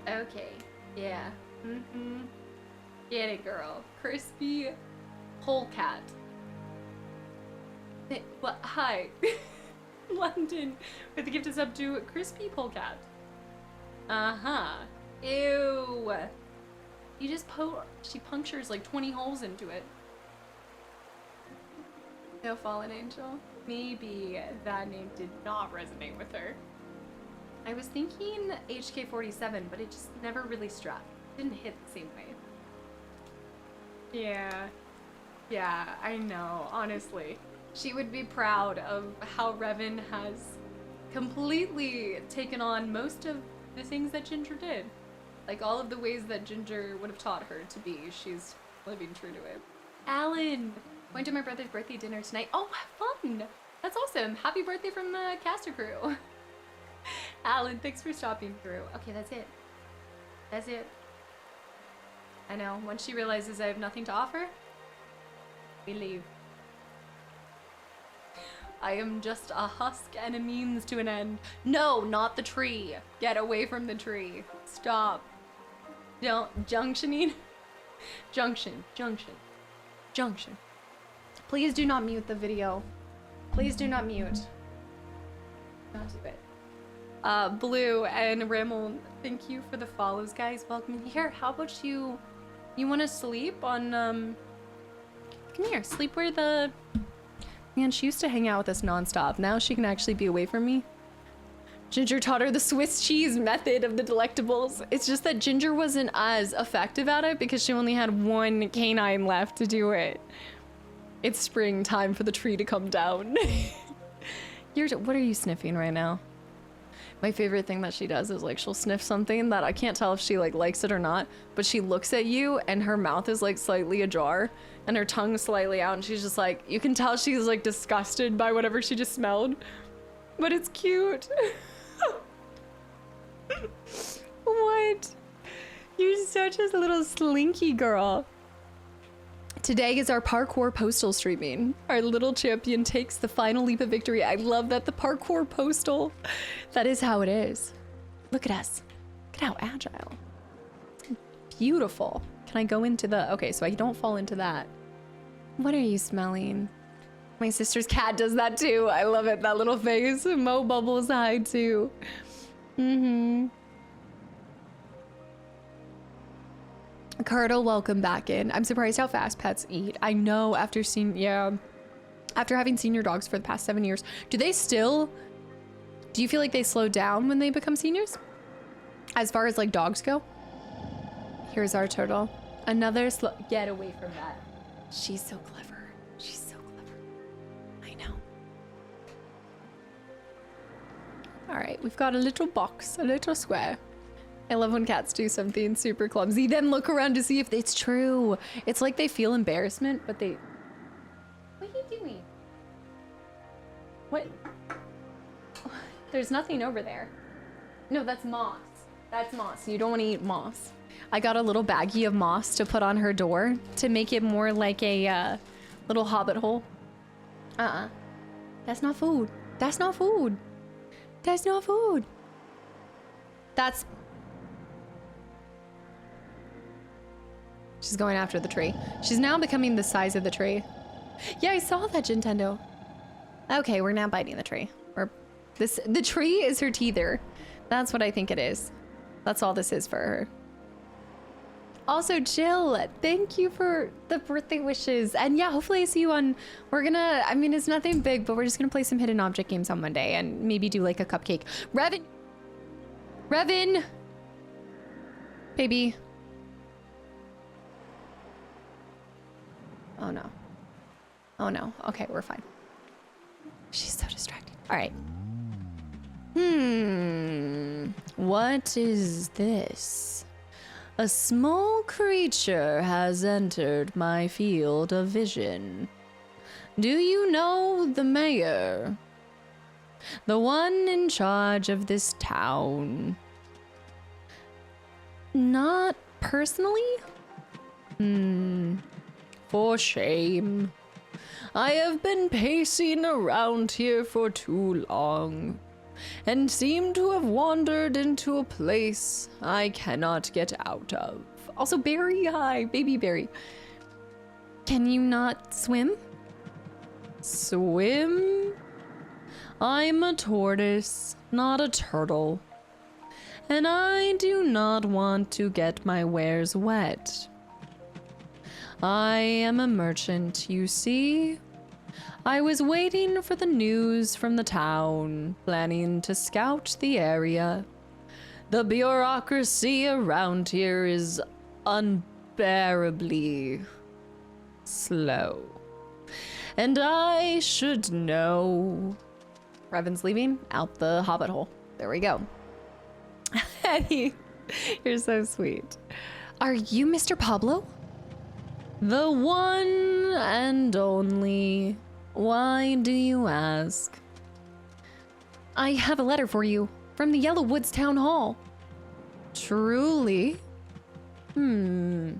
Okay. Yeah. Mm-hmm. Get it, girl. Crispy polecat. What? Hi. London with the gift is up to Crispy Polecat. Uh-huh. Ew. You just she punctures like 20 holes into it. No fallen angel. Maybe that name did not resonate with her. I was thinking HK47, but it just never really struck. It didn't hit the same way. Yeah. Yeah, I know, honestly. She would be proud of how Revan has completely taken on most of the things that Ginger did. Like all of the ways that Ginger would have taught her to be, she's living true to it. Alan! Going to my brother's birthday dinner tonight. Oh, fun! That's awesome. Happy birthday from the caster crew. Alan, thanks for stopping through. Okay, that's it. That's it. I know, once she realizes I have nothing to offer, we leave. I am just a husk and a means to an end. No, not the tree. Get away from the tree. Stop. Don't. Junctioning. Junction. Please do not mute the video. Please do not mute. Not do it. Blue and Rimmel, thank you for the follows, guys. Welcome here. How about you want to sleep on, come here, sleep where the... Man, she used to hang out with us nonstop. Now she can actually be away from me. Ginger taught her the Swiss cheese method of the delectables. It's just that Ginger wasn't as effective at it because she only had one canine left to do it. It's spring, time for the tree to come down. What are you sniffing right now? My favorite thing that she does is like she'll sniff something that I can't tell if she like likes it or not, but she looks at you and her mouth is like slightly ajar and her tongue slightly out and she's just like, you can tell she's like disgusted by whatever she just smelled, but it's cute. What? You're such a little slinky girl. Today is our parkour postal streaming. Our little champion takes the final leap of victory. I love that the parkour postal. That is how it is. Look at us. Look at how agile. It's beautiful. Can I go into the... Okay, so I don't fall into that. What are you smelling? My sister's cat does that too. I love it. That little face. Mo Bubbles high too. Mm-hmm. Curdle, welcome back in. I'm surprised how fast pets eat. I know after having seen your dogs for the past 7 years. Do you feel like they slow down when they become seniors? As far as like dogs go? Here's our turtle. Get away from that. She's so clever. She's so clever. I know. All right, we've got a little box, a little square. I love when cats do something super clumsy, then look around to see if it's true. It's like they feel embarrassment, but they... What are you doing? What? There's nothing over there. No, that's moss. That's moss. You don't want to eat moss. I got a little baggie of moss to put on her door to make it more like a little hobbit hole. That's not food. That's not food. That's not food. That's... She's going after the tree. She's now becoming the size of the tree. Yeah, I saw that, Nintendo. Okay, we're now biting the tree. The tree is her teether. That's what I think it is. That's all this is for her. Also, Jill, thank you for the birthday wishes. And yeah, hopefully I see you on... We're gonna... I mean, it's nothing big, but we're just gonna play some hidden object games on Monday and maybe do like a cupcake. Revin! Baby. Oh no. Oh no. Okay, we're fine. She's so distracting. All right. What is this? A small creature has entered my field of vision. Do you know the mayor? The one in charge of this town? Not personally? For shame. I have been pacing around here for too long, and seem to have wandered into a place I cannot get out of. Also, Barry, hi, baby Barry. Can you not swim? Swim? I'm a tortoise, not a turtle. And I do not want to get my wares wet. I am a merchant, you see. I was waiting for the news from the town, planning to scout the area. The bureaucracy around here is unbearably slow. And I should know. Revan's leaving out the hobbit hole. There we go. Eddie, you're so sweet. Are you Mr. Pablo? The one and only. Why do you ask? I have a letter for you from the Yellow Woods Town Hall. Truly? The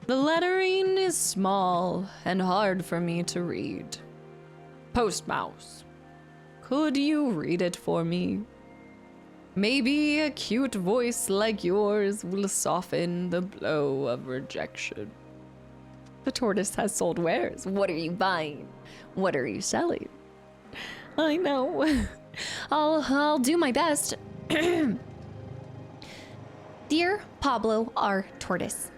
lettering is small and hard for me to read. Postmouse, could you read it for me? Maybe a cute voice like yours will soften the blow of rejection. The tortoise has sold wares. What are you buying? What are you selling? I know. I'll do my best. Dear Pablo R. Tortoise,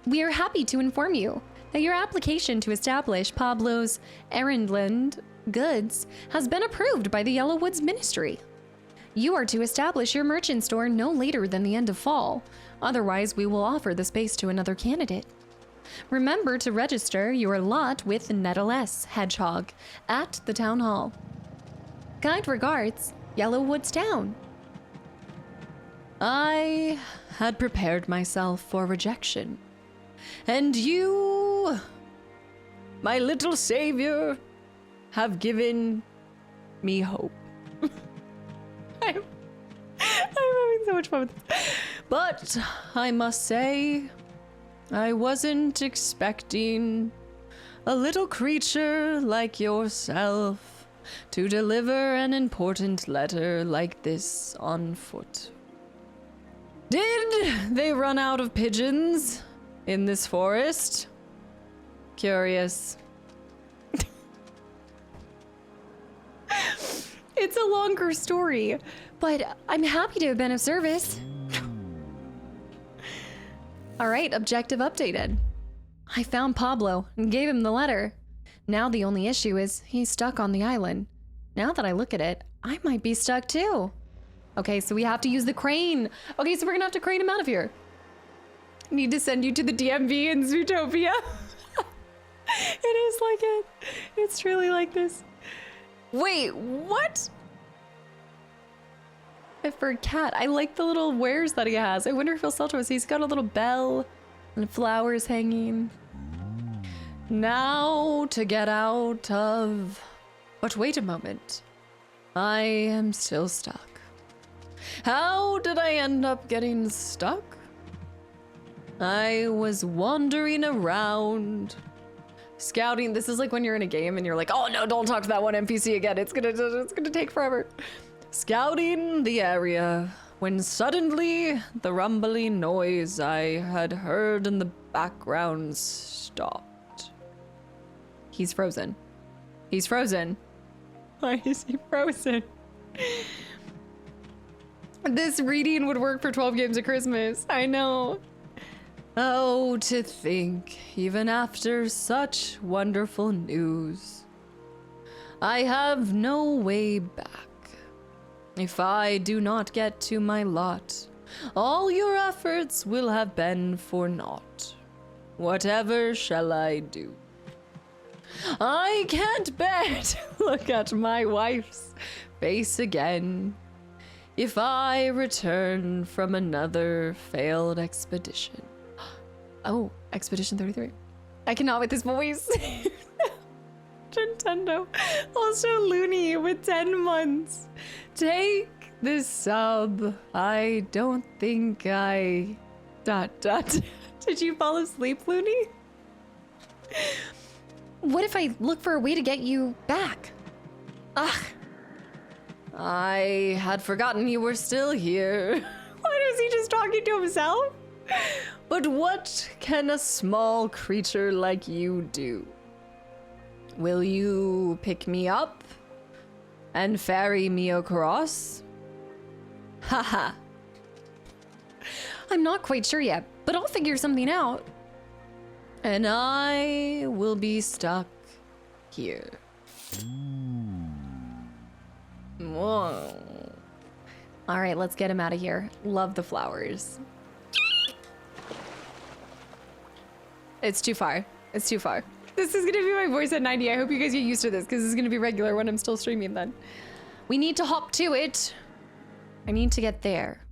we are happy to inform you that your application to establish Pablo's Erindland goods has been approved by the Yellow Woods Ministry. You are to establish your merchant store no later than the end of fall. Otherwise, we will offer the space to another candidate. Remember to register your lot with Nettle S. Hedgehog at the town hall. Kind regards, Yellow Woods Town. I had prepared myself for rejection. And you, my little savior, have given me hope. I'm having so much fun with this. But I must say, I wasn't expecting a little creature like yourself to deliver an important letter like this on foot. Did they run out of pigeons in this forest? Curious. It's a longer story, but I'm happy to have been of service. All right, objective updated. I found Pablo and gave him the letter. Now the only issue is he's stuck on the island. Now that I look at it, I might be stuck too. Okay, so we have to use the crane. Okay, so we're gonna have to crane him out of here. Need to send you to the DMV in Zootopia. It is like it. It's truly like this. Wait, what? outfit for a cat. I like the little wares that he has. I wonder if he'll sell to us. He's got a little bell and flowers hanging. Now to get out of... But wait a moment. I am still stuck. How did I end up getting stuck? I was wandering around, scouting. This is like when you're in a game and you're like, oh no, don't talk to that one NPC again. It's gonna take forever. Scouting the area when suddenly the rumbling noise I had heard in the background stopped. He's frozen. He's frozen. Why is he frozen? This reading would work for 12 games of Christmas. I know. Oh, to think, even after such wonderful news, I have no way back. If I do not get to my lot, all your efforts will have been for naught. Whatever shall I do? I can't bear to look at my wife's face again if I return from another failed expedition. Oh, Expedition 33. I cannot with this voice. Nintendo. Also Looney with 10 months. Take this sub. I don't think I... ... Did you fall asleep, Looney? What if I look for a way to get you back? Ugh. I had forgotten you were still here. Why was he just talking to himself? But what can a small creature like you do? Will you pick me up and ferry me across? Haha. I'm not quite sure yet, but I'll figure something out. And I will be stuck here. Whoa. All right, let's get him out of here. Love the flowers. It's too far. It's too far. This is gonna be my voice at 90. I hope you guys get used to this because this is gonna be regular when I'm still streaming then. We need to hop to it. I need to get there.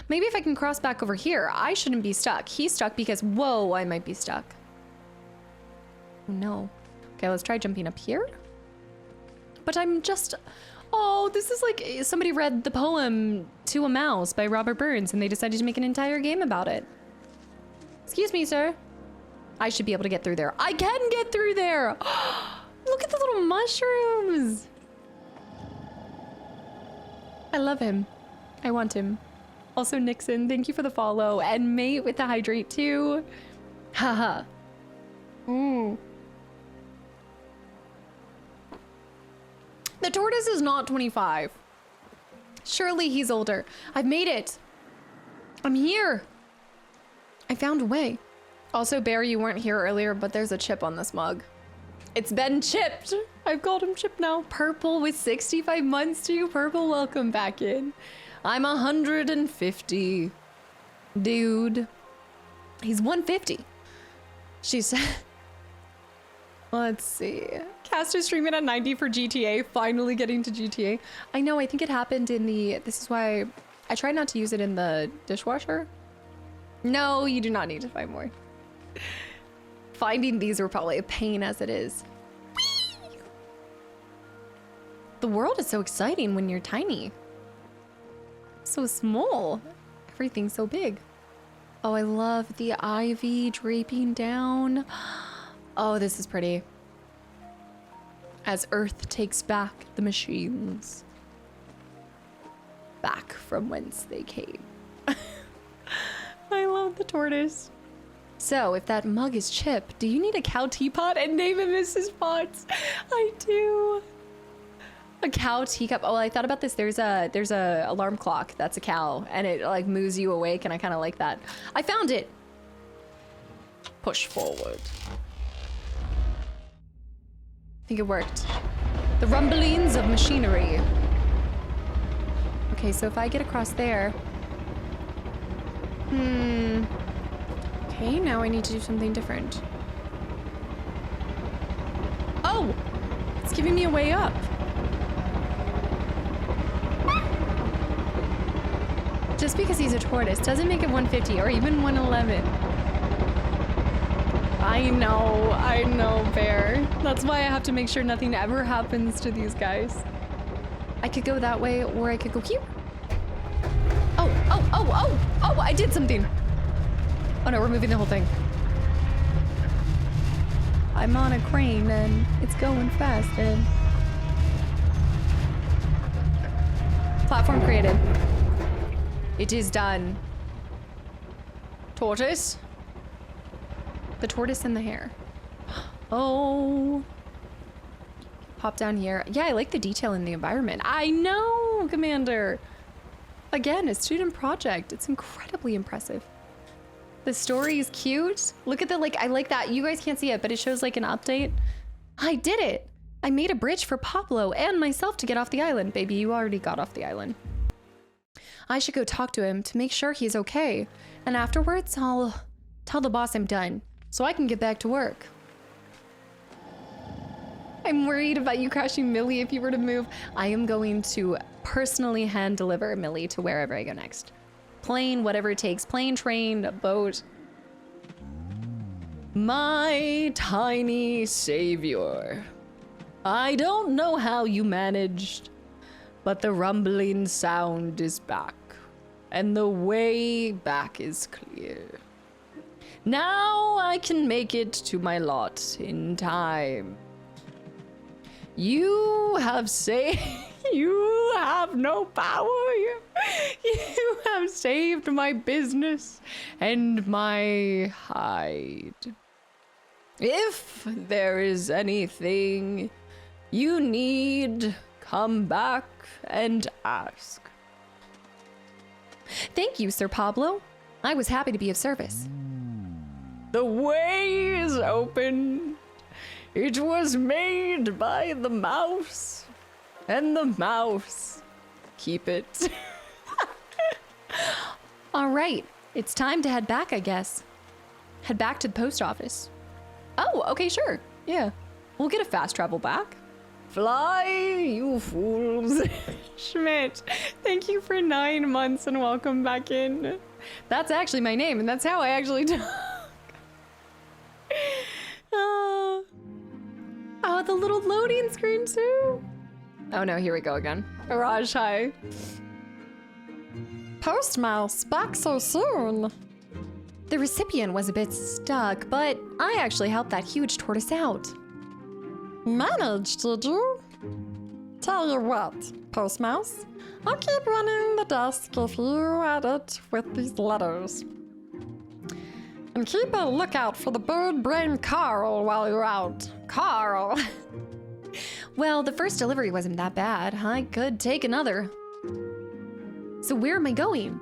Maybe if I can cross back over here, I shouldn't be stuck. He's stuck because, whoa, I might be stuck. Oh, no. Okay, let's try jumping up here. But I'm just, oh, this is like somebody read the poem To a Mouse by Robert Burns and they decided to make an entire game about it. Excuse me, sir. I should be able to get through there. I can get through there. Look at the little mushrooms. I love him. I want him. Also, Nixon, thank you for the follow. And Mate with the hydrate too. Haha. The tortoise is not 25. Surely he's older. I've made it. I'm here. I found a way. Also, Bear, you weren't here earlier, but there's a chip on this mug. It's been chipped. I've called him Chip now. Purple with 65 months too. Purple, welcome back in. I'm 150. Dude. He's 150. She said... Let's see. Cast is streaming at 90 for GTA. Finally getting to GTA. I know, I think it happened in the... This is why I try not to use it in the dishwasher. No, you do not need to find more. Finding these are probably a pain as it is. Whee! The world is so exciting when you're tiny. So small. Everything's so big. Oh, I love the ivy draping down. Oh, this is pretty. As Earth takes back the machines. Back from whence they came. I love the tortoise. So, if that mug is Chip, do you need a cow teapot? And name him Mrs. Potts. I do. A cow teacup. Oh, I thought about this. There's a alarm clock that's a cow, and it like moves you awake, and I kind of like that. I found it. Push forward. I think it worked. The rumblings of machinery. Okay, so if I get across there. Okay, now I need to do something different. Oh! It's giving me a way up. Just because he's a tortoise doesn't make it 150 or even 111. I know, Bear. That's why I have to make sure nothing ever happens to these guys. I could go that way, or I could go here. Oh, I did something. Oh no, we're moving the whole thing. I'm on a crane and it's going fast and... Platform created. It is done. Tortoise? The tortoise and the hare. Oh. Pop down here. Yeah, I like the detail in the environment. I know, Commander. Again, a student project. It's incredibly impressive. The story is cute. Look at the, like, I like that. You guys can't see it, but it shows like an update. I did it. I made a bridge for Pablo and myself to get off the island. Baby, you already got off the island. I should go talk to him to make sure he's okay. And afterwards, I'll tell the boss I'm done so I can get back to work. I'm worried about you crashing Millie if you were to move. I am going to personally hand deliver Millie to wherever I go next. Plane, whatever it takes. Plane, train, boat. My tiny savior. I don't know how you managed, but the rumbling sound is back, and the way back is clear. Now I can make it to my lot in time. You have you have no power. You have saved my business and my hide. If there is anything you need, come back and ask. Thank you, Sir Pablo. I was happy to be of service. The way is open. It was made by the mouse, and the mouse keep it. All right, it's time to head back, I guess. Head back to the post office. Oh, okay, sure. Yeah, we'll get a fast travel back. Fly, you fools. Schmidt, thank you for 9 months and welcome back in. That's actually my name, and that's how I actually talk. Oh, the little loading screen too. Oh no, here we go again. Raj, hi. Postmouse, back so soon. The recipient was a bit stuck, but I actually helped that huge tortoise out. Managed, did you? Tell you what, Postmouse, I'll keep running the desk if you edit with these letters. And keep a lookout for the bird brain Carl while you're out. Carl. Well, the first delivery wasn't that bad. I could take another. So where am I going?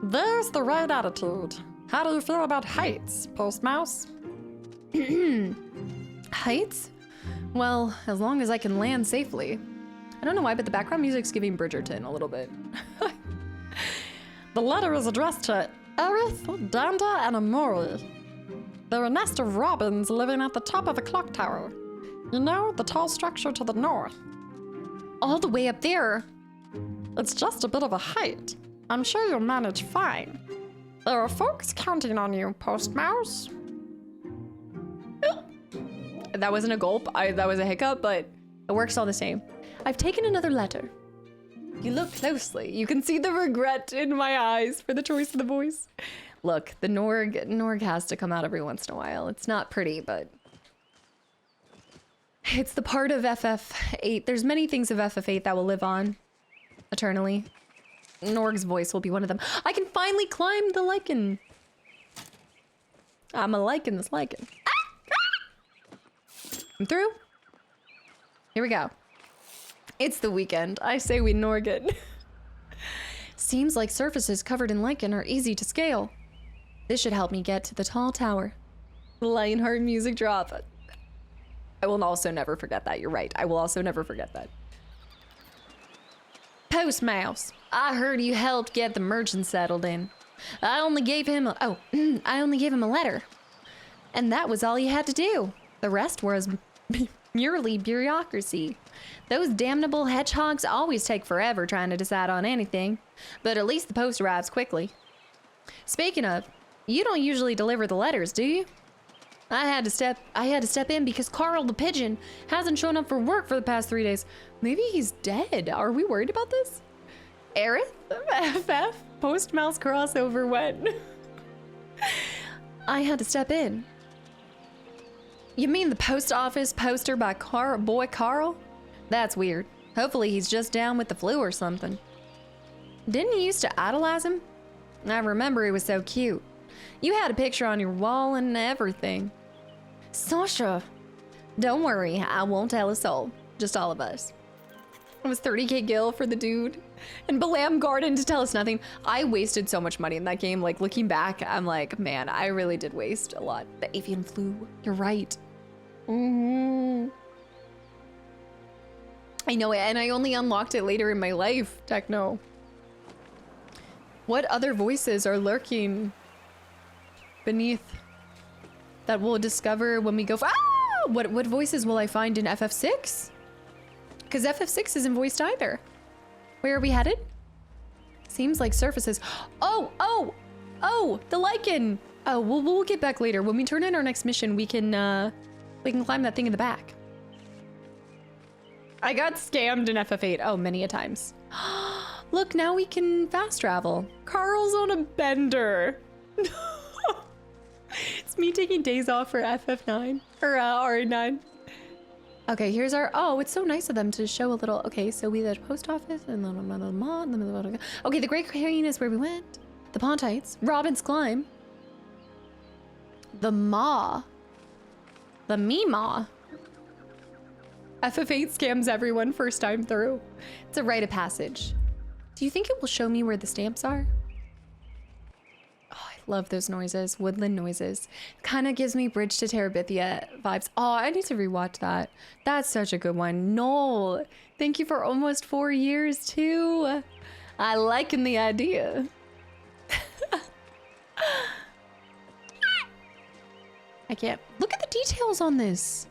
There's the right attitude. How do you feel about heights, Postmouse? Heights? Well, as long as I can land safely. I don't know why, but the background music's giving Bridgerton a little bit. The letter is addressed to Aerith, Danda, and Amori. They're a nest of robins living at the top of a clock tower. You know, the tall structure to the north. All the way up there. It's just a bit of a height. I'm sure you'll manage fine. There are folks counting on you, Postmouse. That wasn't a gulp. That was a hiccup, but it works all the same. I've taken another letter. You look closely. You can see the regret in my eyes for the choice of the voice. Look, the Norg has to come out every once in a while. It's not pretty, but it's the part of FF8. There's many things of FF8 that will live on eternally. Norg's voice will be one of them. I can finally climb the lichen. I'm a liking this lichen. I'm through. Here we go. It's the weekend. I say we Norg it. Seems like surfaces covered in lichen are easy to scale. This should help me get to the tall tower. Lionheart music drop. I will also never forget that. You're right. I will also never forget that. Postmouse, I heard you helped get the merchant settled in. I only gave him a letter. And that was all you had to do. The rest was Purely bureaucracy. Those damnable hedgehogs always take forever trying to decide on anything, but at least the post arrives quickly. Speaking of, you don't usually deliver the letters, do you? I had to step in because Carl the pigeon hasn't shown up for work for the past 3 days. Maybe he's dead. Are we worried about this? Aerith? FF? Postmouse crossover when? I had to step in. You mean the post office poster by boy Carl? That's weird. Hopefully he's just down with the flu or something. Didn't you used to idolize him? I remember he was so cute. You had a picture on your wall and everything. Sasha. Don't worry, I won't tell a soul. Just all of us. It was 30k gil for the dude. And Balam Garden to tell us nothing. I wasted so much money in that game. Like, looking back, I'm like, man, I really did waste a lot. The avian flu. You're right. I know it, and I only unlocked it later in my life, Techno. What other voices are lurking beneath that we'll discover when we go what voices will I find in FF6? Because FF6 isn't voiced either. Where are we headed? Seems like surfaces. Oh, the lichen. Oh, we'll get back later. When we turn in our next mission, we can climb that thing in the back. I got scammed in FF8. Oh, many a times. Look, now we can fast travel. Carl's on a bender. It's me taking days off for FF9 or RA9. Okay, here's our. Oh, it's so nice of them to show a little. Okay, so we the post office and the okay, the Great Crane is where we went. The Pontites, Robin's Climb, the Maw, the Meemaw. FF8 scams everyone first time through. It's a rite of passage. Do you think it will show me where the stamps are? Oh, I love those noises, woodland noises. Kind of gives me Bridge to Terabithia vibes. Oh, I need to rewatch that. That's such a good one. Noel, thank you for almost 4 years too. I liking the idea. I can't. Look at the details on this.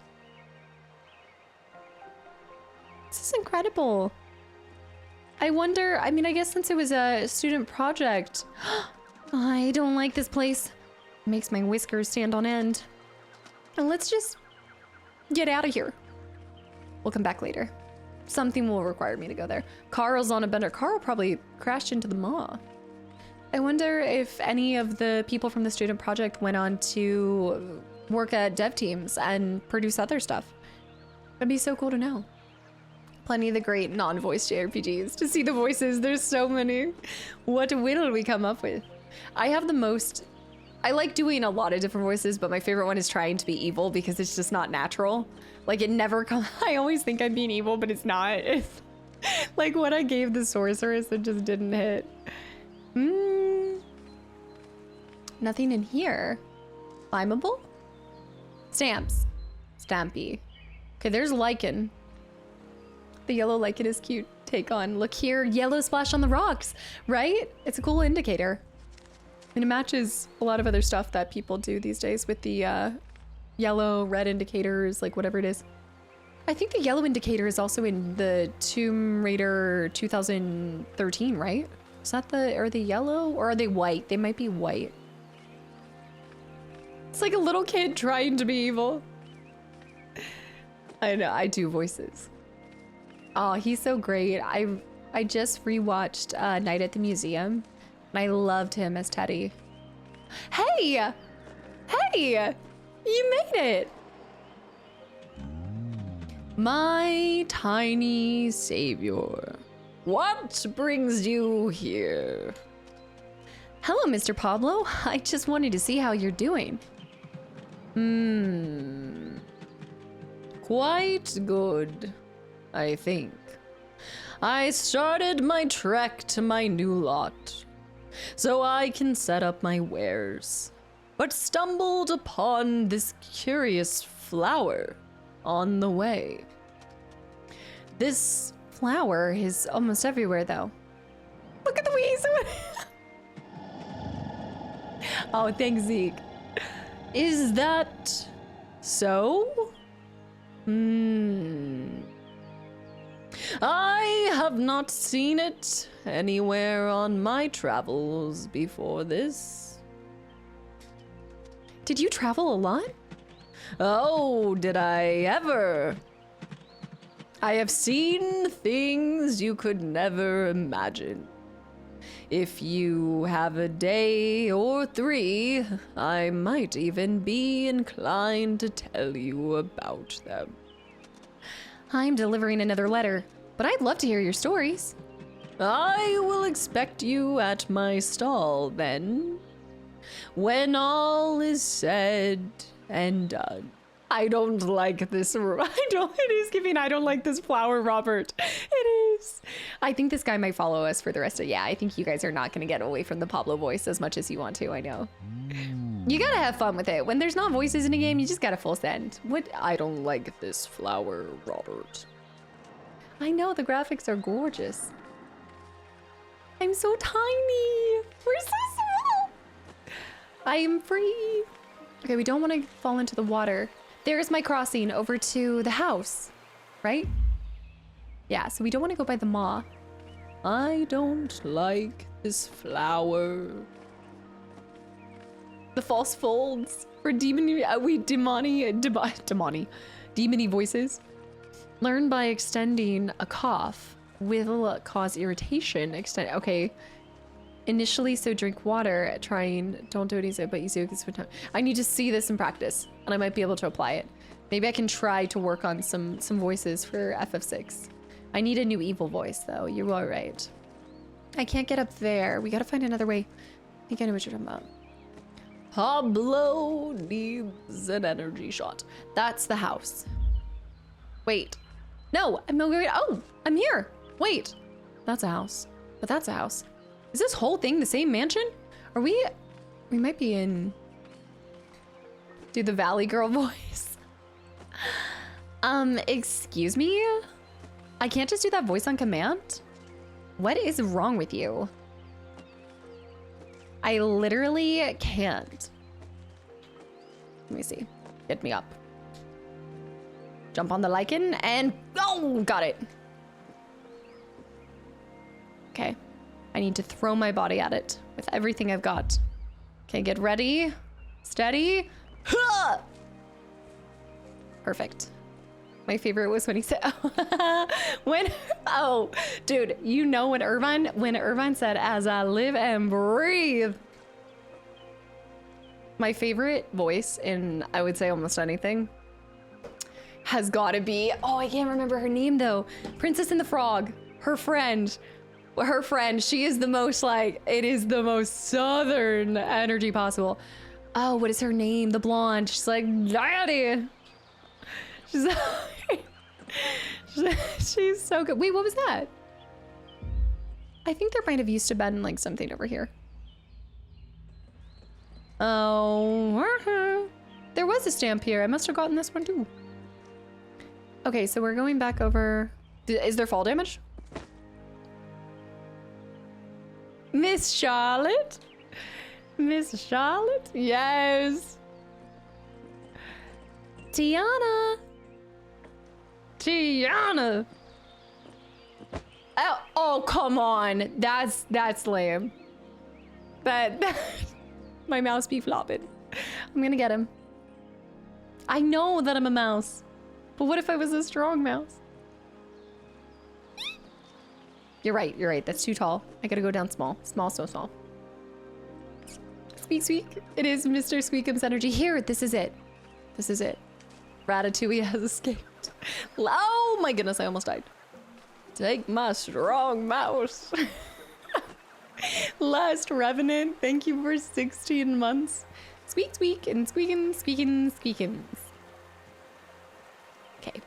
This is incredible. I wonder, I mean, I guess since it was a student project. I don't like this place. It makes my whiskers stand on end. And let's just get out of here. We'll come back later. Something will require me to go there. Carl's on a bender. Carl probably crashed into the maw. I wonder if any of the people from the student project went on to work at dev teams and produce other stuff. That'd be so cool to know. Plenty of the great non-voiced JRPGs. To see the voices, there's so many. What will we come up with? I have the most... I like doing a lot of different voices, but my favorite one is trying to be evil because it's just not natural. Like, it never comes... I always think I'm being evil, but it's not. It's like what I gave the sorceress, it just didn't hit. Nothing in here. Climbable? Stamps. Stampy. Okay, there's lichen. The yellow lichen is cute. Take on. Look here, yellow splash on the rocks, right? It's a cool indicator. And it matches a lot of other stuff that people do these days with the yellow, red indicators, like whatever it is. I think the yellow indicator is also in the Tomb Raider 2013, right? Is that are they yellow or are they white? They might be white. It's like a little kid trying to be evil. I know, I do voices. Oh, he's so great. I just rewatched Night at the Museum, and I loved him as Teddy. Hey! Hey! You made it! My tiny savior. What brings you here? Hello, Mr. Pablo. I just wanted to see how you're doing. Quite good, I think. I started my trek to my new lot, so I can set up my wares, but stumbled upon this curious flower on the way. This flower is almost everywhere, though. Look at the wheeze! Oh, thanks, Zeke. Is that so? I have not seen it anywhere on my travels before this. Did you travel a lot? Oh, did I ever? I have seen things you could never imagine. If you have a day or 3, I might even be inclined to tell you about them. I'm delivering another letter, but I'd love to hear your stories. I will expect you at my stall then, when all is said and done. I don't like this. It is giving, I don't like this flower, Robert. It is. I think this guy might follow us for the rest of, yeah, I think you guys are not going to get away from the Pablo voice as much as you want to, I know. You gotta have fun with it. When there's not voices in a game, you just gotta full send. What? I don't like this flower, Robert. I know, the graphics are gorgeous. I'm so tiny. We're so small. I am free. Okay, we don't want to fall into the water. There's my crossing over to the house, right? Yeah, so we don't want to go by the maw. I don't like this flower. The false folds for demony voices. Learn by extending a cough will cause irritation. Okay. Initially, so drink water. Trying, don't do it easy, but easy with time. I need to see this in practice, and I might be able to apply it. Maybe I can try to work on some voices for FF6. I need a new evil voice, though. You are right. I can't get up there. We gotta find another way. I think I know what you're talking about. Pablo needs an energy shot. That's the house. Wait. No, I'm going. Oh, I'm here. Wait. That's a house. But that's a house. Is this whole thing the same mansion? Are we might be in. Do the Valley Girl voice. Excuse me? I can't just do that voice on command? What is wrong with you? I literally can't. Let me see. Get me up. Jump on the lichen and oh, got it. Okay. I need to throw my body at it with everything I've got. Okay, get ready. Steady. Perfect. My favorite was when he said, oh, dude, you know when Irvine said, as I live and breathe. My favorite voice in, I would say, almost anything has got to be, oh, I can't remember her name though. Princess and the Frog, her friend, she is the most like, it is the most southern energy possible. Oh, what is her name? The blonde. She's like, Daddy. She's she's so good. Wait, what was that? I think there might have used to been like something over here. Oh, there was a stamp here. I must have gotten this one too. Okay, so we're going back over. Is there fall damage? Miss Charlotte? Miss Charlotte? Yes. Tiana. Oh, come on. That's lame. That my mouse be flopping. I'm gonna get him. I know that I'm a mouse, but what if I was a strong mouse? You're right. That's too tall. I gotta go down small. Small, so small. Squeak. It is Mr. Squeakum's energy. Here, this is it. Ratatouille has escaped. Oh my goodness, I almost died. Take my strong mouse. Last Revenant, thank you for 16 months. Squeak, and squeakin'. Okay.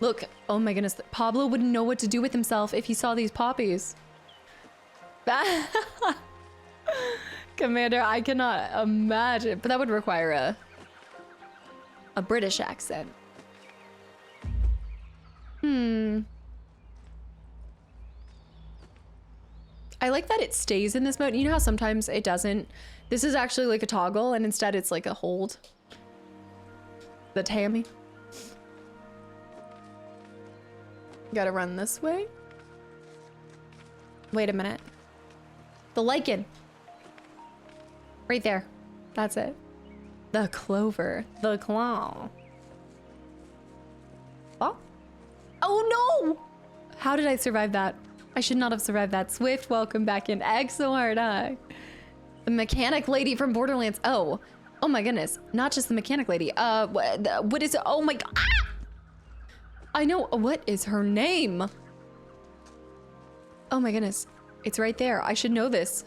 Look, oh my goodness, Pablo wouldn't know what to do with himself if he saw these poppies. Commander, I cannot imagine, but that would require a British accent. I like that it stays in this mode. You know how sometimes it doesn't? This is actually like a toggle and instead it's like a hold. The Tammy. Gotta run this way. Wait a minute. The lichen. Right there. That's it. The clover. The claw. Oh. Oh no! How did I survive that? I should not have survived that. Swift, welcome back in. Excellent. The mechanic lady from Borderlands. Oh. Oh my goodness. Not just the mechanic lady. What is it? Oh my god. Ah! I know. What is her name? Oh my goodness. It's right there. I should know this.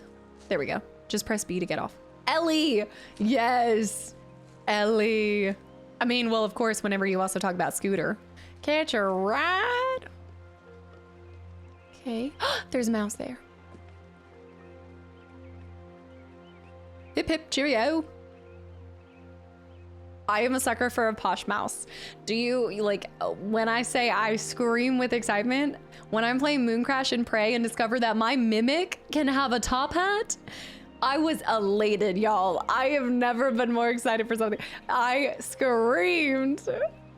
There we go. Just press B to get off. Ellie! Yes! Ellie. I mean, well, of course, whenever you also talk about Scooter. Catch a ride? Okay. There's a mouse there. Hip hip cheerio. I am a sucker for a posh mouse. Do you, like, when I say I scream with excitement, when I'm playing Moon Crash and Prey and discover that my Mimic can have a top hat, I was elated, y'all. I have never been more excited for something. I screamed.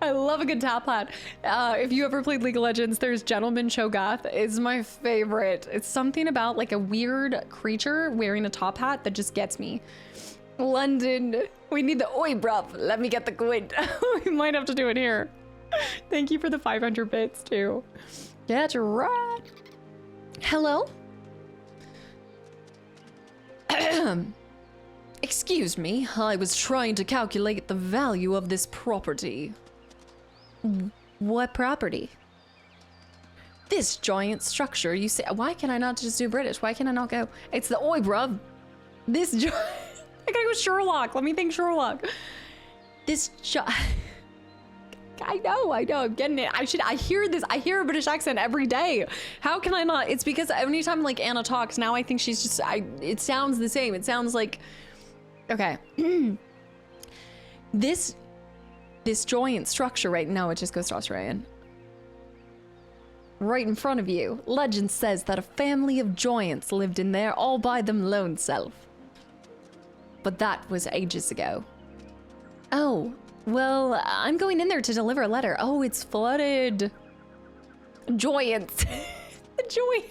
I love a good top hat. If you ever played League of Legends, there's Gentleman Cho'Gath. It's my favorite. It's something about like a weird creature wearing a top hat that just gets me. London, we need the oi bruv. Let me get the quid. We might have to do it here. Thank you for the 500 bits too. That's right. Hello? Excuse me, I was trying to calculate the value of this property. What property? This giant structure, you say. Why can I not just do British? Why can I not go? It's the oi bruv. This I gotta go Sherlock. Let me think Sherlock. I know, I'm getting it. I hear a British accent every day. How can I not? It's because anytime like Anna talks, now I think she's just, it sounds the same. It sounds like, okay. This giant structure right now, it just goes to Australian. Right in front of you, legend says that a family of giants lived in there all by them lone self. But that was ages ago. Oh, well, I'm going in there to deliver a letter. Oh, it's flooded. Joyance. Joy.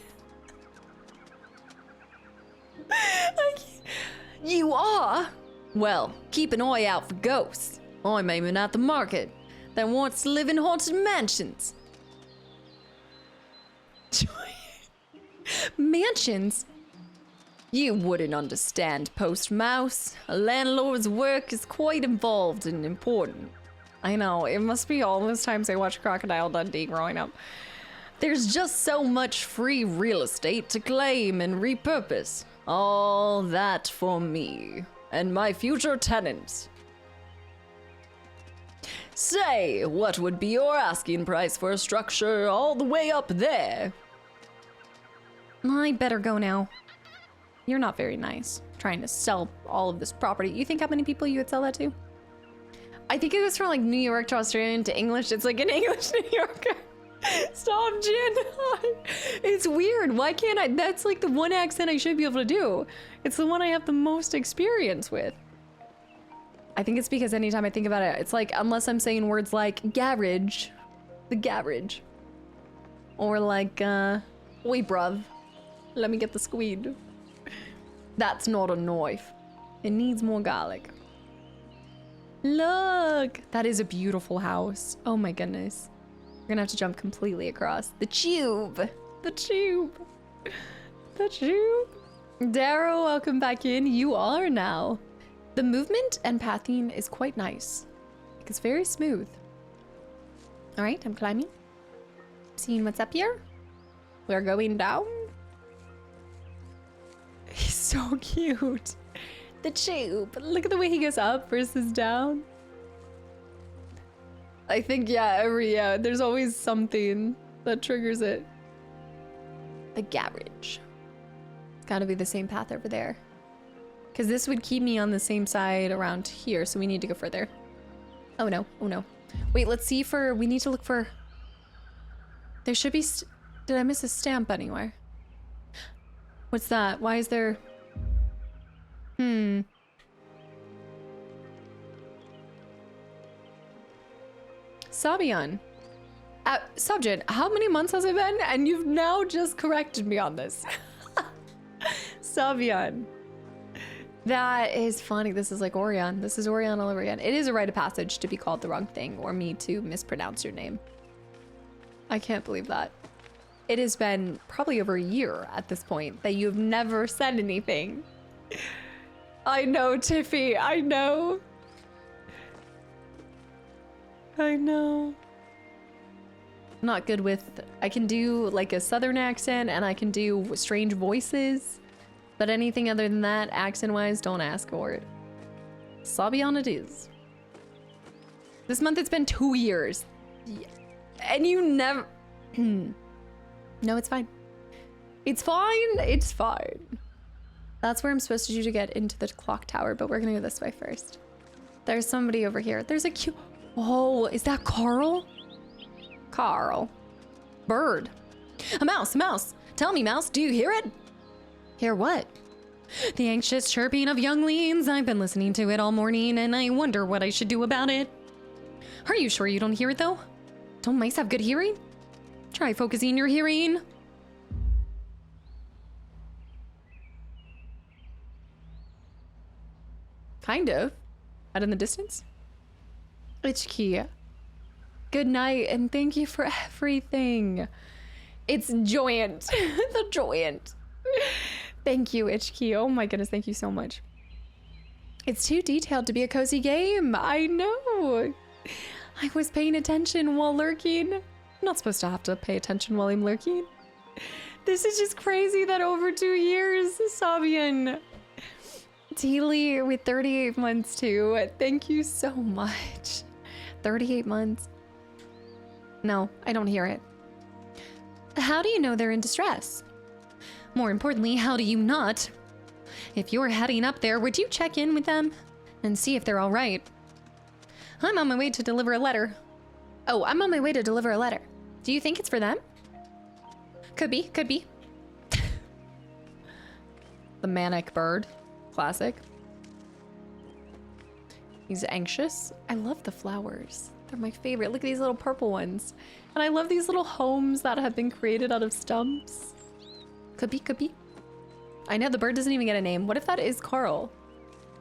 You are? Well, keep an eye out for ghosts. I'm aiming at the market that wants to live in haunted mansions. Mansions? You wouldn't understand, Postmouse. A landlord's work is quite involved and important. I know, it must be all those times I watched Crocodile Dundee growing up. There's just so much free real estate to claim and repurpose. All that for me and my future tenants. Say, what would be your asking price for a structure all the way up there? I better go now. You're not very nice, trying to sell all of this property. You think how many people you would sell that to? I think it goes from like New York to Australian to English. It's like an English New Yorker. Stop, Jen. It's weird. Why can't I? That's like the one accent I should be able to do. It's the one I have the most experience with. I think it's because anytime I think about it, it's like, unless I'm saying words like garage, the garage. Or like, oi bruv, let me get the squid. That's not a knife. It needs more garlic. Look, that is a beautiful house. Oh my goodness. We're gonna have to jump completely across. The tube. The tube. The tube. Darrow, welcome back in. You are now. The movement and pathing is quite nice. It's very smooth. All right, I'm climbing. Seeing what's up here. We're going down. He's so cute. The tube. Look at the way he goes up versus down. I think, yeah, there's always something that triggers it. The garage. It's gotta be the same path over there. Because this would keep me on the same side around here, so we need to go further. Oh no, oh no. Wait, let's see for, we need to look for, there should be, did I miss a stamp anywhere? What's that? Why is there, Sabian. Subject, how many months has it been? And you've now just corrected me on this. Savion. That is funny. This is like Orion. This is Orion all over again. It is a rite of passage to be called the wrong thing or me to mispronounce your name. I can't believe that. It has been probably over a year at this point that you've never said anything. I know, Tiffy. I know. I know. Not good with, I can do like a southern accent and I can do strange voices, but anything other than that, accent-wise, don't ask for it. Sabian it is. This month it's been 2 years. And you never... No, it's fine. It's fine. It's fine. That's where I'm supposed to do to get into the clock tower, but we're gonna go this way first. There's somebody over here. There's a cute... Oh, is that Carl? Carl. Bird. A mouse, a mouse. Tell me, mouse, do you hear it? Hear what? The anxious chirping of younglings. I've been listening to it all morning and I wonder what I should do about it. Are you sure you don't hear it though? Don't mice have good hearing? Try focusing your hearing. Kind of. Out in the distance. Ichki. Good night and thank you for everything. It's Joyant. The Joyant. Thank you, Ichki. Oh my goodness, thank you so much. It's too detailed to be a cozy game. I know. I was paying attention while lurking. I'm not supposed to have to pay attention while I'm lurking. This is just crazy that over 2 years, Sabian. Teely with 38 months too. Thank you so much. 38 months. No, I don't hear it. How do you know they're in distress? More importantly, how do you not? If you're heading up there, would you check in with them and see if they're all right? I'm on my way to deliver a letter. Oh, I'm on my way to deliver a letter. Do you think it's for them? Could be, could be. The manic bird. Classic. He's anxious. I love the flowers. They're my favorite. Look at these little purple ones. And I love these little homes that have been created out of stumps. Could be, could be. I know the bird doesn't even get a name. What if that is Carl?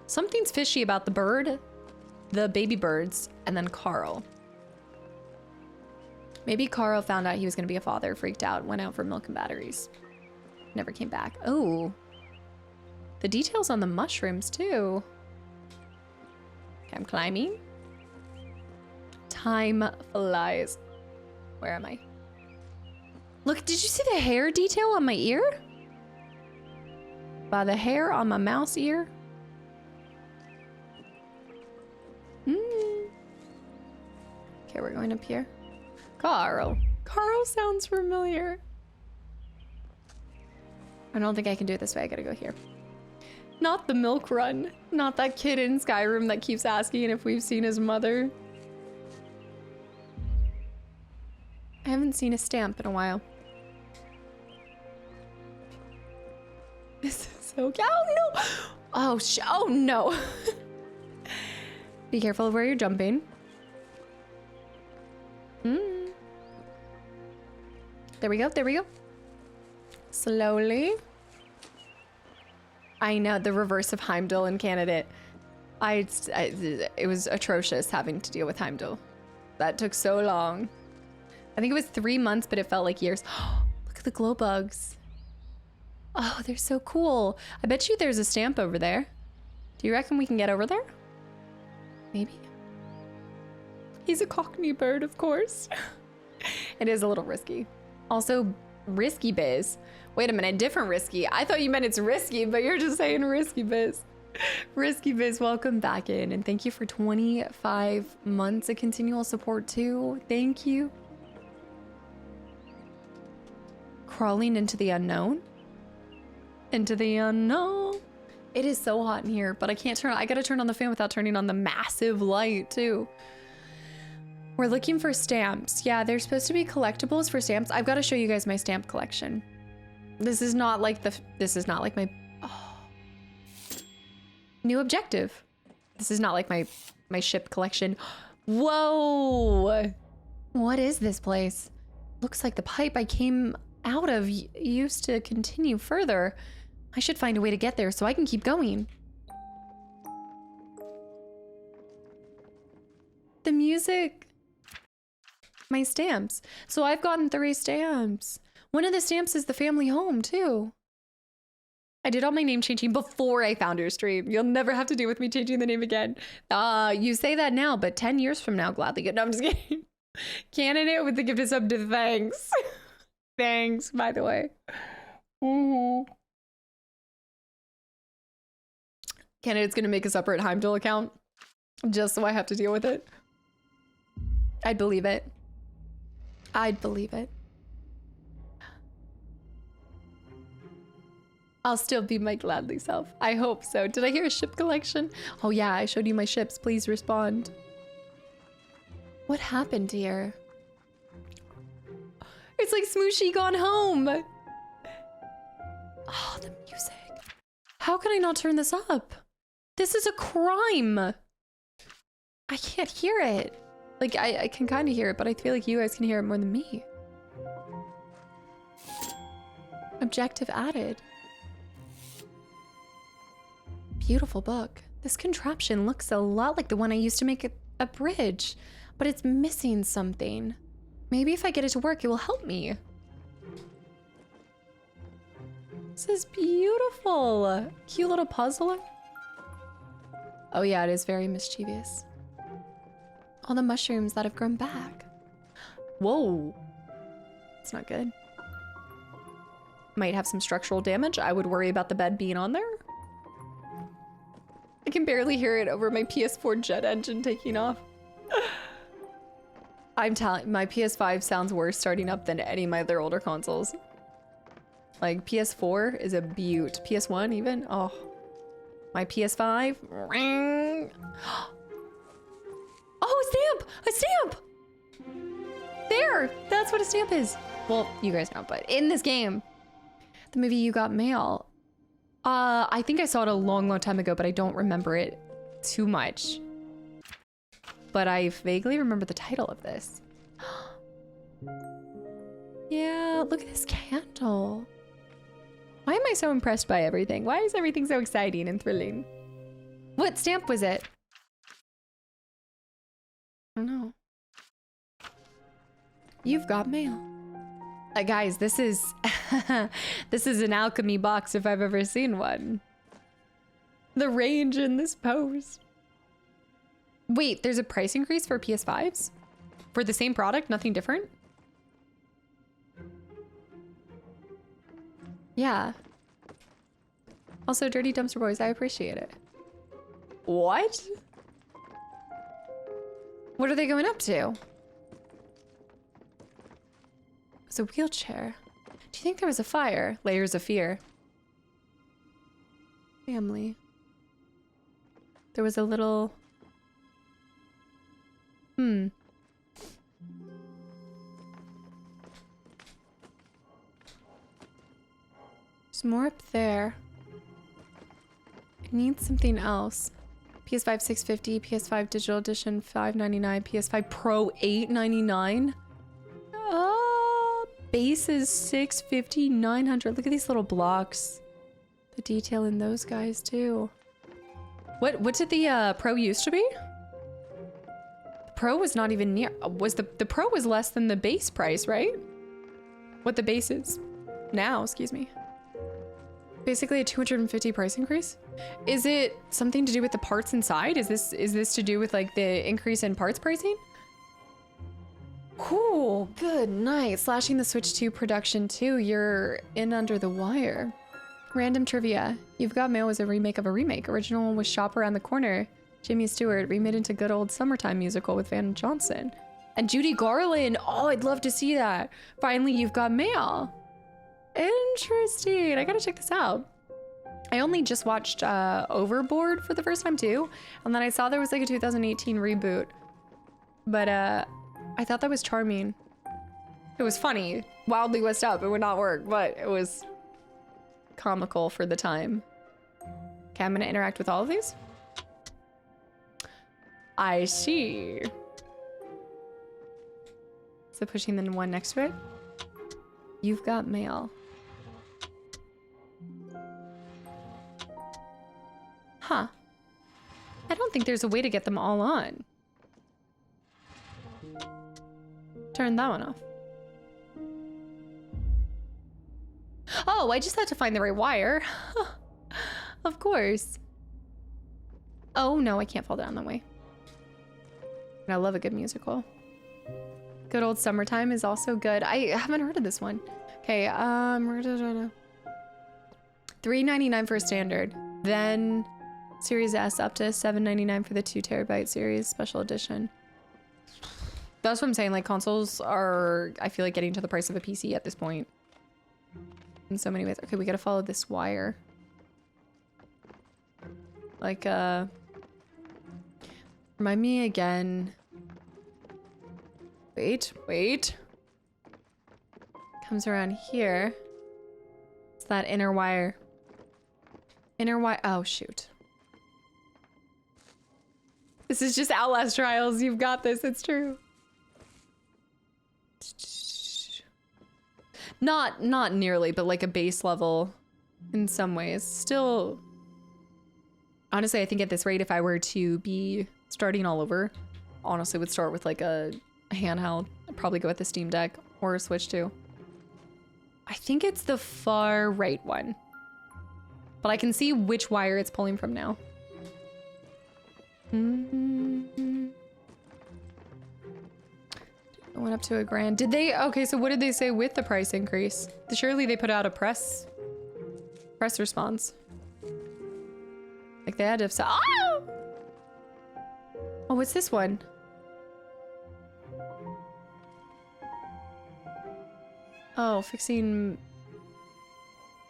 Something's fishy about the bird, the baby birds, and then Carl. Maybe Carl found out he was going to be a father, freaked out, went out for milk and batteries. Never came back. Oh. The details on the mushrooms, too. Okay, I'm climbing. Time flies. Where am I? Look, did you see the hair detail on my ear? By the hair on my mouse ear? Okay, we're going up here. Carl. Carl sounds familiar. I don't think I can do it this way. I gotta go here. Not the milk run. Not that kid in Skyrim that keeps asking if we've seen his mother. I haven't seen a stamp in a while. This is so cute. Oh no! Oh no! Be careful of where you're jumping. There we go, there we go. Slowly. I know, the reverse of Heimdall in Candidate. It was atrocious having to deal with Heimdall. That took so long. I think it was 3 months, but it felt like years. Look at the glow bugs. Oh, they're so cool. I bet you there's a stamp over there. Do you reckon we can get over there? Maybe. He's a cockney bird, of course. It is a little risky. Also, risky biz. Wait a minute, different risky. I thought you meant it's risky, but you're just saying risky biz. Risky biz, welcome back in. And thank you for 25 months of continual support too. Thank you. Crawling into the unknown. Into the unknown. It is so hot in here, but I can't turn, I gotta turn on the fan without turning on the massive light too. We're looking for stamps. Yeah, there's supposed to be collectibles for stamps. I've got to show you guys my stamp collection. This is not like my new objective. This is not like my ship collection. Whoa. What is this place? Looks like the pipe I came out of used to continue further. I should find a way to get there so I can keep going. The music. My stamps. So I've gotten 3 stamps. One of the stamps is the family home too. I did all my name changing before I found your stream. You'll never have to deal with me changing the name again. You say that now, but 10 years from now, gladly get. No, I'm just kidding. Candidate with the gift of sub to thanks. Thanks, by the way. Candidate's gonna make a separate Heimdall account just so I have to deal with it. I'd believe it. I'd believe it. I'll still be my gladly self. I hope so. Did I hear a ship collection? Oh yeah, I showed you my ships. Please respond. What happened, dear? It's like Smooshy gone home. Oh, the music. How can I not turn this up? This is a crime. I can't hear it. Like, I can kind of hear it, but I feel like you guys can hear it more than me. Objective added. Beautiful book. This contraption looks a lot like the one I used to make a bridge, but it's missing something. Maybe if I get it to work, it will help me. This is beautiful. Cute little puzzle. Oh yeah, it is very mischievous. All the mushrooms that have grown back. Whoa. It's not good. Might have some structural damage. I would worry about the bed being on there. I can barely hear it over my PS4 jet engine taking off. I'm telling, my PS5 sounds worse starting up than any of my other older consoles. Like PS4 is a beaut. PS1 even, oh. My PS5. Oh, a stamp! A stamp! There! That's what a stamp is. Well, you guys know, but in this game, the movie You Got Mail. I think I saw it a long, long time ago, but I don't remember it too much. But I vaguely remember the title of this. Yeah, look at this candle. Why am I so impressed by everything? Why is everything so exciting and thrilling? What stamp was it? I don't know. You've got mail. Guys, this is this is an alchemy box if I've ever seen one. The range in this post. Wait, there's a price increase for PS5s? For the same product, nothing different? Yeah. Also, Dirty Dumpster Boys, I appreciate it. What? What are they going up to? It's a wheelchair. Do you think there was a fire? Layers of fear. Family. There was a little... There's more up there. I need something else. PS5 $650, PS5 Digital Edition $599, PS5 Pro $899. Base is $650, $900. Look at these little blocks. The detail in those guys too. What did the Pro used to be? The Pro was not even near. The Pro was less than the base price, right? What the base is now, excuse me. Basically a 250 price increase. Is it something to do with the parts inside? Is this to do with like the increase in parts pricing? Cool, good night. Slashing the Switch 2 production 2. You're in under the wire. Random trivia. You've Got Mail was a remake of a remake. Original was Shop Around the Corner. Jimmy Stewart remade into good old summertime musical with Van Johnson. And Judy Garland. Oh, I'd love to see that. Finally, You've Got Mail. Interesting. I gotta check this out. I only just watched Overboard for the first time too. And then I saw there was like a 2018 reboot. But I thought that was charming. It was funny. Wildly West Up. It would not work, but it was comical for the time. Okay, I'm gonna interact with all of these. I see. Is it pushing the one next to it? You've got mail. Huh. I don't think there's a way to get them all on. Turn that one off. Oh, I just had to find the right wire. Of course. Oh no, I can't fall down that way. I love a good musical. Good Old Summertime is also good. I haven't heard of this one. Okay, $3.99 for a standard. Then Series S up to $7.99 for the 2 terabyte series special edition. That's what I'm saying. Like, consoles are, I feel like, getting to the price of a PC at this point. In so many ways. Okay, we gotta follow this wire. Like, remind me again. Wait. Comes around here. It's that inner wire. Oh, shoot. This is just Outlast Trials. You've got this. It's true. Not nearly, but like a base level in some ways. Still, honestly, I think at this rate, if I were to be starting all over, honestly would start with like a handheld. I'd probably go with the Steam Deck or a Switch too. I think it's the far right one, but I can see which wire it's pulling from now. It went up to $1,000. Did they? Okay, so what did they say with the price increase? Surely they put out a press response. Like they had to have said, oh! Oh, what's this one? Oh, fixing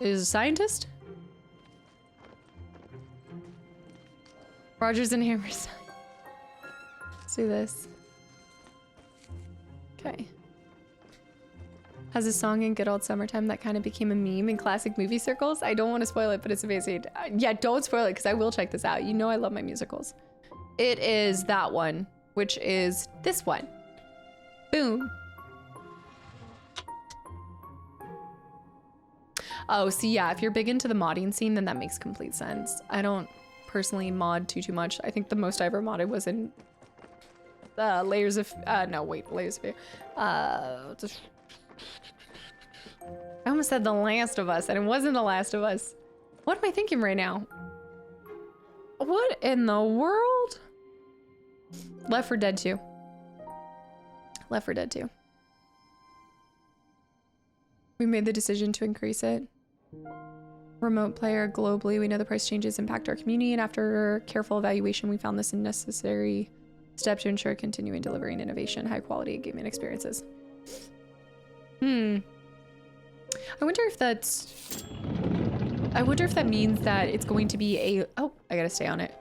is a scientist? Rogers and Hammerstein. Let's do this. Okay. Has a song in Good Old Summertime that kind of became a meme in classic movie circles. I don't want to spoil it, but it's amazing. Yeah, don't spoil it because I will check this out. You know I love my musicals. It is that one, which is this one. Boom. Oh, see, yeah, if you're big into the modding scene, then that makes complete sense. I don't personally mod too much. I think the most I ever modded was in Layers of Fear. I almost said The Last of Us, and it wasn't The Last of Us. What am I thinking right now? What in the world? Left 4 Dead 2. Left 4 Dead 2. We made the decision to increase it. Remote player globally. We know the price changes impact our community, and after careful evaluation, we found this a necessary step to ensure continuing delivering innovation, high quality gaming experiences. I wonder if that means that it's going to be a, oh, I gotta stay on it.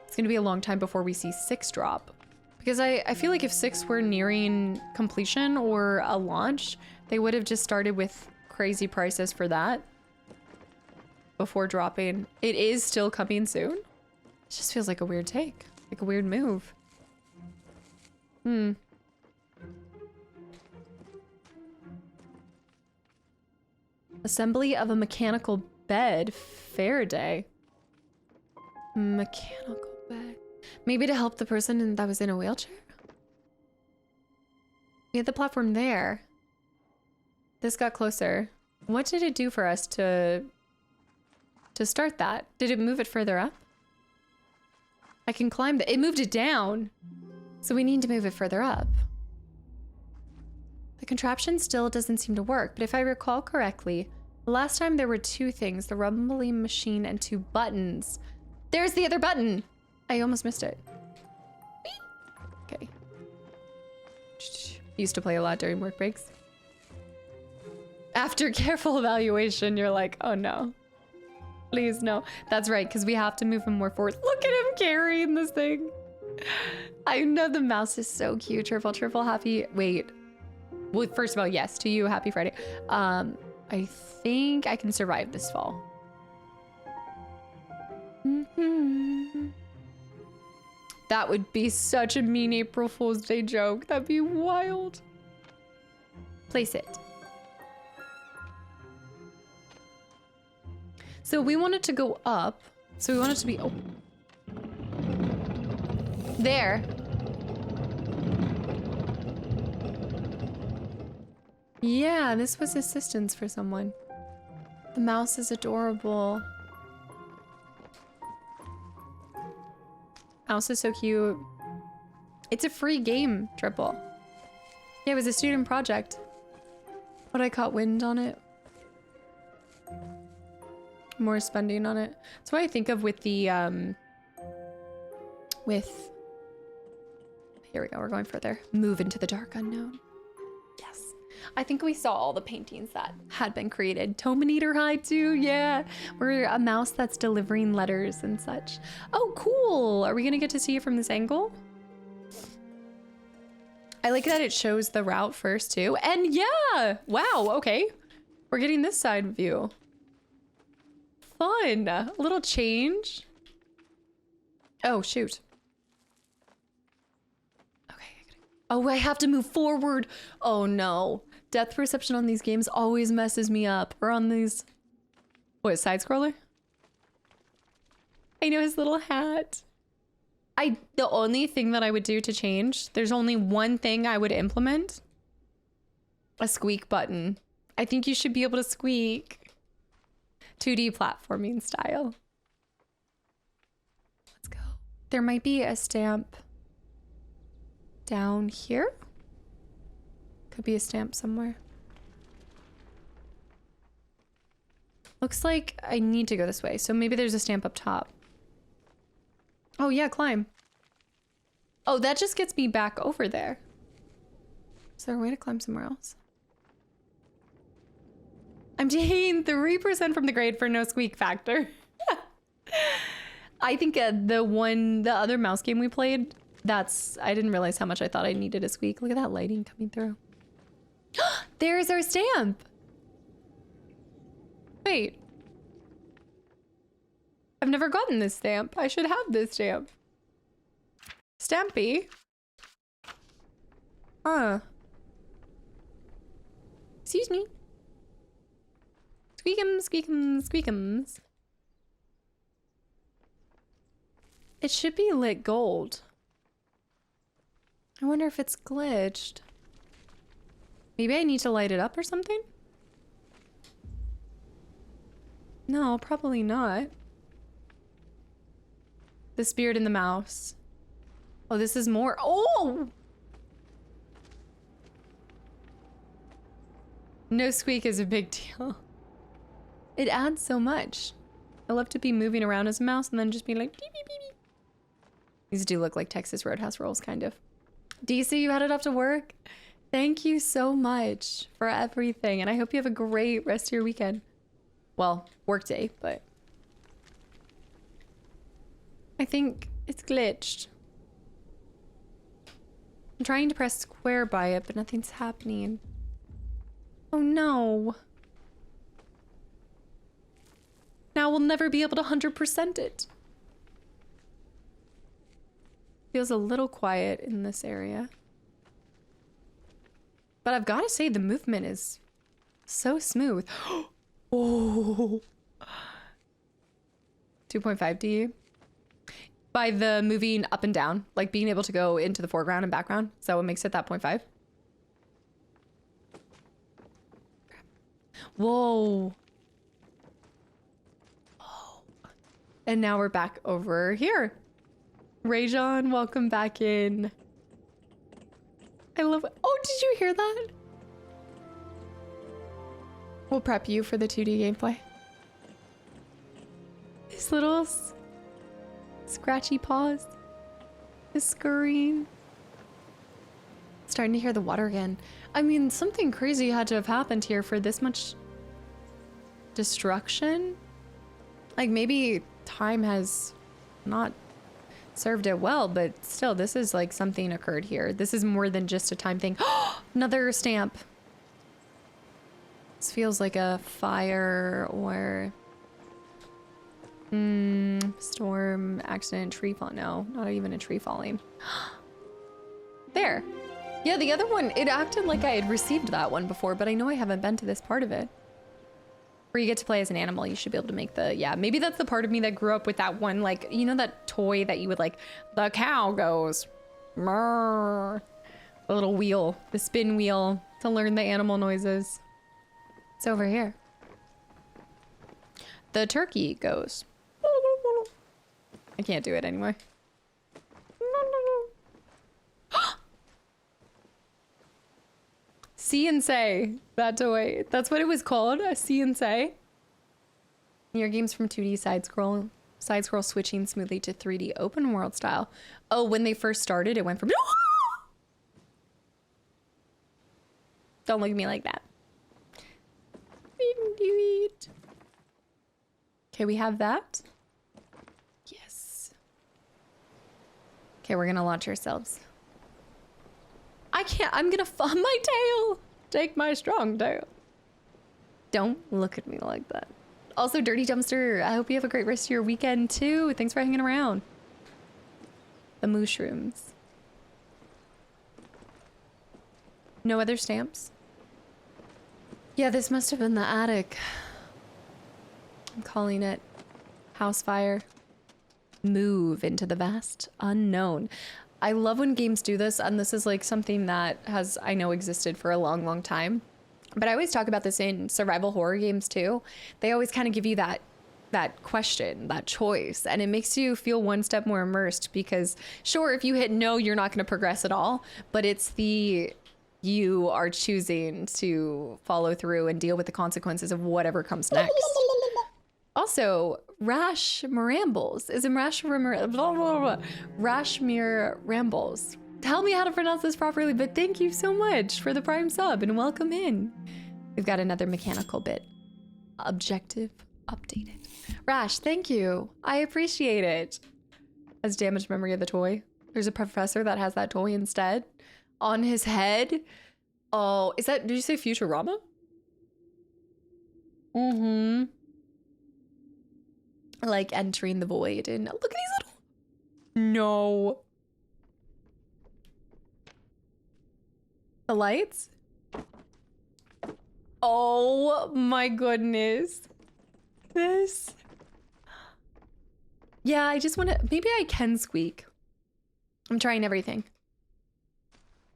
It's gonna be a long time before we see 6 drop. Because I feel like if 6 were nearing completion or a launch, they would have just started with crazy prices for that before dropping. It is still coming soon. It just feels like a weird take, like a weird move. Assembly of a mechanical bed. Faraday. Mechanical bed. Maybe to help the person that was in a wheelchair? We had the platform there. This got closer. What did it do for us to start that? Did it move it further up? I can climb it moved it down. So we need to move it further up. The contraption still doesn't seem to work, but if I recall correctly, last time there were 2 things, the rumbling machine and 2 buttons. There's the other button. I almost missed it. Okay. Used to play a lot during work breaks. After careful evaluation, you're like, oh no. Please, no. That's right, because we have to move him more forward. Look at him carrying this thing. I know the mouse is so cute. Triple happy. Wait. Well, first of all, yes, to you, happy Friday. I think I can survive this fall. That would be such a mean April Fool's Day joke. That'd be wild. Place it. So we want it to go up. So we want it to be... Oh. There. Yeah, this was assistance for someone. The mouse is adorable. Mouse is so cute. It's a free game, Triple. Yeah, it was a student project. But I caught wind on it. More spending on it. That's what I think of with the, here we go, we're going further. Move into the dark unknown. Yes. I think we saw all the paintings that had been created. Tomaneater High too, yeah. We're a mouse that's delivering letters and such. Oh, cool. Are we gonna get to see it from this angle? I like that it shows the route first too. And yeah, wow, okay. We're getting this side view. Fun, a little change. Oh, shoot. Okay. Oh, I have to move forward. Oh no. Depth perception on these games always messes me up. Or on these, what, side scroller? I know his little hat. The only thing that I would do to change, there's only one thing I would implement. A squeak button. I think you should be able to squeak. 2D platforming style. Let's go. There might be a stamp down here. Could be a stamp somewhere. Looks like I need to go this way, so maybe there's a stamp up top. Oh yeah, climb. Oh, that just gets me back over there. Is there a way to climb somewhere else? I'm taking 3% from the grade for no squeak factor. I think the other mouse game we played, I didn't realize how much I thought I needed a squeak. Look at that lighting coming through. There's our stamp. Wait. I've never gotten this stamp. I should have this stamp. Stampy. Excuse me. Squeakums, squeakums, squeakums. It should be lit gold. I wonder if it's glitched. Maybe I need to light it up or something? No, probably not. The spirit in the mouse. Oh, this is more. Oh! No squeak is a big deal. It adds so much. I love to be moving around as a mouse and then just be like, beep, beep, beep, beep. These do look like Texas Roadhouse rolls, kind of. DC, you headed off to work? Thank you so much for everything, and I hope you have a great rest of your weekend. Well, work day, but... I think it's glitched. I'm trying to press square by it, but nothing's happening. Oh no. Now we'll never be able to 100% it. Feels a little quiet in this area. But I've got to say the movement is so smooth. Oh. 2.5D. By the moving up and down, like being able to go into the foreground and background. Is that what makes it that 0.5? Whoa. Whoa. And now we're back over here. Rajon, welcome back in. I love it. Oh, did you hear that? We'll prep you for the 2D gameplay. His little scratchy paws. His scurrying. Starting to hear the water again. I mean, something crazy had to have happened here for this much destruction. Like maybe time has not served it well, but still, this is like something occurred here. This is more than just a time thing. Another stamp. This feels like a fire or storm, accident, tree fall. No, not even a tree falling. There. Yeah, the other one, it acted like I had received that one before, but I know I haven't been to this part of it. Where you get to play as an animal, you should be able to make the, yeah, maybe that's the part of me that grew up with that one, like, you know that toy that you would like, the cow goes, mrrr. The little wheel, the spin wheel to learn the animal noises. It's over here. The turkey goes. I can't do it anymore. See and say, that toy. That's what it was called, a see and say. Your games from 2D side scroll switching smoothly to 3D open world style. Oh, when they first started, it went from. Don't look at me like that. Okay, we have that. Yes. Okay, we're gonna launch ourselves. I can't, I'm gonna fall my tail. Take my strong tail. Don't look at me like that. Also, Dirty Dumpster, I hope you have a great rest of your weekend too. Thanks for hanging around. The mushrooms. No other stamps? Yeah, this must have been the attic. I'm calling it house fire. Move into the vast unknown. I love when games do this, and this is like something that has, I know, existed for a long, long time. But I always talk about this in survival horror games too. They always kind of give you that question, that choice, and it makes you feel one step more immersed because sure, if you hit no, you're not going to progress at all, but it's the you are choosing to follow through and deal with the consequences of whatever comes next. Also, Rash Rambles is in Rashmir Rambles. Tell me how to pronounce this properly, but thank you so much for the Prime sub and welcome in. We've got another mechanical bit. Objective updated. Rash, thank you. I appreciate it. Has damaged memory of the toy. There's a professor that has that toy instead on his head. Oh, is that, did you say Futurama? Mm-hmm. Like entering the void and look at these little, no. The lights? Oh my goodness. This. Yeah, I just want to, maybe I can squeak. I'm trying everything.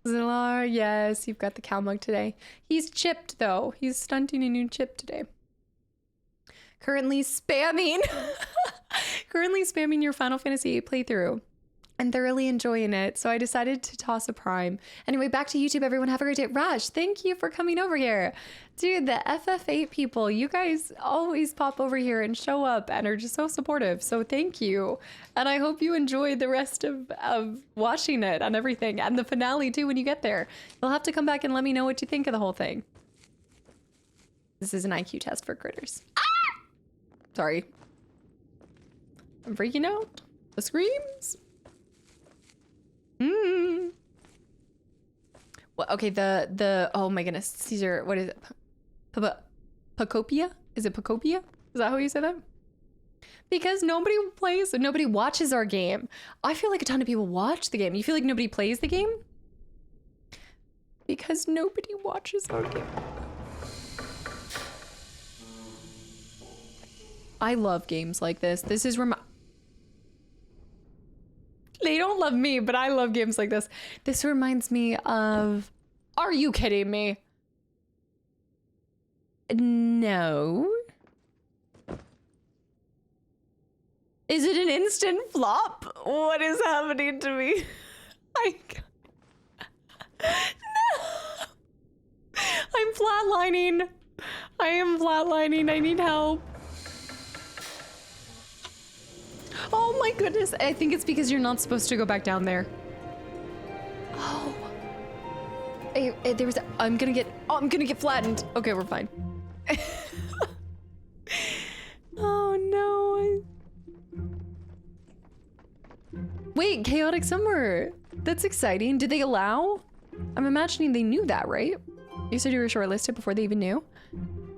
Zilar, yes, you've got the cow mug today. He's chipped though. He's stunting a new chip today. Currently spamming your Final Fantasy VIII playthrough and thoroughly enjoying it. So I decided to toss a Prime. Anyway, back to YouTube, everyone. Have a great day. Raj, thank you for coming over here. Dude, the FF8 people, you guys always pop over here and show up and are just so supportive. So thank you. And I hope you enjoy the rest of watching it and everything. And the finale too when you get there. You'll have to come back and let me know what you think of the whole thing. This is an IQ test for critters. Ah! Sorry. I'm freaking out. The screams. Well, okay, the oh my goodness, Caesar, what is it? Pacopia? Is it Pacopia? Is that how you say that? Because nobody watches our game. I feel like a ton of people watch the game. You feel like nobody plays the game? Because nobody watches our game. I love games like this. This is they don't love me, but I love games like this. This reminds me of, are you kidding me? No. Is it an instant flop? What is happening to me? No. I'm flatlining. I am flatlining. I need help. Oh my goodness. I think it's because you're not supposed to go back down there. Oh. There was I'm gonna get flattened. Okay, we're fine. Oh no. Wait, Chaotic Summer. That's exciting. Did they allow? I'm imagining they knew that, right? You said you were shortlisted before they even knew.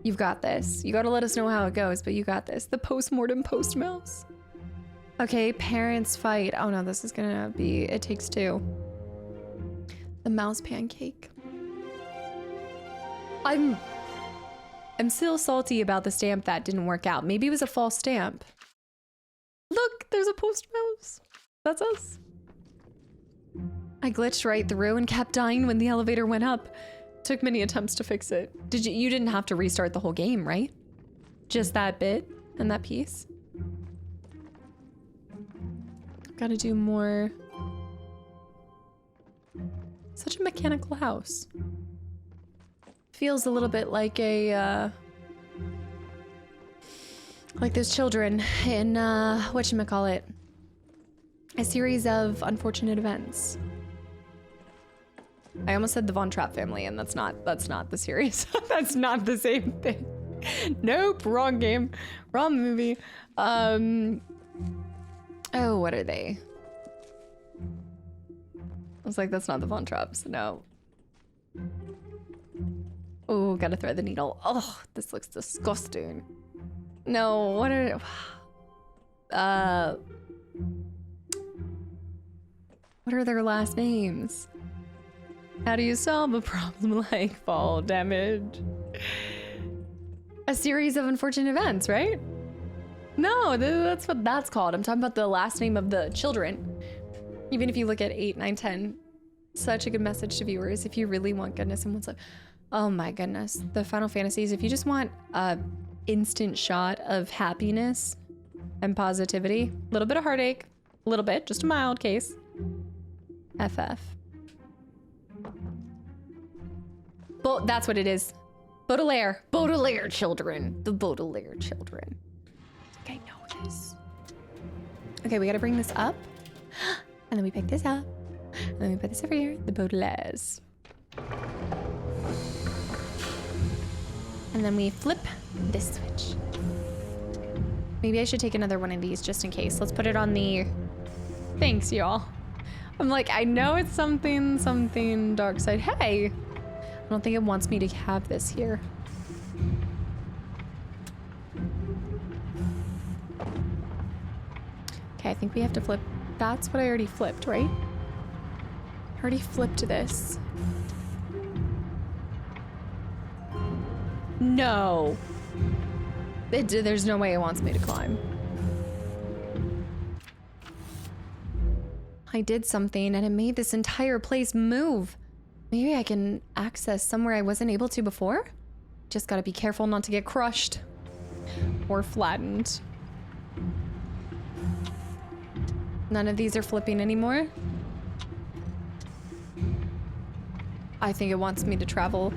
You've got this. You gotta let us know how it goes, but you got this. The postmortem Postmouse. Okay, parents fight. Oh no, this is gonna be It Takes Two. The mouse pancake. I'm still salty about the stamp that didn't work out. Maybe it was a false stamp. Look, there's a Postmouse. That's us. I glitched right through and kept dying when the elevator went up. Took many attempts to fix it. You didn't have to restart the whole game, right? Just that bit and that piece. Gotta do more. Such a mechanical house. Feels a little bit like a, like those children in, whatchamacallit, a series of unfortunate events. I almost said the Von Trapp family, and that's not the series. That's not the same thing. Nope, wrong game, wrong movie. Oh, what are they? I was like, that's not the Von Trapps, no. Oh, gotta thread the needle. Oh, this looks disgusting. No, what are... what are their last names? How do you solve a problem like fall damage? A series of unfortunate events, right? No, that's what that's called. I'm talking about the last name of the children. Even if you look at 8, 9, 10, such a good message to viewers if you really want goodness in one's life. Oh my goodness. The Final Fantasies, if you just want a instant shot of happiness and positivity, a little bit of heartache, a little bit, just a mild case. FF. That's what it is. Baudelaire. Baudelaire children. The Baudelaire children. I know this. Okay, we gotta bring this up. And then we pick this up. And then we put this over here. The Baudelaires. And then we flip this switch. Maybe I should take another one of these just in case. Let's put it on the... Thanks, y'all. I'm like, I know it's something dark side. Hey! I don't think it wants me to have this here. Okay, I think we have to flip. That's what I already flipped, right? I already flipped this. No. There's no way it wants me to climb. I did something and it made this entire place move. Maybe I can access somewhere I wasn't able to before? Just gotta be careful not to get crushed or flattened. None of these are flipping anymore. I think it wants me to travel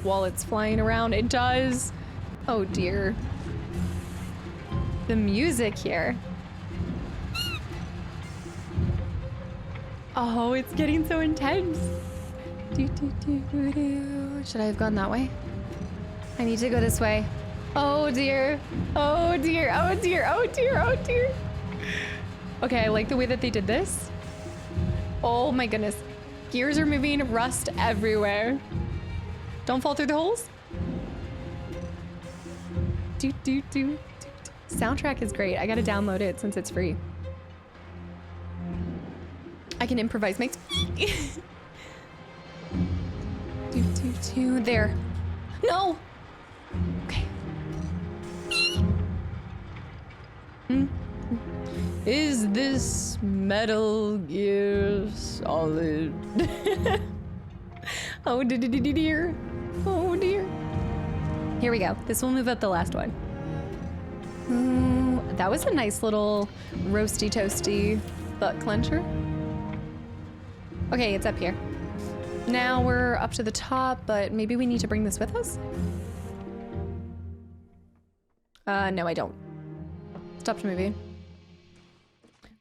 while it's flying around. It does. Oh dear. The music here. Oh, it's getting so intense. Should I have gone that way? I need to go this way. Oh dear. Oh dear. Oh dear. Oh dear. Oh dear. Okay, I like the way that they did this. Oh my goodness. Gears are moving, rust everywhere. Don't fall through the holes. Soundtrack is great. I gotta download it since it's free. I can improvise. Makes there. No. Okay. Is this Metal Gear Solid? Oh dear. Oh dear. Here we go. This will move up the last one. Ooh, that was a nice little roasty toasty butt clencher. Okay, it's up here. Now we're up to the top, but maybe we need to bring this with us? No, I don't. Stopped moving.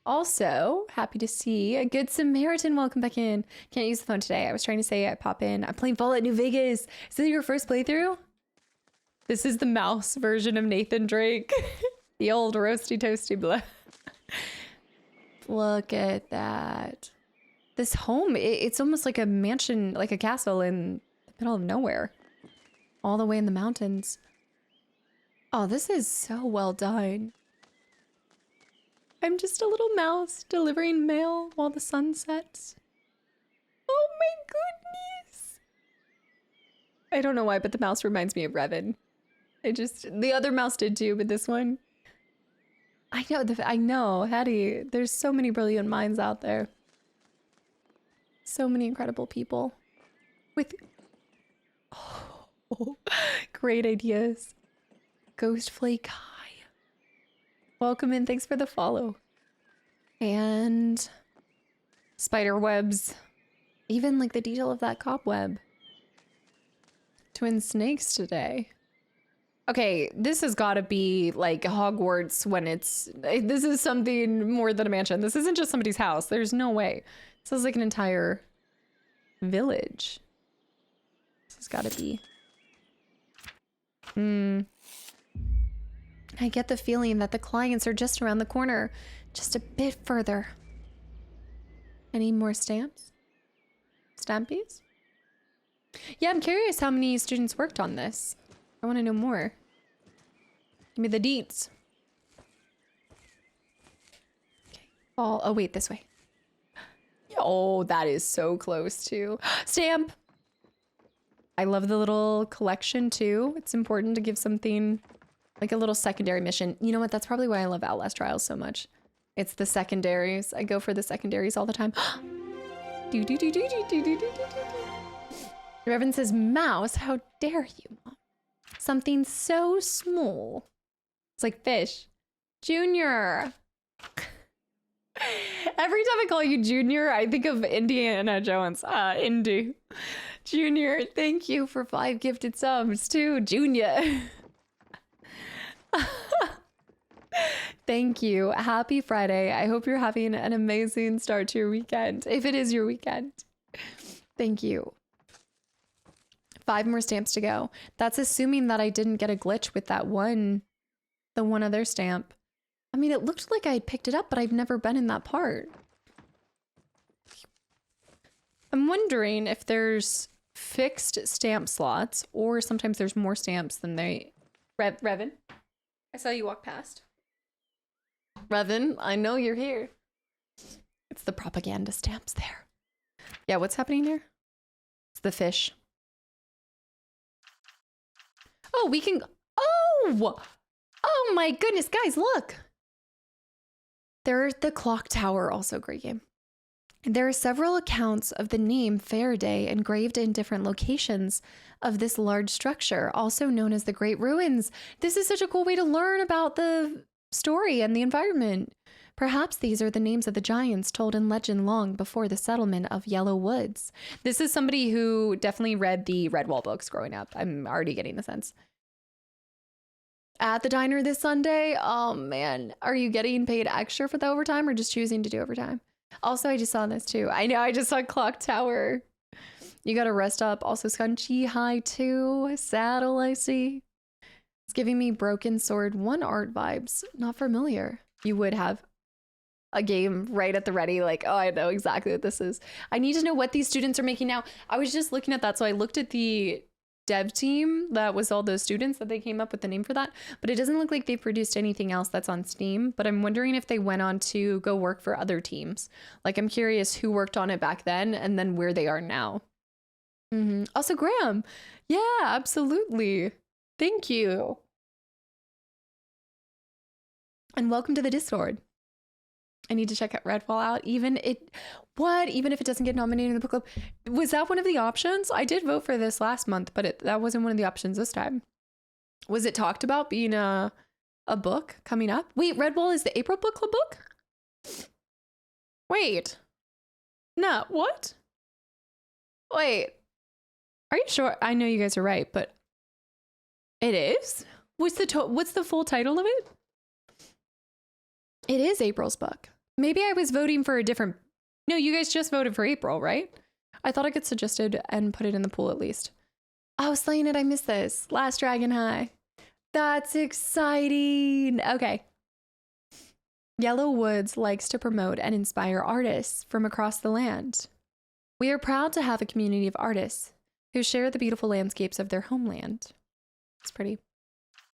Also, happy to see a Good Samaritan. Welcome back in. Can't use the phone today. I was trying to say I'd pop in. I'm playing Fallout New Vegas. Is this your first playthrough? This is the mouse version of Nathan Drake. The old roasty toasty blah. Look at that. This home, it's almost like a mansion, like a castle in the middle of nowhere. All the way in the mountains. Oh, this is so well done. I'm just a little mouse delivering mail while the sun sets. Oh my goodness. I don't know why, but the mouse reminds me of Revan. The other mouse did too, but this one. I know, Hattie. There's so many brilliant minds out there. So many incredible people with great ideas. Ghostflake, hi. Welcome in. Thanks for the follow. And spider webs. Even like the detail of that cobweb. Twin snakes today. Okay, this has got to be like Hogwarts when this is something more than a mansion. This isn't just somebody's house. There's no way. This is like an entire village. This has got to be. I get the feeling that the clients are just around the corner, just a bit further. Any more stamps? Stampies? Yeah, I'm curious how many students worked on this. I want to know more. Give me the deets. Okay. Oh, wait, this way. Oh, that is so close too. Stamp! I love the little collection too. It's important to give something like a little secondary mission. You know what? That's probably why I love Outlast Trials so much. It's the secondaries. I go for the secondaries all the time. Revan says, mouse, how dare you, Mom? Something so small. It's like fish. Junior. Every time I call you Junior, I think of Indiana Jones. Indy. Junior, thank you for 5 gifted subs too, Junior. Thank you. Happy Friday. I hope you're having an amazing start to your weekend. If it is your weekend. Thank you. 5 more stamps to go. That's assuming that I didn't get a glitch with the one other stamp. I mean, it looked like I had picked it up, but I've never been in that part. I'm wondering if there's fixed stamp slots or sometimes there's more stamps than they... Revan? I saw you walk past. Revan, I know you're here. It's the propaganda stamps there. Yeah, what's happening here? It's the fish. Oh, we can... Oh! Oh my goodness, guys, look! There's the clock tower, also a great game. There are several accounts of the name Faraday engraved in different locations of this large structure, also known as the Great Ruins. This is such a cool way to learn about the story and the environment. Perhaps these are the names of the giants told in legend long before the settlement of Yellow Woods. This is somebody who definitely read the Redwall books growing up. I'm already getting the sense. At the diner this Sunday? Oh man, are you getting paid extra for the overtime or just choosing to do overtime? Also, I just saw this too. I know, I just saw Clock Tower. You gotta rest up. Also, Scunchi High too. Saddle, I see. It's giving me Broken Sword 1 art vibes. Not familiar. You would have a game right at the ready, like, oh, I know exactly what this is. I need to know what these students are making now. I was just looking at that, so I looked at the dev team that was all those students that they came up with the name for that, but it doesn't look like they produced anything else that's on Steam. But I'm wondering if they went on to go work for other teams. Like, I'm curious who worked on it back then and then where they are now. Also, Graham. Yeah, absolutely. Thank you. And welcome to the Discord. I need to check out Redwall out. Even if it doesn't get nominated in the book club. Was that one of the options? I did vote for this last month, but that wasn't one of the options this time. Was it talked about being a book coming up? Wait, Redwall is the April book club book? Wait. No, what? Wait. Are you sure? I know you guys are right, but it is? What's the full title of it? It is April's book. Maybe I was voting for a different... No, you guys just voted for April, right? I thought I could suggest it and put it in the pool at least. Oh, slaying it. I missed this. Last Dragon High. That's exciting. Okay. Yellow Woods likes to promote and inspire artists from across the land. We are proud to have a community of artists who share the beautiful landscapes of their homeland. It's pretty.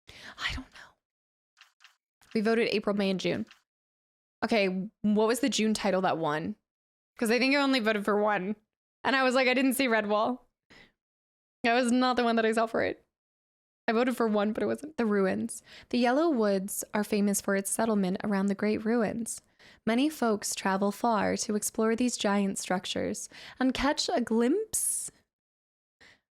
I don't know. We voted April, May, and June. Okay, what was the June title that won? Because I think I only voted for one. And I was like, I didn't see Redwall. That was not the one that I saw for it. I voted for one, but it wasn't. The ruins. The Yellow Woods are famous for its settlement around the Great Ruins. Many folks travel far to explore these giant structures and catch a glimpse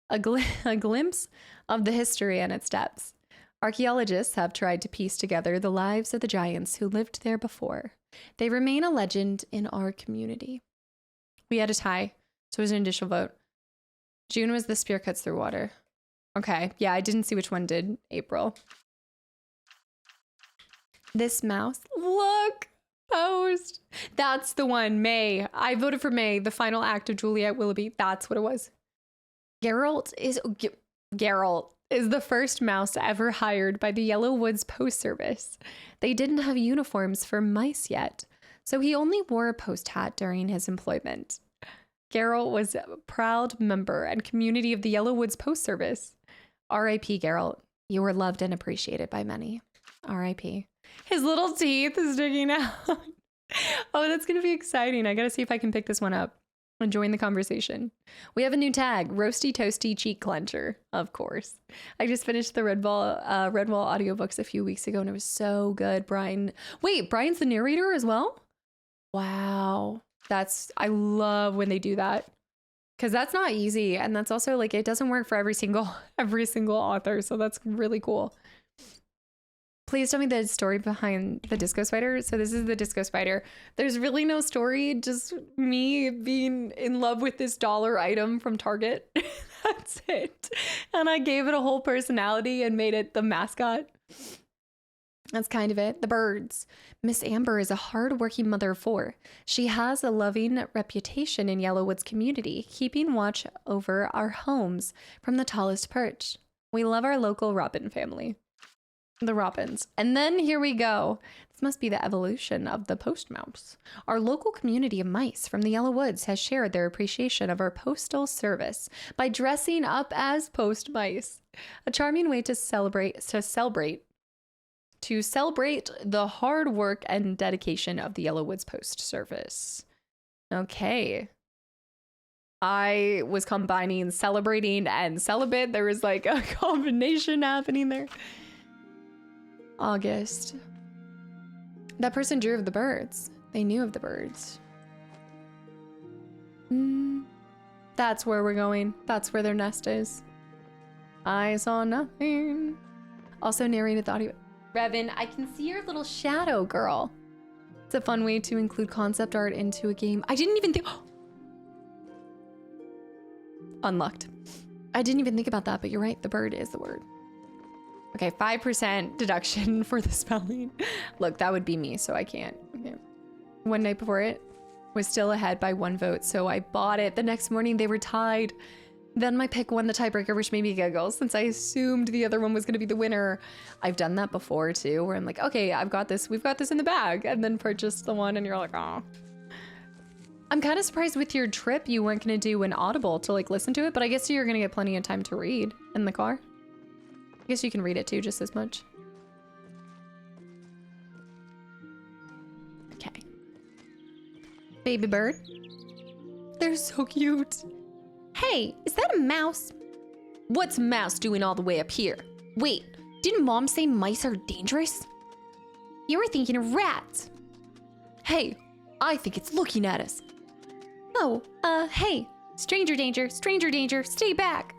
of the history and its depths. Archaeologists have tried to piece together the lives of the giants who lived there before. They remain a legend in our community. We had a tie, so it was an initial vote. June was the spear cuts through water. Okay, yeah, I didn't see which one did. April. This mouse. Look! Post. That's the one. May. I voted for May. The final act of Juliet Willoughby. That's what it was. Geralt is the first mouse ever hired by the Yellow Woods Post Service. They didn't have uniforms for mice yet, so he only wore a post hat during his employment. Geralt was a proud member and community of the Yellow Woods Post Service. R.I.P. Geralt. You were loved and appreciated by many. R.I.P. His little teeth is sticking out. Oh, that's going to be exciting. I got to see if I can pick this one up and join the conversation. We have a new tag, Roasty Toasty Cheek Clencher, of course. I just finished the Redwall audiobooks a few weeks ago, and it was so good, Brian. Wait, Brian's the narrator as well? Wow. I love when they do that. Because that's not easy. And that's also like, it doesn't work for every single author. So that's really cool. Please tell me the story behind the disco spider. So this is the disco spider. There's really no story, just me being in love with this dollar item from Target. That's it. And I gave it a whole personality and made it the mascot. That's kind of it. The birds. Miss Amber is a hard-working mother of four. She has a loving reputation in Yellowwood's community, keeping watch over our homes from the tallest perch. We love our local robin family. The robins. And then here we go. This must be the evolution of the Postmouse. Our local community of mice from the Yellow Woods has shared their appreciation of our postal service by dressing up as post mice. A charming way to celebrate the hard work and dedication of the Yellow Woods Post Service. Okay. I was combining celebrating and celibate. There was like a combination happening there. August. That person drew of the birds. They knew of the birds. That's where we're going. That's where their nest is. I saw nothing. Also narrated the audio. Revan, I can see your little shadow, girl. It's a fun way to include concept art into a game. I didn't even think... Unlocked. I didn't even think about that, but you're right. The bird is the word. Okay, 5% deduction for the spelling. Look, that would be me, so I can't. Okay. One night before it was still ahead by 1 vote, so I bought it. The next morning, they were tied. Then my pick won the tiebreaker, which made me giggle since I assumed the other one was going to be the winner. I've done that before, too, where I'm like, okay, I've got this. We've got this in the bag, and then purchased the one, and you're like, oh. I'm kind of surprised with your trip you weren't going to do an Audible to, like, listen to it, but I guess you're going to get plenty of time to read in the car. I guess you can read it too, just as much. Okay. Baby bird. They're so cute. Hey, is that a mouse? What's a mouse doing all the way up here? Wait, didn't Mom say mice are dangerous? You were thinking of rats. Hey, I think it's looking at us. Oh, hey, stranger danger, stay back.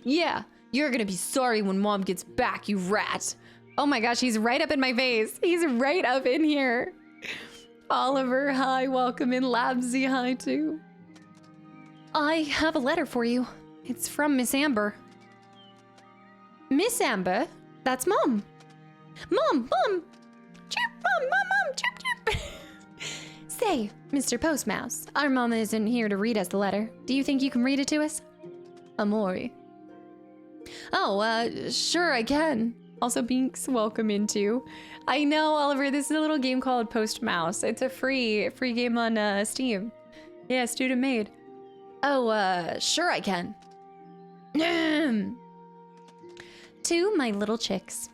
Yeah. You're gonna be sorry when Mom gets back, you rat. Oh my gosh, he's right up in my face. He's right up in here. Oliver, hi, welcome in. Labsy, hi too. I have a letter for you. It's from Miss Amber. Miss Amber? That's Mom. Mom! Chirp, Mom, chirp, chirp. Say, Mr. Postmouse, our Mama isn't here to read us the letter. Do you think you can read it to us? Amori. Oh, sure I can. Also, Binks, welcome into. I know, Oliver, this is a little game called Postmouse. It's a free game on Steam. Yeah, student made. Oh, sure I can. To my little chicks.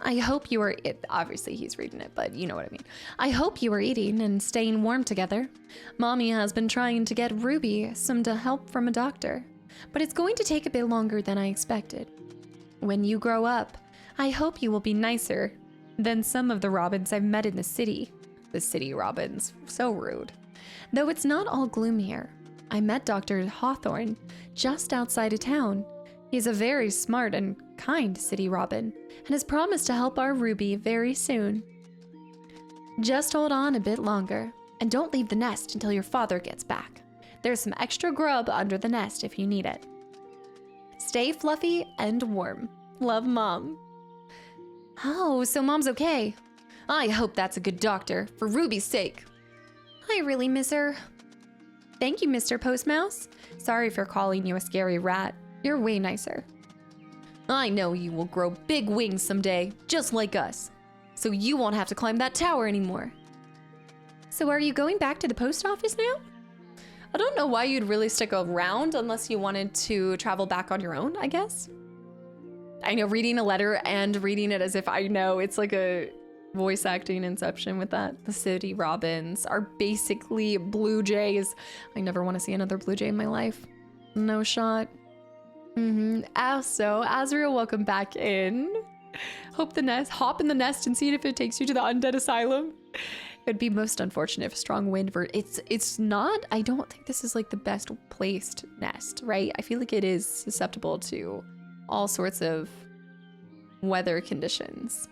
I hope you are, obviously he's reading it, but you know what I mean. I hope you are eating and staying warm together. Mommy has been trying to get Ruby some help from a doctor, but it's going to take a bit longer than I expected. When you grow up, I hope you will be nicer than some of the Robins I've met in the city. The city Robins, so rude. Though it's not all gloom here. I met Dr. Hawthorne just outside of town. He's a very smart and kind city Robin and has promised to help our Ruby very soon. Just hold on a bit longer and don't leave the nest until your father gets back. There's some extra grub under the nest if you need it. Stay fluffy and warm. Love, Mom. Oh, so Mom's okay. I hope that's a good doctor, for Ruby's sake. I really miss her. Thank you, Mr. Postmouse. Sorry for calling you a scary rat. You're way nicer. I know you will grow big wings someday, just like us. So you won't have to climb that tower anymore. So are you going back to the post office now? I don't know why you'd really stick around unless you wanted to travel back on your own, I guess. I know reading a letter and reading it as if I know, it's like a voice acting inception with that. The city Robins are basically blue jays. I never want to see another blue jay in my life. No shot. Also, Azrael, welcome back in. Hop in the nest and see if it takes you to the undead asylum. It'd be most unfortunate if a strong wind it's not, I don't think this is like the best placed nest, right? I feel like it is susceptible to all sorts of weather conditions.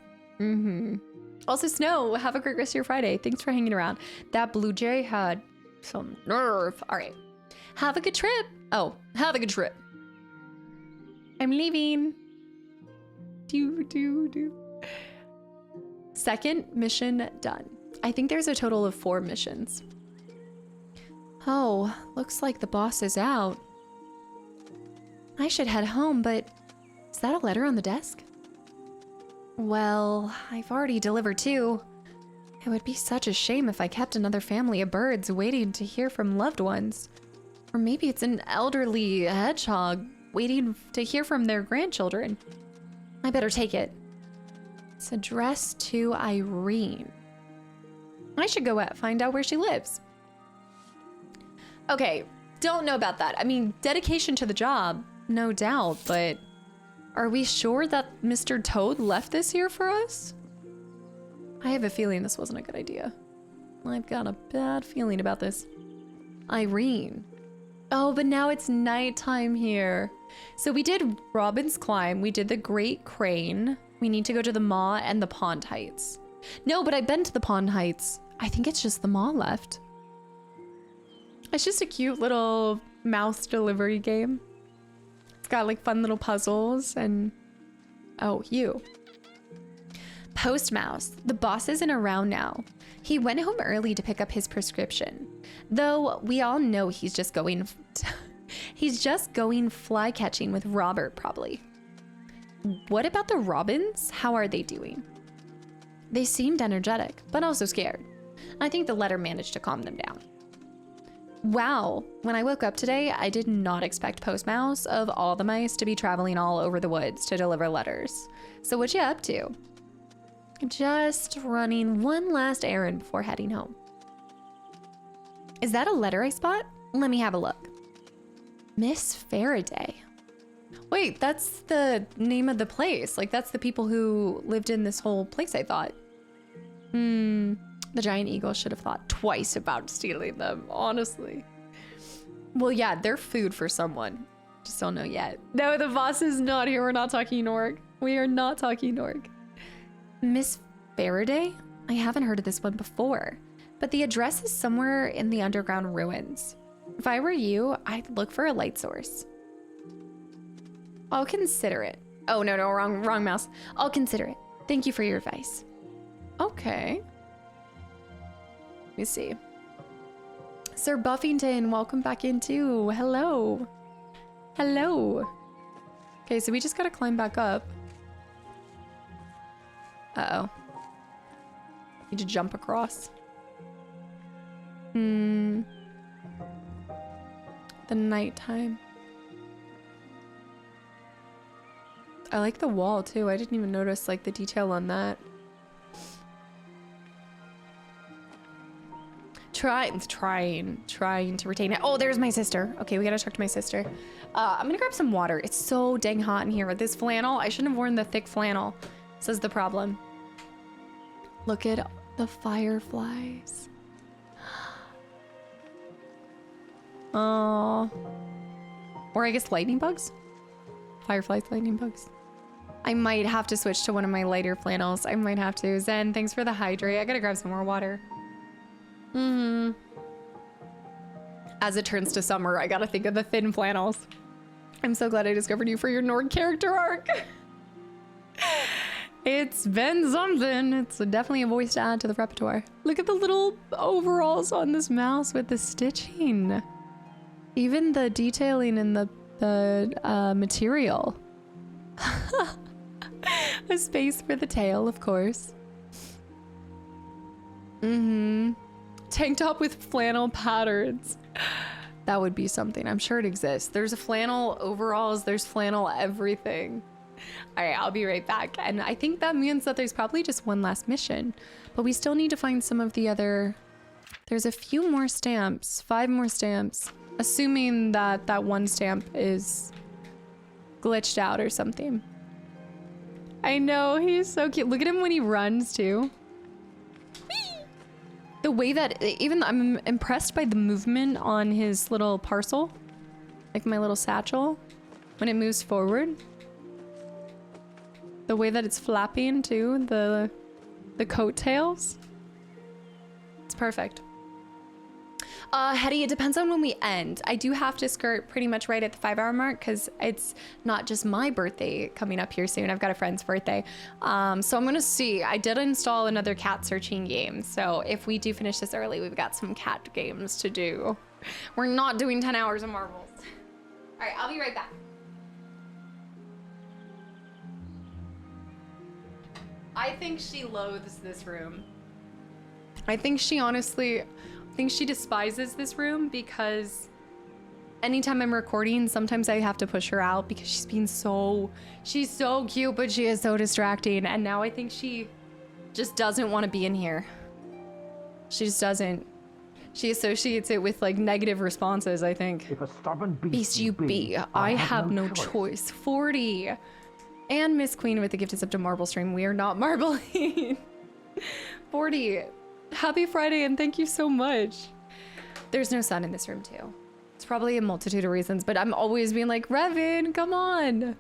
Also, Snow, have a great rest of your Friday. Thanks for hanging around. That blue jay had some nerve. All right. Have a good trip. Oh, have a good trip. I'm leaving. Second mission done. I think there's a total of 4 missions. Oh, looks like the boss is out. I should head home, but is that a letter on the desk? Well, I've already delivered 2. It would be such a shame if I kept another family of birds waiting to hear from loved ones. Or maybe it's an elderly hedgehog waiting to hear from their grandchildren. I better take it. It's addressed to Irene. I should go find out where she lives. Okay, don't know about that. I mean, dedication to the job, no doubt, but are we sure that Mr. Toad left this here for us? I have a feeling this wasn't a good idea. I've got a bad feeling about this. Irene. Oh, but now it's nighttime here. So we did Robin's Climb. We did the Great Crane. We need to go to the Maw and the Pond Heights. No, but I've been to the Pond Heights. I think it's just the Maw left. It's just a cute little mouse delivery game. It's got like fun little puzzles and... Oh, you. Postmouse. The boss isn't around now. He went home early to pick up his prescription. Though we all know he's just going fly catching with Robert, probably. What about the Robins? How are they doing? They seemed energetic, but also scared. I think the letter managed to calm them down. Wow, when I woke up today, I did not expect Postmouse of all the mice to be traveling all over the woods to deliver letters. So what you up to? Just running one last errand before heading home. Is that a letter I spot? Let me have a look. Miss Faraday. Wait, that's the name of the place. Like, that's the people who lived in this whole place, I thought. The giant eagle should have thought twice about stealing them, honestly. Well, yeah, they're food for someone. Just don't know yet. No, the boss is not here. We're not talking orc. We are not talking orc. Miss Faraday? I haven't heard of this one before, but the address is somewhere in the underground ruins. If I were you, I'd look for a light source. I'll consider it. Oh, no, wrong mouse. I'll consider it. Thank you for your advice. Okay. Let me see. Sir Buffington, welcome back in too. Hello. Hello. Okay, so we just gotta climb back up. Uh-oh. Need to jump across. The nighttime. I like the wall too. I didn't even notice like the detail on that. Trying to retain it. Oh, there's my sister. Okay, we gotta talk to my sister. I'm gonna grab some water. It's so dang hot in here. This flannel, I shouldn't have worn the thick flannel. This is the problem. Look at the fireflies. Oh. Or I guess lightning bugs? Fireflies, lightning bugs. I might have to switch to one of my lighter flannels. I might have to. Zen, thanks for the hydrate. I gotta grab some more water. As it turns to summer, I gotta think of the thin flannels. I'm so glad I discovered you for your Nord character arc. It's been something. It's definitely a voice to add to the repertoire. Look at the little overalls on this mouse with the stitching. Even the detailing in the material. A space for the tail, of course. Tank top with flannel patterns. That would be something. I'm sure it exists. There's a flannel overalls. There's flannel everything. All right, I'll be right back. And I think that means that there's probably just one last mission. But we still need to find some of the other... There's a few more stamps. 5 more stamps. Assuming that that one stamp is glitched out or something. I know, he's so cute. Look at him when he runs too. The way that, even I'm impressed by the movement on his little parcel. Like my little satchel. When it moves forward. The way that it's flapping too, the coattails. It's perfect. Hetty, it depends on when we end. I do have to skirt pretty much right at the 5-hour mark because it's not just my birthday coming up here soon. I've got a friend's birthday. So I'm gonna see. I did install another cat searching game. So if we do finish this early, we've got some cat games to do. We're not doing 10 hours of marbles. All right, I'll be right back. I think she loathes this room. I think she honestly... I think she despises this room because anytime I'm recording, sometimes I have to push her out because she's so cute, but she is so distracting. And now I think she just doesn't want to be in here. She just doesn't. She associates it with like negative responses, I think. If a stubborn Beast you be, I have no choice. 40. And Miss Queen with the gifted sub to Marble Stream. We are not marbling. 40. Happy Friday and thank you so much. There's no sun in this room too. It's probably a multitude of reasons, but I'm always being like, Revin, come on.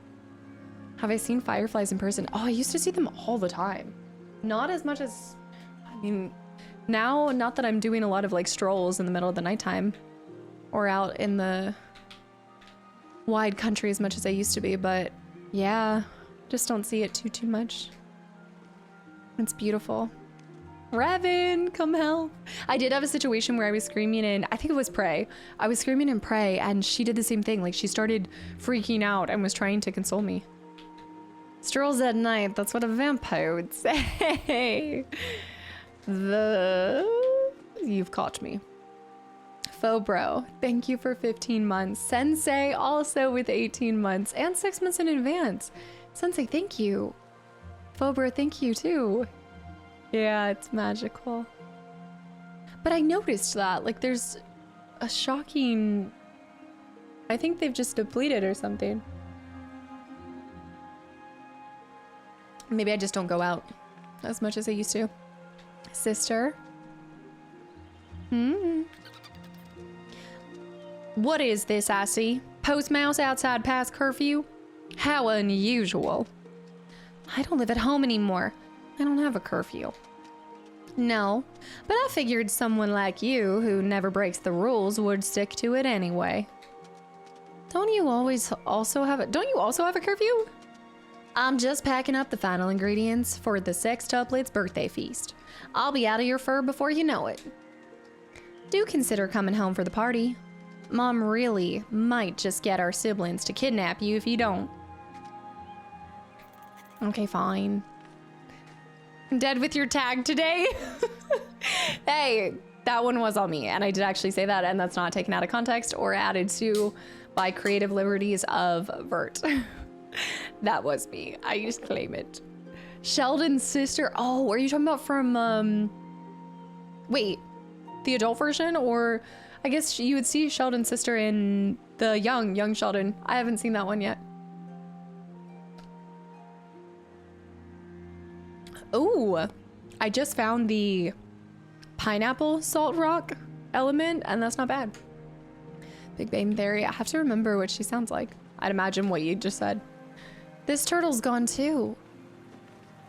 Have I seen fireflies in person? Oh, I used to see them all the time. Not as much as, I mean, now, not that I'm doing a lot of like strolls in the middle of the nighttime or out in the wide country as much as I used to be, but yeah, just don't see it too much. It's beautiful. Revin, come help. I did have a situation where I was screaming in, I think it was Prey. I was screaming in Prey and she did the same thing. Like she started freaking out and was trying to console me. Strolls at night, that's what a vampire would say. You've caught me. Fobro, thank you for 15 months. Sensei also with 18 months and 6 months in advance. Sensei, thank you. Fobro, thank you too. Yeah, it's magical. But I noticed that, like, there's a shocking... I think they've just depleted or something. Maybe I just don't go out as much as I used to. Sister? What is this I see? Postmouse outside past curfew? How unusual. I don't live at home anymore. I don't have a curfew. No, but I figured someone like you, who never breaks the rules, would stick to it anyway. Don't you also have a curfew? I'm just packing up the final ingredients for the sextuplet's birthday feast. I'll be out of your fur before you know it. Do consider coming home for the party. Mom really might just get our siblings to kidnap you if you don't. Okay, fine. Dead with your tag today? Hey, that one was on me, and I did actually say that, and that's not taken out of context or added to by creative liberties of Vert. That was me. I just claim it. Sheldon's sister. Oh, are you talking about from, wait, the adult version? Or I guess you would see Sheldon's sister in the young Sheldon. I haven't seen that one yet. Oh, I just found the pineapple salt rock element, and that's not bad. Big Bang Theory. I have to remember what she sounds like. I'd imagine what you just said. This turtle's gone too.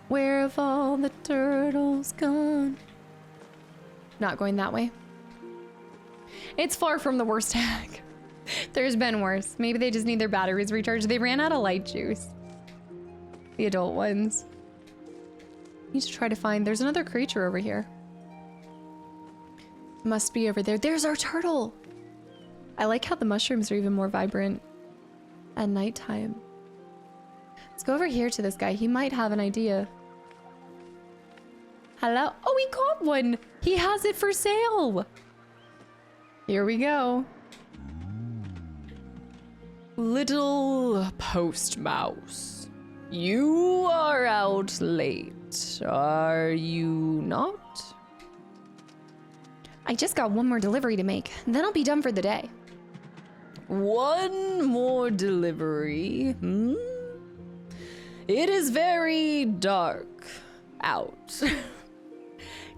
Where have all the turtles gone? Not going that way. It's far from the worst hack. There's been worse. Maybe they just need their batteries recharged. They ran out of light juice. The adult ones. Need to try to find. There's another creature over here. Must be over there. There's our turtle. I like how the mushrooms are even more vibrant at nighttime. Let's go over here to this guy. He might have an idea. Hello? Oh, he caught one. He has it for sale. Here we go. Little Postmouse, you are out late, are you not? I just got one more delivery to make, then I'll be done for the day. One more delivery, hmm? It is very dark out.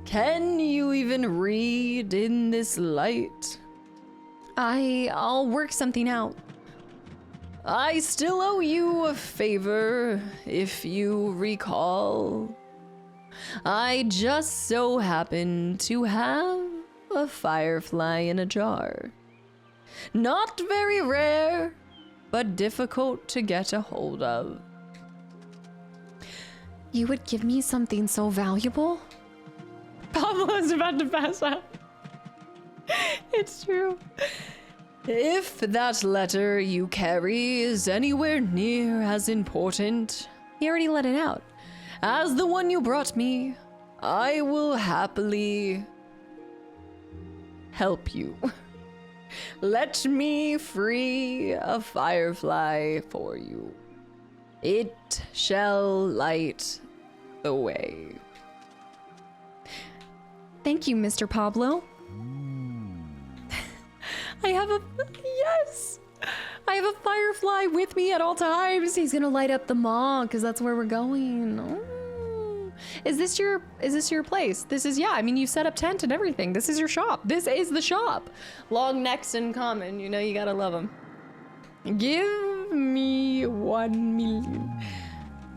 Can you even read in this light? I'll work something out. I still owe you a favor, if you recall. I just so happen to have a firefly in a jar. Not very rare, but difficult to get a hold of. You would give me something so valuable? Pablo's about to pass out. It's true. If that letter you carry is anywhere near as important, he already let it out, as the one you brought me, I will happily help you. Let me free a firefly for you. It shall light the way. Thank you, Mr. Pablo. I have a firefly with me at all times. He's gonna light up the mall because that's where we're going. Oh. Is this your place? This is, yeah, I mean, you set up tent and everything. This is your shop. This is the shop. Long necks in common, you know, you gotta love them. Give me 1 million.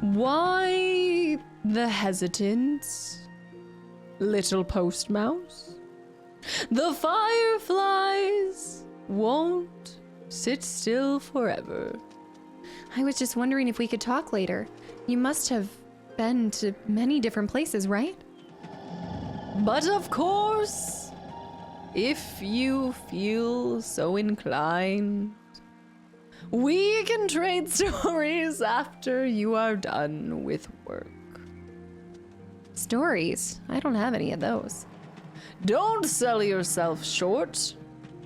Why the hesitance, little Postmouse? The fireflies won't sit still forever. I was just wondering if we could talk later. You must have been to many different places, right? But of course, if you feel so inclined, we can trade stories after you are done with work. Stories? I don't have any of those. Don't sell yourself short,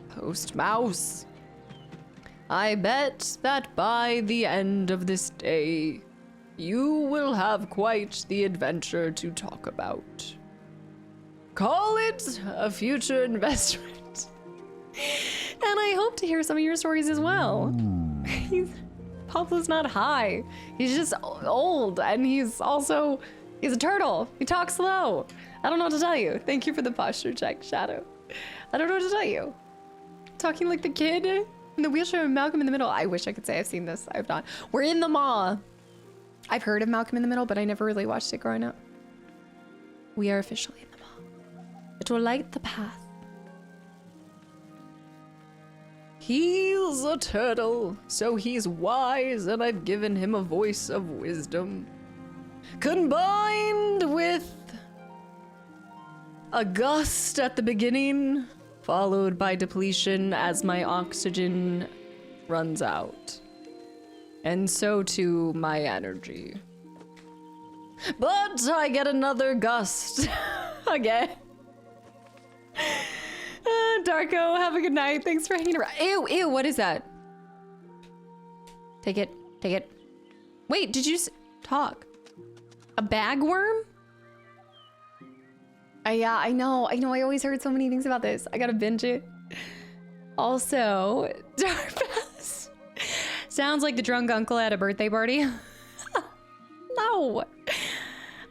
Postmouse. I bet that by the end of this day, you will have quite the adventure to talk about. Call it a future investment. And I hope to hear some of your stories as well. Pablo's not high. He's just old, and he's a turtle. He talks slow. I don't know what to tell you. Thank you for the posture check, Shadow. I don't know what to tell you. Talking like the kid in the wheelchair of Malcolm in the Middle. I wish I could say I've seen this. I have not. We're in the mall. I've heard of Malcolm in the Middle, but I never really watched it growing up. We are officially in the mall. It will light the path. He's a turtle, so he's wise, and I've given him a voice of wisdom. Combined with a gust at the beginning, followed by depletion as my oxygen runs out. And so too my energy. But I get another gust again. Darko, have a good night. Thanks for hanging around. Ew, what is that? Take it. Wait, did you talk? A bagworm? Yeah, I know. I always heard so many things about this. I gotta binge it. Also, Darpass. Sounds like the drunk uncle at a birthday party. No.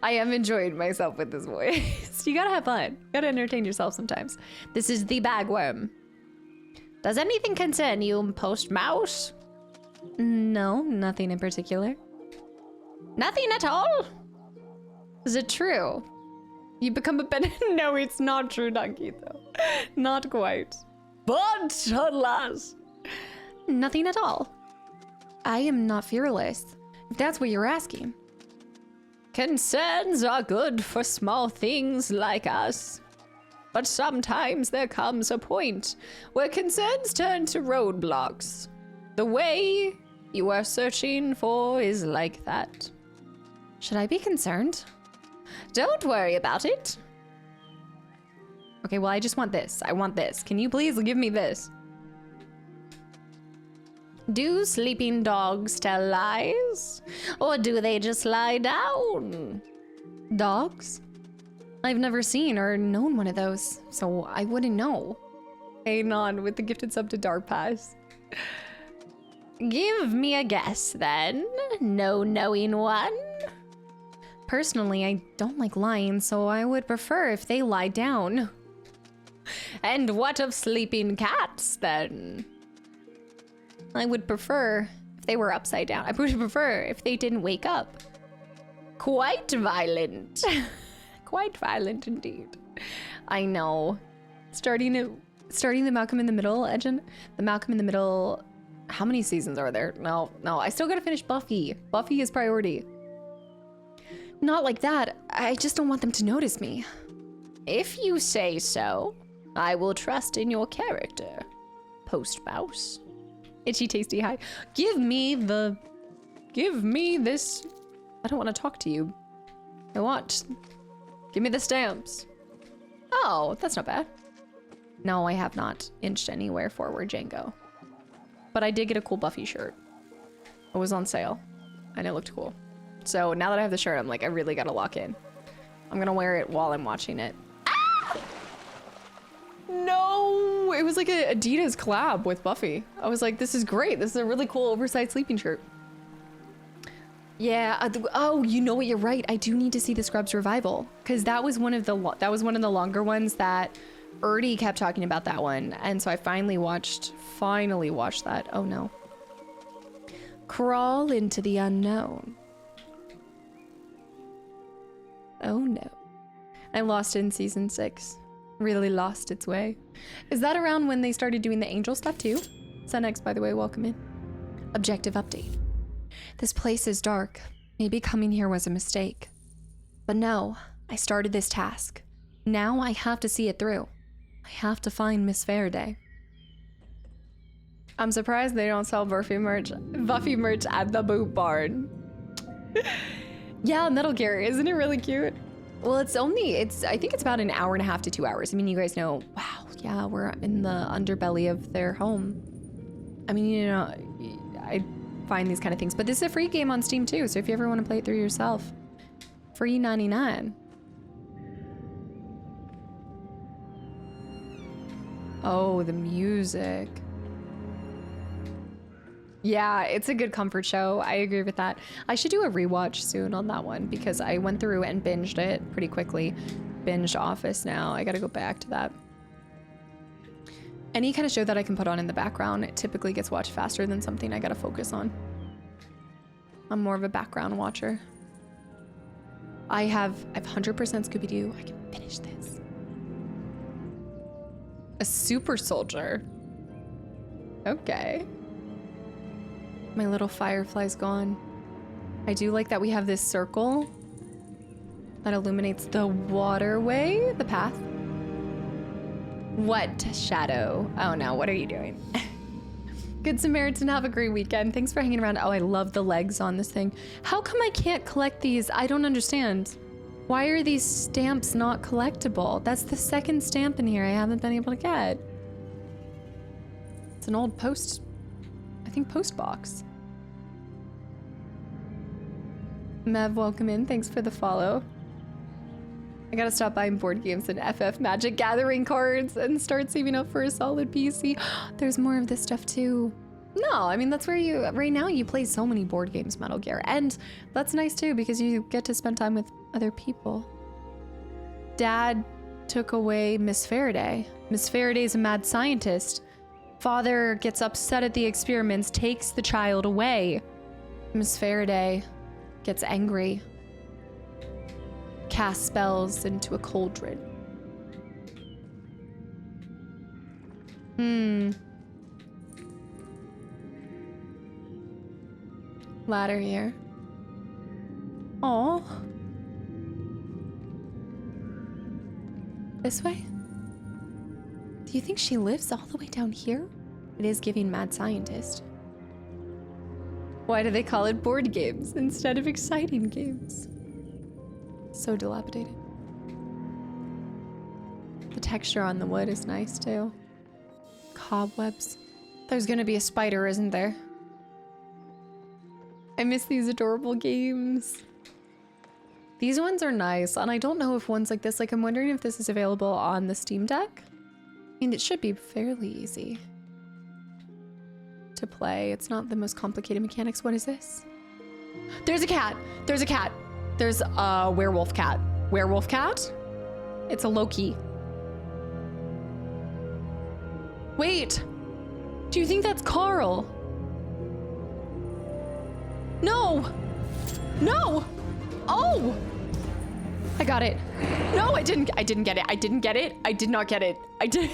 I am enjoying myself with this voice. You gotta have fun. You gotta entertain yourself sometimes. This is the bagworm. Does anything concern you, Postmouse? No, nothing in particular. Nothing at all? Is it true? You become a ben- No, it's not true, Donkey, though. Not quite. But, alas. Nothing at all. I am not fearless, if that's what you're asking. Concerns are good for small things like us. But sometimes there comes a point where concerns turn to roadblocks. The way you are searching for is like that. Should I be concerned? Don't worry about it. Okay, well, I just want this. I want this. Can you please give me this? Do sleeping dogs tell lies? Or do they just lie down? Dogs? I've never seen or known one of those, so I wouldn't know. Anon with the gifted sub to Dark Pass. Give me a guess, then. No knowing one? Personally, I don't like lying, so I would prefer if they lie down. And what of sleeping cats, then? I would prefer if they were upside down. I would prefer if they didn't wake up. Quite violent. Quite violent indeed. I know. Starting the Malcolm in the Middle legend. The Malcolm in the Middle. How many seasons are there? No. I still gotta finish Buffy. Buffy is priority. Not like that. I just don't want them to notice me. If you say so, I will trust in your character, Postmouse. Itchy tasty hi. Give me this. I don't want to talk to you. Give me the stamps. Oh, that's not bad. No, I have not inched anywhere forward, Django. But I did get a cool Buffy shirt. It was on sale and it looked cool. So now that I have the shirt, I'm like, I really gotta lock in. I'm gonna wear it while I'm watching it. Ah! No, it was like a Adidas collab with Buffy. I was like, this is great. This is a really cool oversized sleeping shirt. Yeah. Oh, you know what? You're right. I do need to see the Scrubs revival because that was one of the longer ones that Erdy kept talking about that one, and so I finally watched that. Oh no. Crawl into the unknown. Oh no. I lost it in season 6. Really lost its way. Is that around when they started doing the angel stuff too? SunX, by the way, welcome in. Objective update. This place is dark. Maybe coming here was a mistake. But no, I started this task. Now I have to see it through. I have to find Miss Faraday. I'm surprised they don't sell Buffy merch at the Boot Barn. Yeah, Metal Gear, isn't it really cute? Well, I think it's about an hour and a half to 2 hours. I mean, you guys know, wow, yeah, we're in the underbelly of their home. I mean, you know, I find these kind of things, but this is a free game on Steam too, so if you ever want to play it through yourself, free 99. Oh, the music. Yeah, it's a good comfort show. I agree with that. I should do a rewatch soon on that one because I went through and binged it pretty quickly. Binged Office now. I gotta go back to that. Any kind of show that I can put on in the background, it typically gets watched faster than something I gotta focus on. I'm more of a background watcher. I've 100% Scooby-Doo. I can finish this. A super soldier. Okay. My little firefly's gone. I do like that we have this circle that illuminates the waterway, the path. What, Shadow? Oh no, what are you doing? Good Samaritan, have a great weekend. Thanks for hanging around. Oh, I love the legs on this thing. How come I can't collect these? I don't understand. Why are these stamps not collectible? That's the second stamp in here I haven't been able to get. It's an old post box. Mev, welcome in. Thanks for the follow. I gotta stop buying board games and FF Magic Gathering cards and start saving up for a solid PC. There's more of this stuff too. No, I mean, that's where you, right now you play so many board games, Metal Gear. And that's nice too, because you get to spend time with other people. Dad took away Miss Faraday. Miss Faraday's a mad scientist. Father gets upset at the experiments, takes the child away. Miss Faraday gets angry, casts spells into a cauldron. Ladder here. Aw. This way? Do you think she lives all the way down here? It is giving mad scientist. Why do they call it board games instead of exciting games? So dilapidated. The texture on the wood is nice too. Cobwebs. There's gonna be a spider, isn't there? I miss these adorable games. These ones are nice, and I don't know if ones like this, like I'm wondering if this is available on the Steam Deck. I mean, it should be fairly easy to play. It's not the most complicated mechanics. What is this? There's a cat. There's a cat. There's a werewolf cat. Werewolf cat? It's a Loki. Wait. Do you think that's Carl? No. No. Oh. I got it. No, I didn't get it. I didn't get it. I did not get it. I did.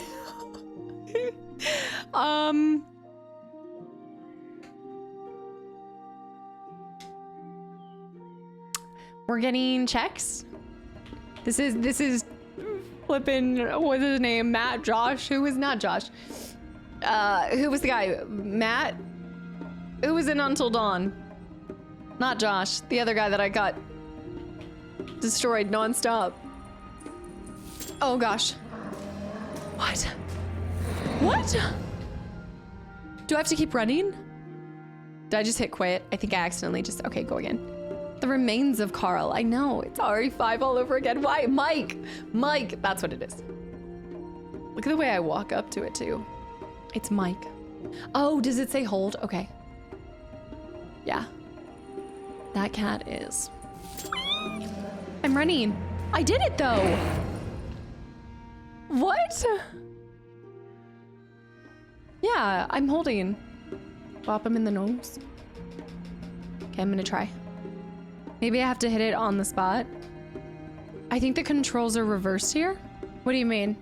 We're getting checks. This is flipping, what's his name? Matt, Josh, who was not Josh. Who was the guy? Matt? Who was in Until Dawn? Not Josh, the other guy that I got destroyed nonstop. Oh gosh. What? What? Do I have to keep running? Did I just hit quit? I think I accidentally just, okay, go again. The remains of Carl. I know, it's RE5 all over again. Why? Mike! Mike! That's what it is. Look at the way I walk up to it too. It's Mike. Oh, does it say hold? Okay. Yeah. That cat is. I'm running. I did it though. What? Yeah, I'm holding. Bop him in the nose. Okay, I'm gonna try. Maybe I have to hit it on the spot. I think the controls are reversed here. What do you mean?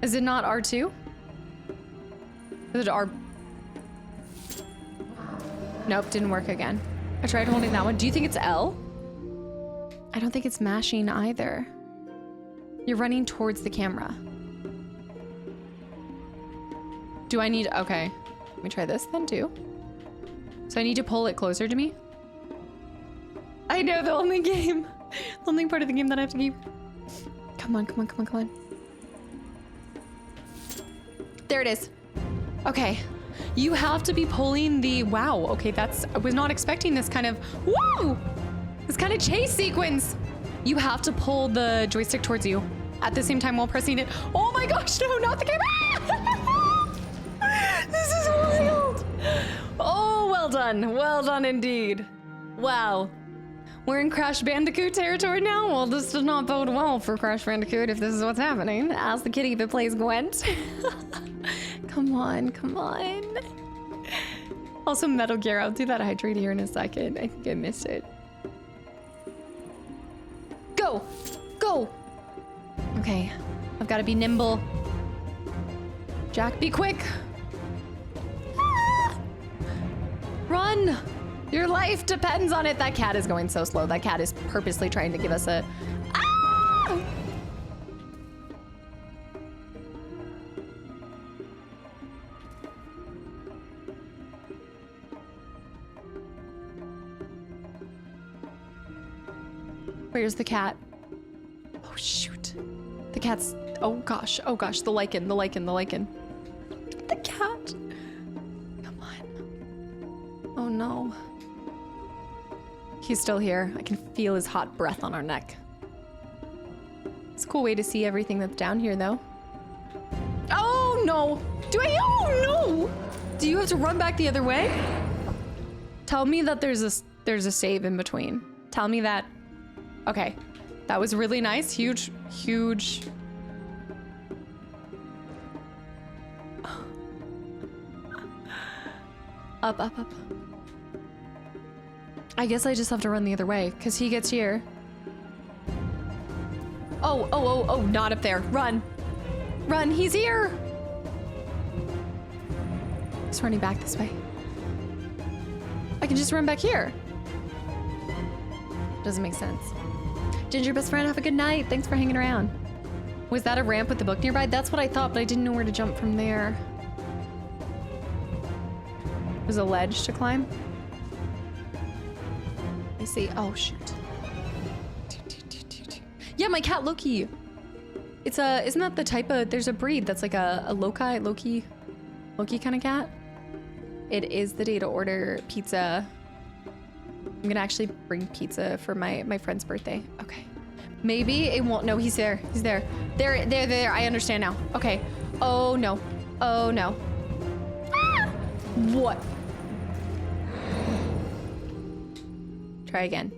Is it not R2? Is it R? Nope, didn't work again. I tried holding that one. Do you think it's L? I don't think it's mashing either. You're running towards the camera. Do I need, okay. Let me try this then too. So I need to pull it closer to me? I know, the only part of the game that I have to keep. Come on, come on, come on, come on. There it is. Okay. You have to be pulling the, wow, okay, I was not expecting this kind of, woo! This kind of chase sequence. You have to pull the joystick towards you at the same time while pressing it. Oh my gosh, no, not the camera! This is wild. Oh, well done indeed. Wow. We're in Crash Bandicoot territory now? Well, this does not bode well for Crash Bandicoot if this is what's happening. As the kitty that plays Gwent. Come on, come on. Also, Metal Gear, I'll do that hydrate here in a second. I think I missed it. Go! Go! Okay, I've got to be nimble. Jack, be quick! Ah! Run! Your life depends on it. That cat is going so slow. That cat is purposely trying to give us a... Ah! Where's the cat? Oh, shoot. The cat's... Oh, gosh. Oh, gosh. The lichen. The lichen. The lichen. The cat. Come on. Oh, no. He's still here. I can feel his hot breath on our neck. It's a cool way to see everything that's down here, though. Oh, no. Oh, no. Do you have to run back the other way? Tell me that there's a save in between. Tell me that. Okay. That was really nice. Huge. Up. I guess I just have to run the other way, because he gets here. Oh, not up there. Run, he's here. He's running back this way. I can just run back here. Doesn't make sense. Ginger best friend, have a good night. Thanks for hanging around. Was that a ramp with the book nearby? That's what I thought, but I didn't know where to jump from there. There's a ledge to climb. I see. Oh, shoot. Yeah, my cat Loki. It's isn't that the type of, there's a breed that's like a Loki kind of cat? It is the day to order pizza. I'm gonna actually bring pizza for my friend's birthday. Okay. Maybe it won't, no, he's there. There, I understand now. Okay. Oh no. Ah! What? Try again.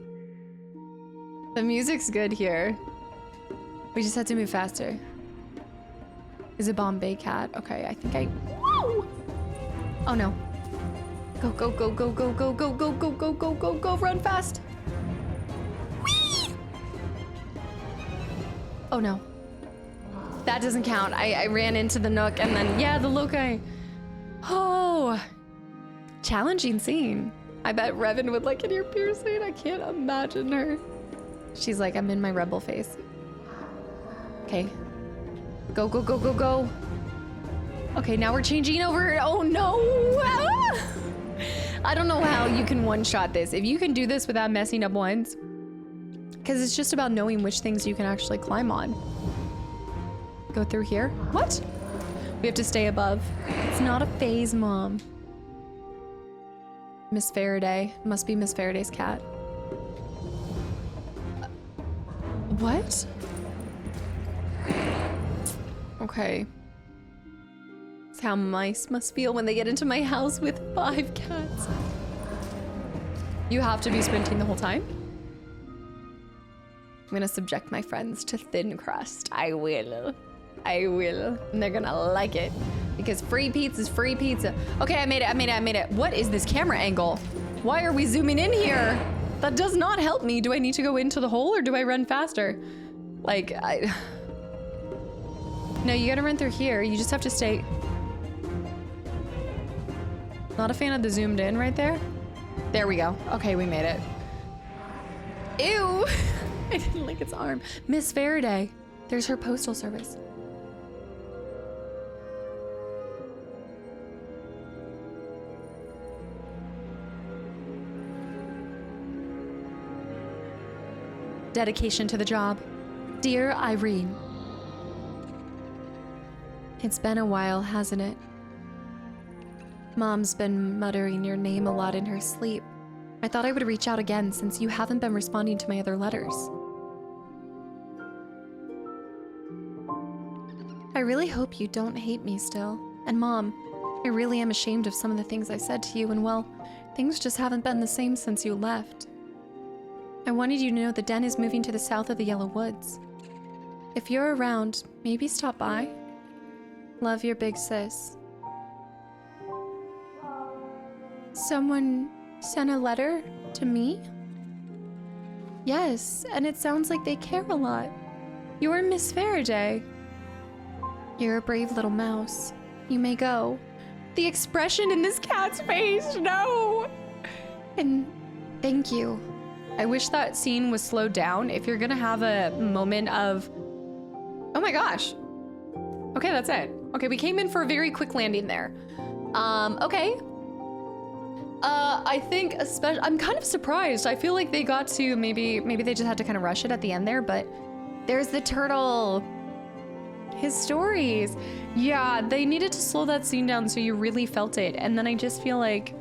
The music's good here. We just have to move faster. Is a Bombay cat. Okay, I think I... Whoa! Oh no. Go, run fast. Whee! Oh no. That doesn't count. I ran into the nook and then, yeah, the loci. Oh. Challenging scene. I bet Revan would like an ear piercing. I can't imagine her. She's like, I'm in my rebel phase. Okay. Go. Okay, now we're changing over. Oh no! Ah! I don't know how you can one-shot this. If you can do this without messing up once. Because it's just about knowing which things you can actually climb on. Go through here. What? We have to stay above. It's not a phase, Mom. Miss Faraday. Must be Miss Faraday's cat. What? Okay. It's how mice must feel when they get into my house with 5 cats. You have to be sprinting the whole time? I'm gonna subject my friends to thin crust. I will. And they're gonna like it. Because free pizza is free pizza. Okay, I made it. What is this camera angle? Why are we zooming in here? That does not help me. Do I need to go into the hole or do I run faster? Like, No, you gotta run through here. You just have to stay... Not a fan of the zoomed in right there. There we go. Okay, we made it. Ew! I didn't like its arm. Miss Faraday. There's her postal service. Dedication to the job. Dear Irene. It's been a while, hasn't it? Mom's been muttering your name a lot in her sleep. I thought I would reach out again since you haven't been responding to my other letters. I really hope you don't hate me still. And Mom, I really am ashamed of some of the things I said to you, and well, things just haven't been the same since you left. I wanted you to know the den is moving to the south of the Yellow Woods. If you're around, maybe stop by. Love, your big sis. Someone sent a letter to me? Yes, and it sounds like they care a lot. You're Miss Faraday. You're a brave little mouse. You may go. The expression in this cat's face, no! And thank you. I wish that scene was slowed down. If you're gonna have a moment of... Oh my gosh. Okay, that's it. Okay, we came in for a very quick landing there. Okay. I think especially... I'm kind of surprised. I feel like they got to... Maybe they just had to kind of rush it at the end there, but... There's the turtle. His stories. Yeah, they needed to slow that scene down so you really felt it. And then I just feel like...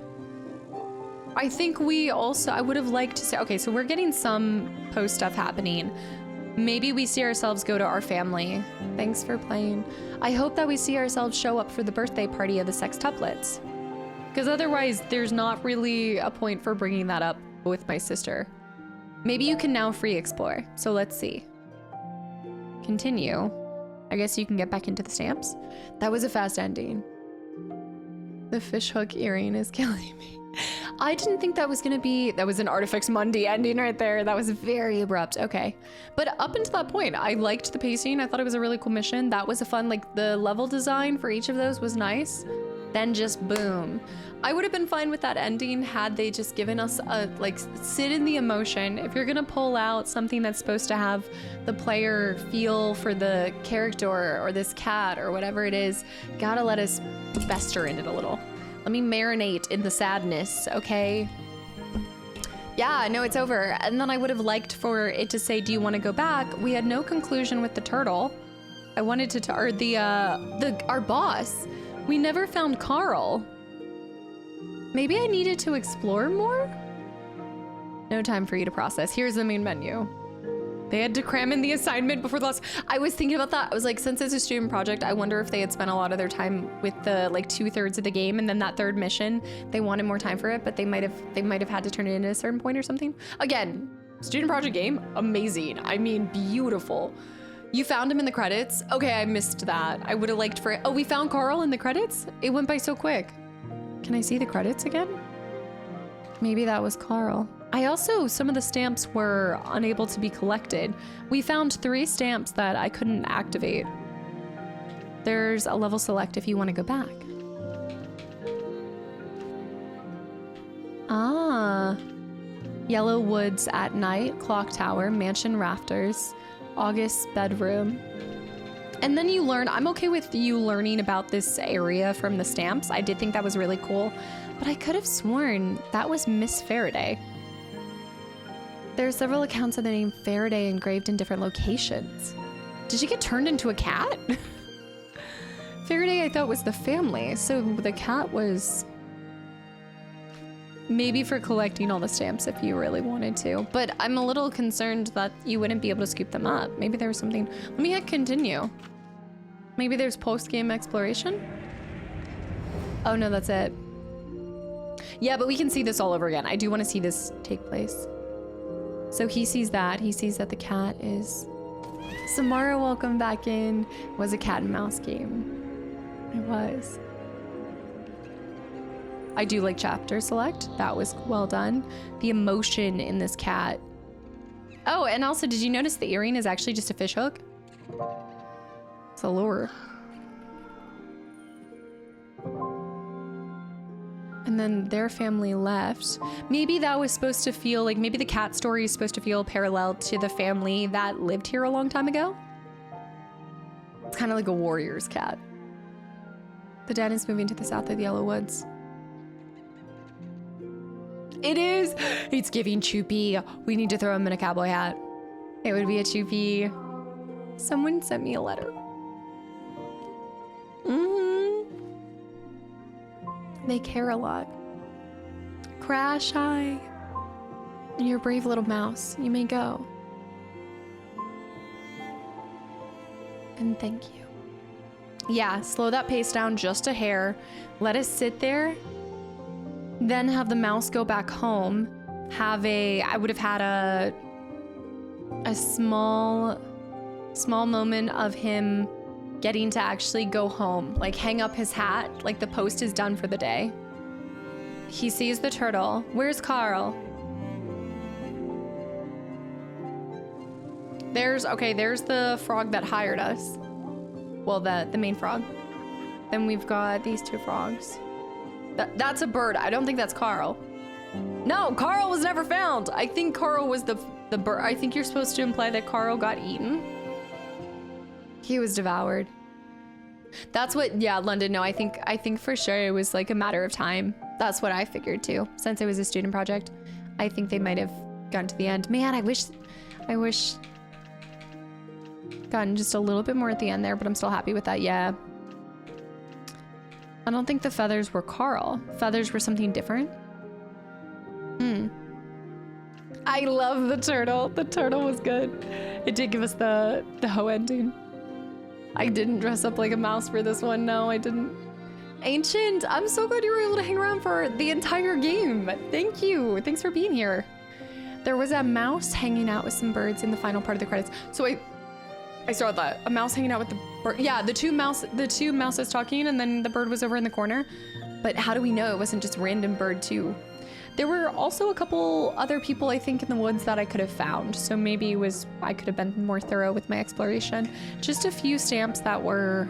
I think I would have liked to say, okay, so we're getting some post stuff happening. Maybe we see ourselves go to our family. Thanks for playing. I hope that we see ourselves show up for the birthday party of the sextuplets. Because otherwise, there's not really a point for bringing that up with my sister. Maybe you can now free explore. So let's see. Continue. I guess you can get back into the stamps. That was a fast ending. The fishhook earring is killing me. I didn't think that was gonna be, that was an Artifex Mundi ending right there. That was very abrupt. Okay. But up until that point, I liked the pacing. I thought it was a really cool mission. That was a fun, like the level design for each of those was nice. Then just boom. I would have been fine with that ending had they just given us a, like, sit in the emotion. If you're gonna pull out something that's supposed to have the player feel for the character or this cat or whatever it is, gotta let us fester in it a little. Let me marinate in the sadness, okay? Yeah, no, it's over. And then I would have liked for it to say, do you want to go back? We had no conclusion with the turtle. I wanted to, or our boss. We never found Carl. Maybe I needed to explore more? No time for you to process. Here's the main menu. They had to cram in the assignment before the last. I was thinking about that. I was like, since it's a student project, I wonder if they had spent a lot of their time with the like 2/3 of the game, and then that third mission, they wanted more time for it, but they might have had to turn it in at a certain point or something. Again, student project game, amazing. I mean, beautiful. You found him in the credits? Okay, I missed that. I would have liked for it. Oh, we found Carl in the credits? It went by so quick. Can I see the credits again? Maybe that was Carl. I also, some of the stamps were unable to be collected. We found 3 stamps that I couldn't activate. There's a level select if you want to go back. Ah. Yellow Woods at Night, Clock Tower, Mansion Rafters, August's Bedroom. And then you learn, I'm okay with you learning about this area from the stamps. I did think that was really cool, but I could have sworn that was Miss Faraday. There are several accounts of the name Faraday engraved in different locations. Did she get turned into a cat? Faraday, I thought, was the family, so the cat was maybe for collecting all the stamps if you really wanted to. But I'm a little concerned that you wouldn't be able to scoop them up. Maybe there was something. Let me hit continue. Maybe there's post-game exploration? Oh no, that's it. Yeah, but we can see this all over again. I do want to see this take place. So he sees that. He sees that the cat is... Samara, welcome back in. It was a cat and mouse game. It was. I do like chapter select. That was well done. The emotion in this cat. Oh, and also, did you notice the earring is actually just a fish hook? It's a lure. And then their family left. Maybe that was supposed to feel like, maybe the cat story is supposed to feel parallel to the family that lived here a long time ago. It's kind of like a warrior's cat. The dad is moving to the south of the Yellow Woods. It is. It's giving Choopy. We need to throw him in a cowboy hat. It would be a Choopy. Someone sent me a letter. They care a lot. Crash, hi. You're a brave little mouse. You may go. And thank you. Yeah, slow that pace down just a hair. Let us sit there. Then have the mouse go back home. I would have had a small moment of him getting to actually go home, like hang up his hat, like the post is done for the day. He sees the turtle. Where's Carl? There's the frog that hired us. Well, the main frog. Then we've got these 2 frogs. That's a bird. I don't think that's Carl. No, Carl was never found. I think Carl was the bird. I think you're supposed to imply that Carl got eaten. He was devoured. That's what, yeah, London, no, I think for sure it was like a matter of time. That's what I figured too. Since it was a student project, I think they might have gotten to the end. Man, I wish gotten just a little bit more at the end there, but I'm still happy with that, yeah. I don't think the feathers were Carl. Feathers were something different. I love the turtle. The turtle was good. It did give us the hoe ending. I didn't dress up like a mouse for this one. No, I didn't. Ancient, I'm so glad you were able to hang around for the entire game. Thank you. Thanks for being here. There was a mouse hanging out with some birds in the final part of the credits. So I saw that. A mouse hanging out with the bird. Yeah, the two mouses talking, and then the bird was over in the corner. But how do we know it wasn't just random bird too? There were also a couple other people, I think, in the woods that I could have found. So maybe I could have been more thorough with my exploration. Just a few stamps that were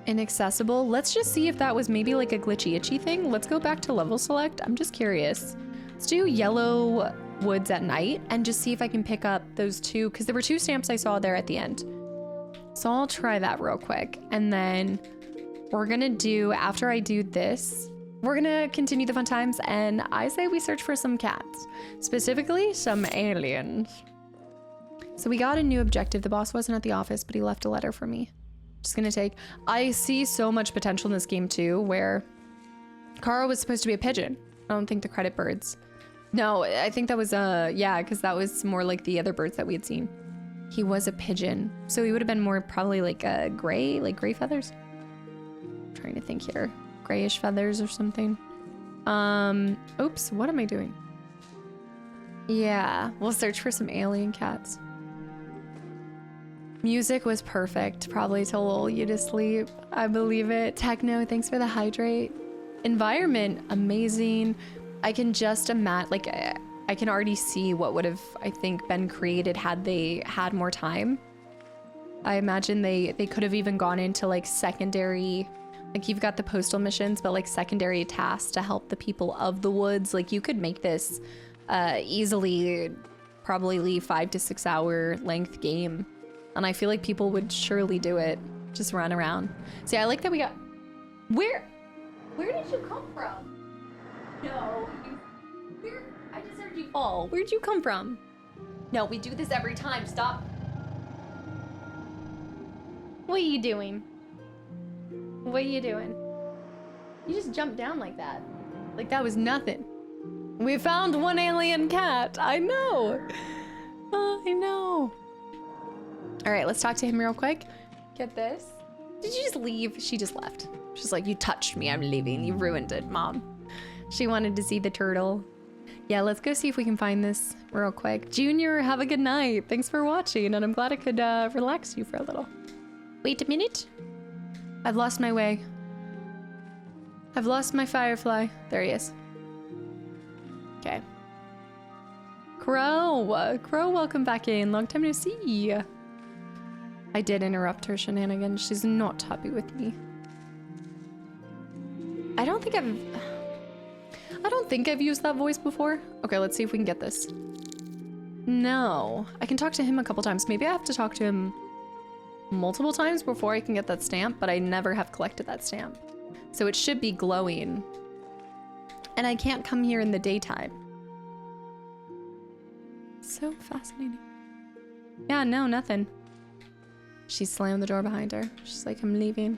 inaccessible. Let's just see if that was maybe like a glitchy itchy thing. Let's go back to level select. I'm just curious. Let's do yellow woods at night and just see if I can pick up those two, because there were two stamps I saw there at the end. So I'll try that real quick. And then we're gonna do, after I do this, we're gonna continue the fun times, and I say we search for some cats, specifically some aliens. So we got a new objective. The boss wasn't at the office, but he left a letter for me. Just gonna take, I see so much potential in this game too, where Carl was supposed to be a pigeon. I don't think the credit birds. No, I think that was, yeah, because that was more like the other birds that we had seen. He was a pigeon. So he would have been more probably like gray feathers. I'm trying to think here. Grayish feathers or something. Oops, what am I doing? Yeah, we'll search for some alien cats. Music was perfect, probably to lull you to sleep. I believe it. Techno, thanks for the hydrate. Environment, amazing. I can just imagine, like, I can already see what would have, I think, been created had they had more time. I imagine they could have even gone into like secondary, like you've got the postal missions, but like secondary tasks to help the people of the woods. Like you could make this easily probably 5 to 6 hour length game. And I feel like people would surely do it. Just run around. See, I like that we got, where did you come from? No, I just heard you fall. Where'd you come from? No, we do this every time. Stop. What are you doing? What are you doing? You just jumped down like that. Like that was nothing. We found one alien cat. I know. Oh, I know. All right, let's talk to him real quick. Get this. Did you just leave? She just left. She's like, you touched me. I'm leaving. You ruined it, Mom. She wanted to see the turtle. Yeah, let's go see if we can find this real quick. Junior, have a good night. Thanks for watching, and I'm glad I could relax you for a little. Wait a minute. I've lost my way. I've lost my firefly. There he is. Okay. Crow. Crow, welcome back in. Long time no see. I did interrupt her shenanigans. She's not happy with me. I don't think I've used that voice before. Okay, let's see if we can get this. No, I can talk to him a couple times. Maybe I have to talk to him multiple times before I can get that stamp, but I never have collected that stamp. So it should be glowing. And I can't come here in the daytime. So fascinating. Yeah, no, nothing. She slammed the door behind her. She's like, I'm leaving.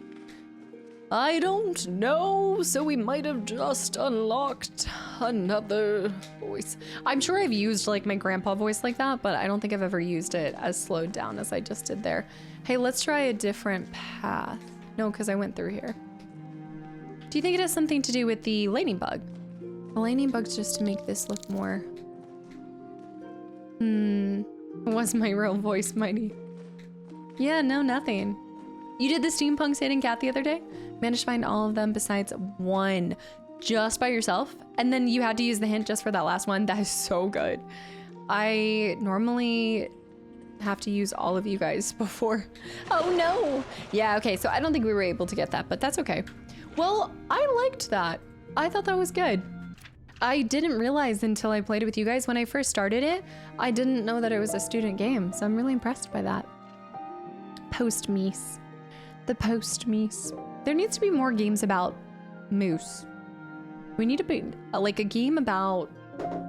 I don't know, so we might have just unlocked another voice. I'm sure I've used like my grandpa voice like that, but I don't think I've ever used it as slowed down as I just did there. Hey, let's try a different path. No, because I went through here. Do you think it has something to do with the lightning bug? The lightning bug's just to make this look more... Was my real voice mighty? Yeah, no, nothing. You did the steampunk Satan cat the other day? Managed to find all of them besides one just by yourself? And then you had to use the hint just for that last one? That is so good. I normally have to use all of you guys before. Oh no. Yeah, okay, so I don't think we were able to get that, but that's okay. Well, I liked that. I thought that was good. I didn't realize until I played it with you guys when I first started it, I didn't know that it was a student game, so I'm really impressed by that. Postmouse. The Postmouse. There needs to be more games about moose. We need to be like a game about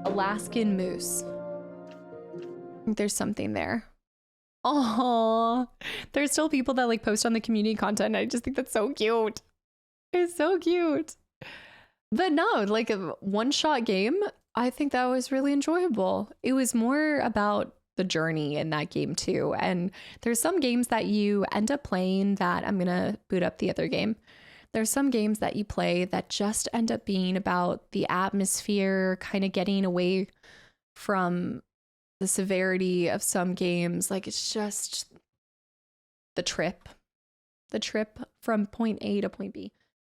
Alaskan moose. I think there's something there. Oh, there's still people that like post on the community content. I just think that's so cute. It's so cute. But no, like a one-shot game, I think that was really enjoyable. It was more about the journey in that game too. And there's some games that you end up playing that I'm going to boot up the other game. There's some games that you play that just end up being about the atmosphere, kind of getting away from the severity of some games. Like it's just the trip from point A to point B.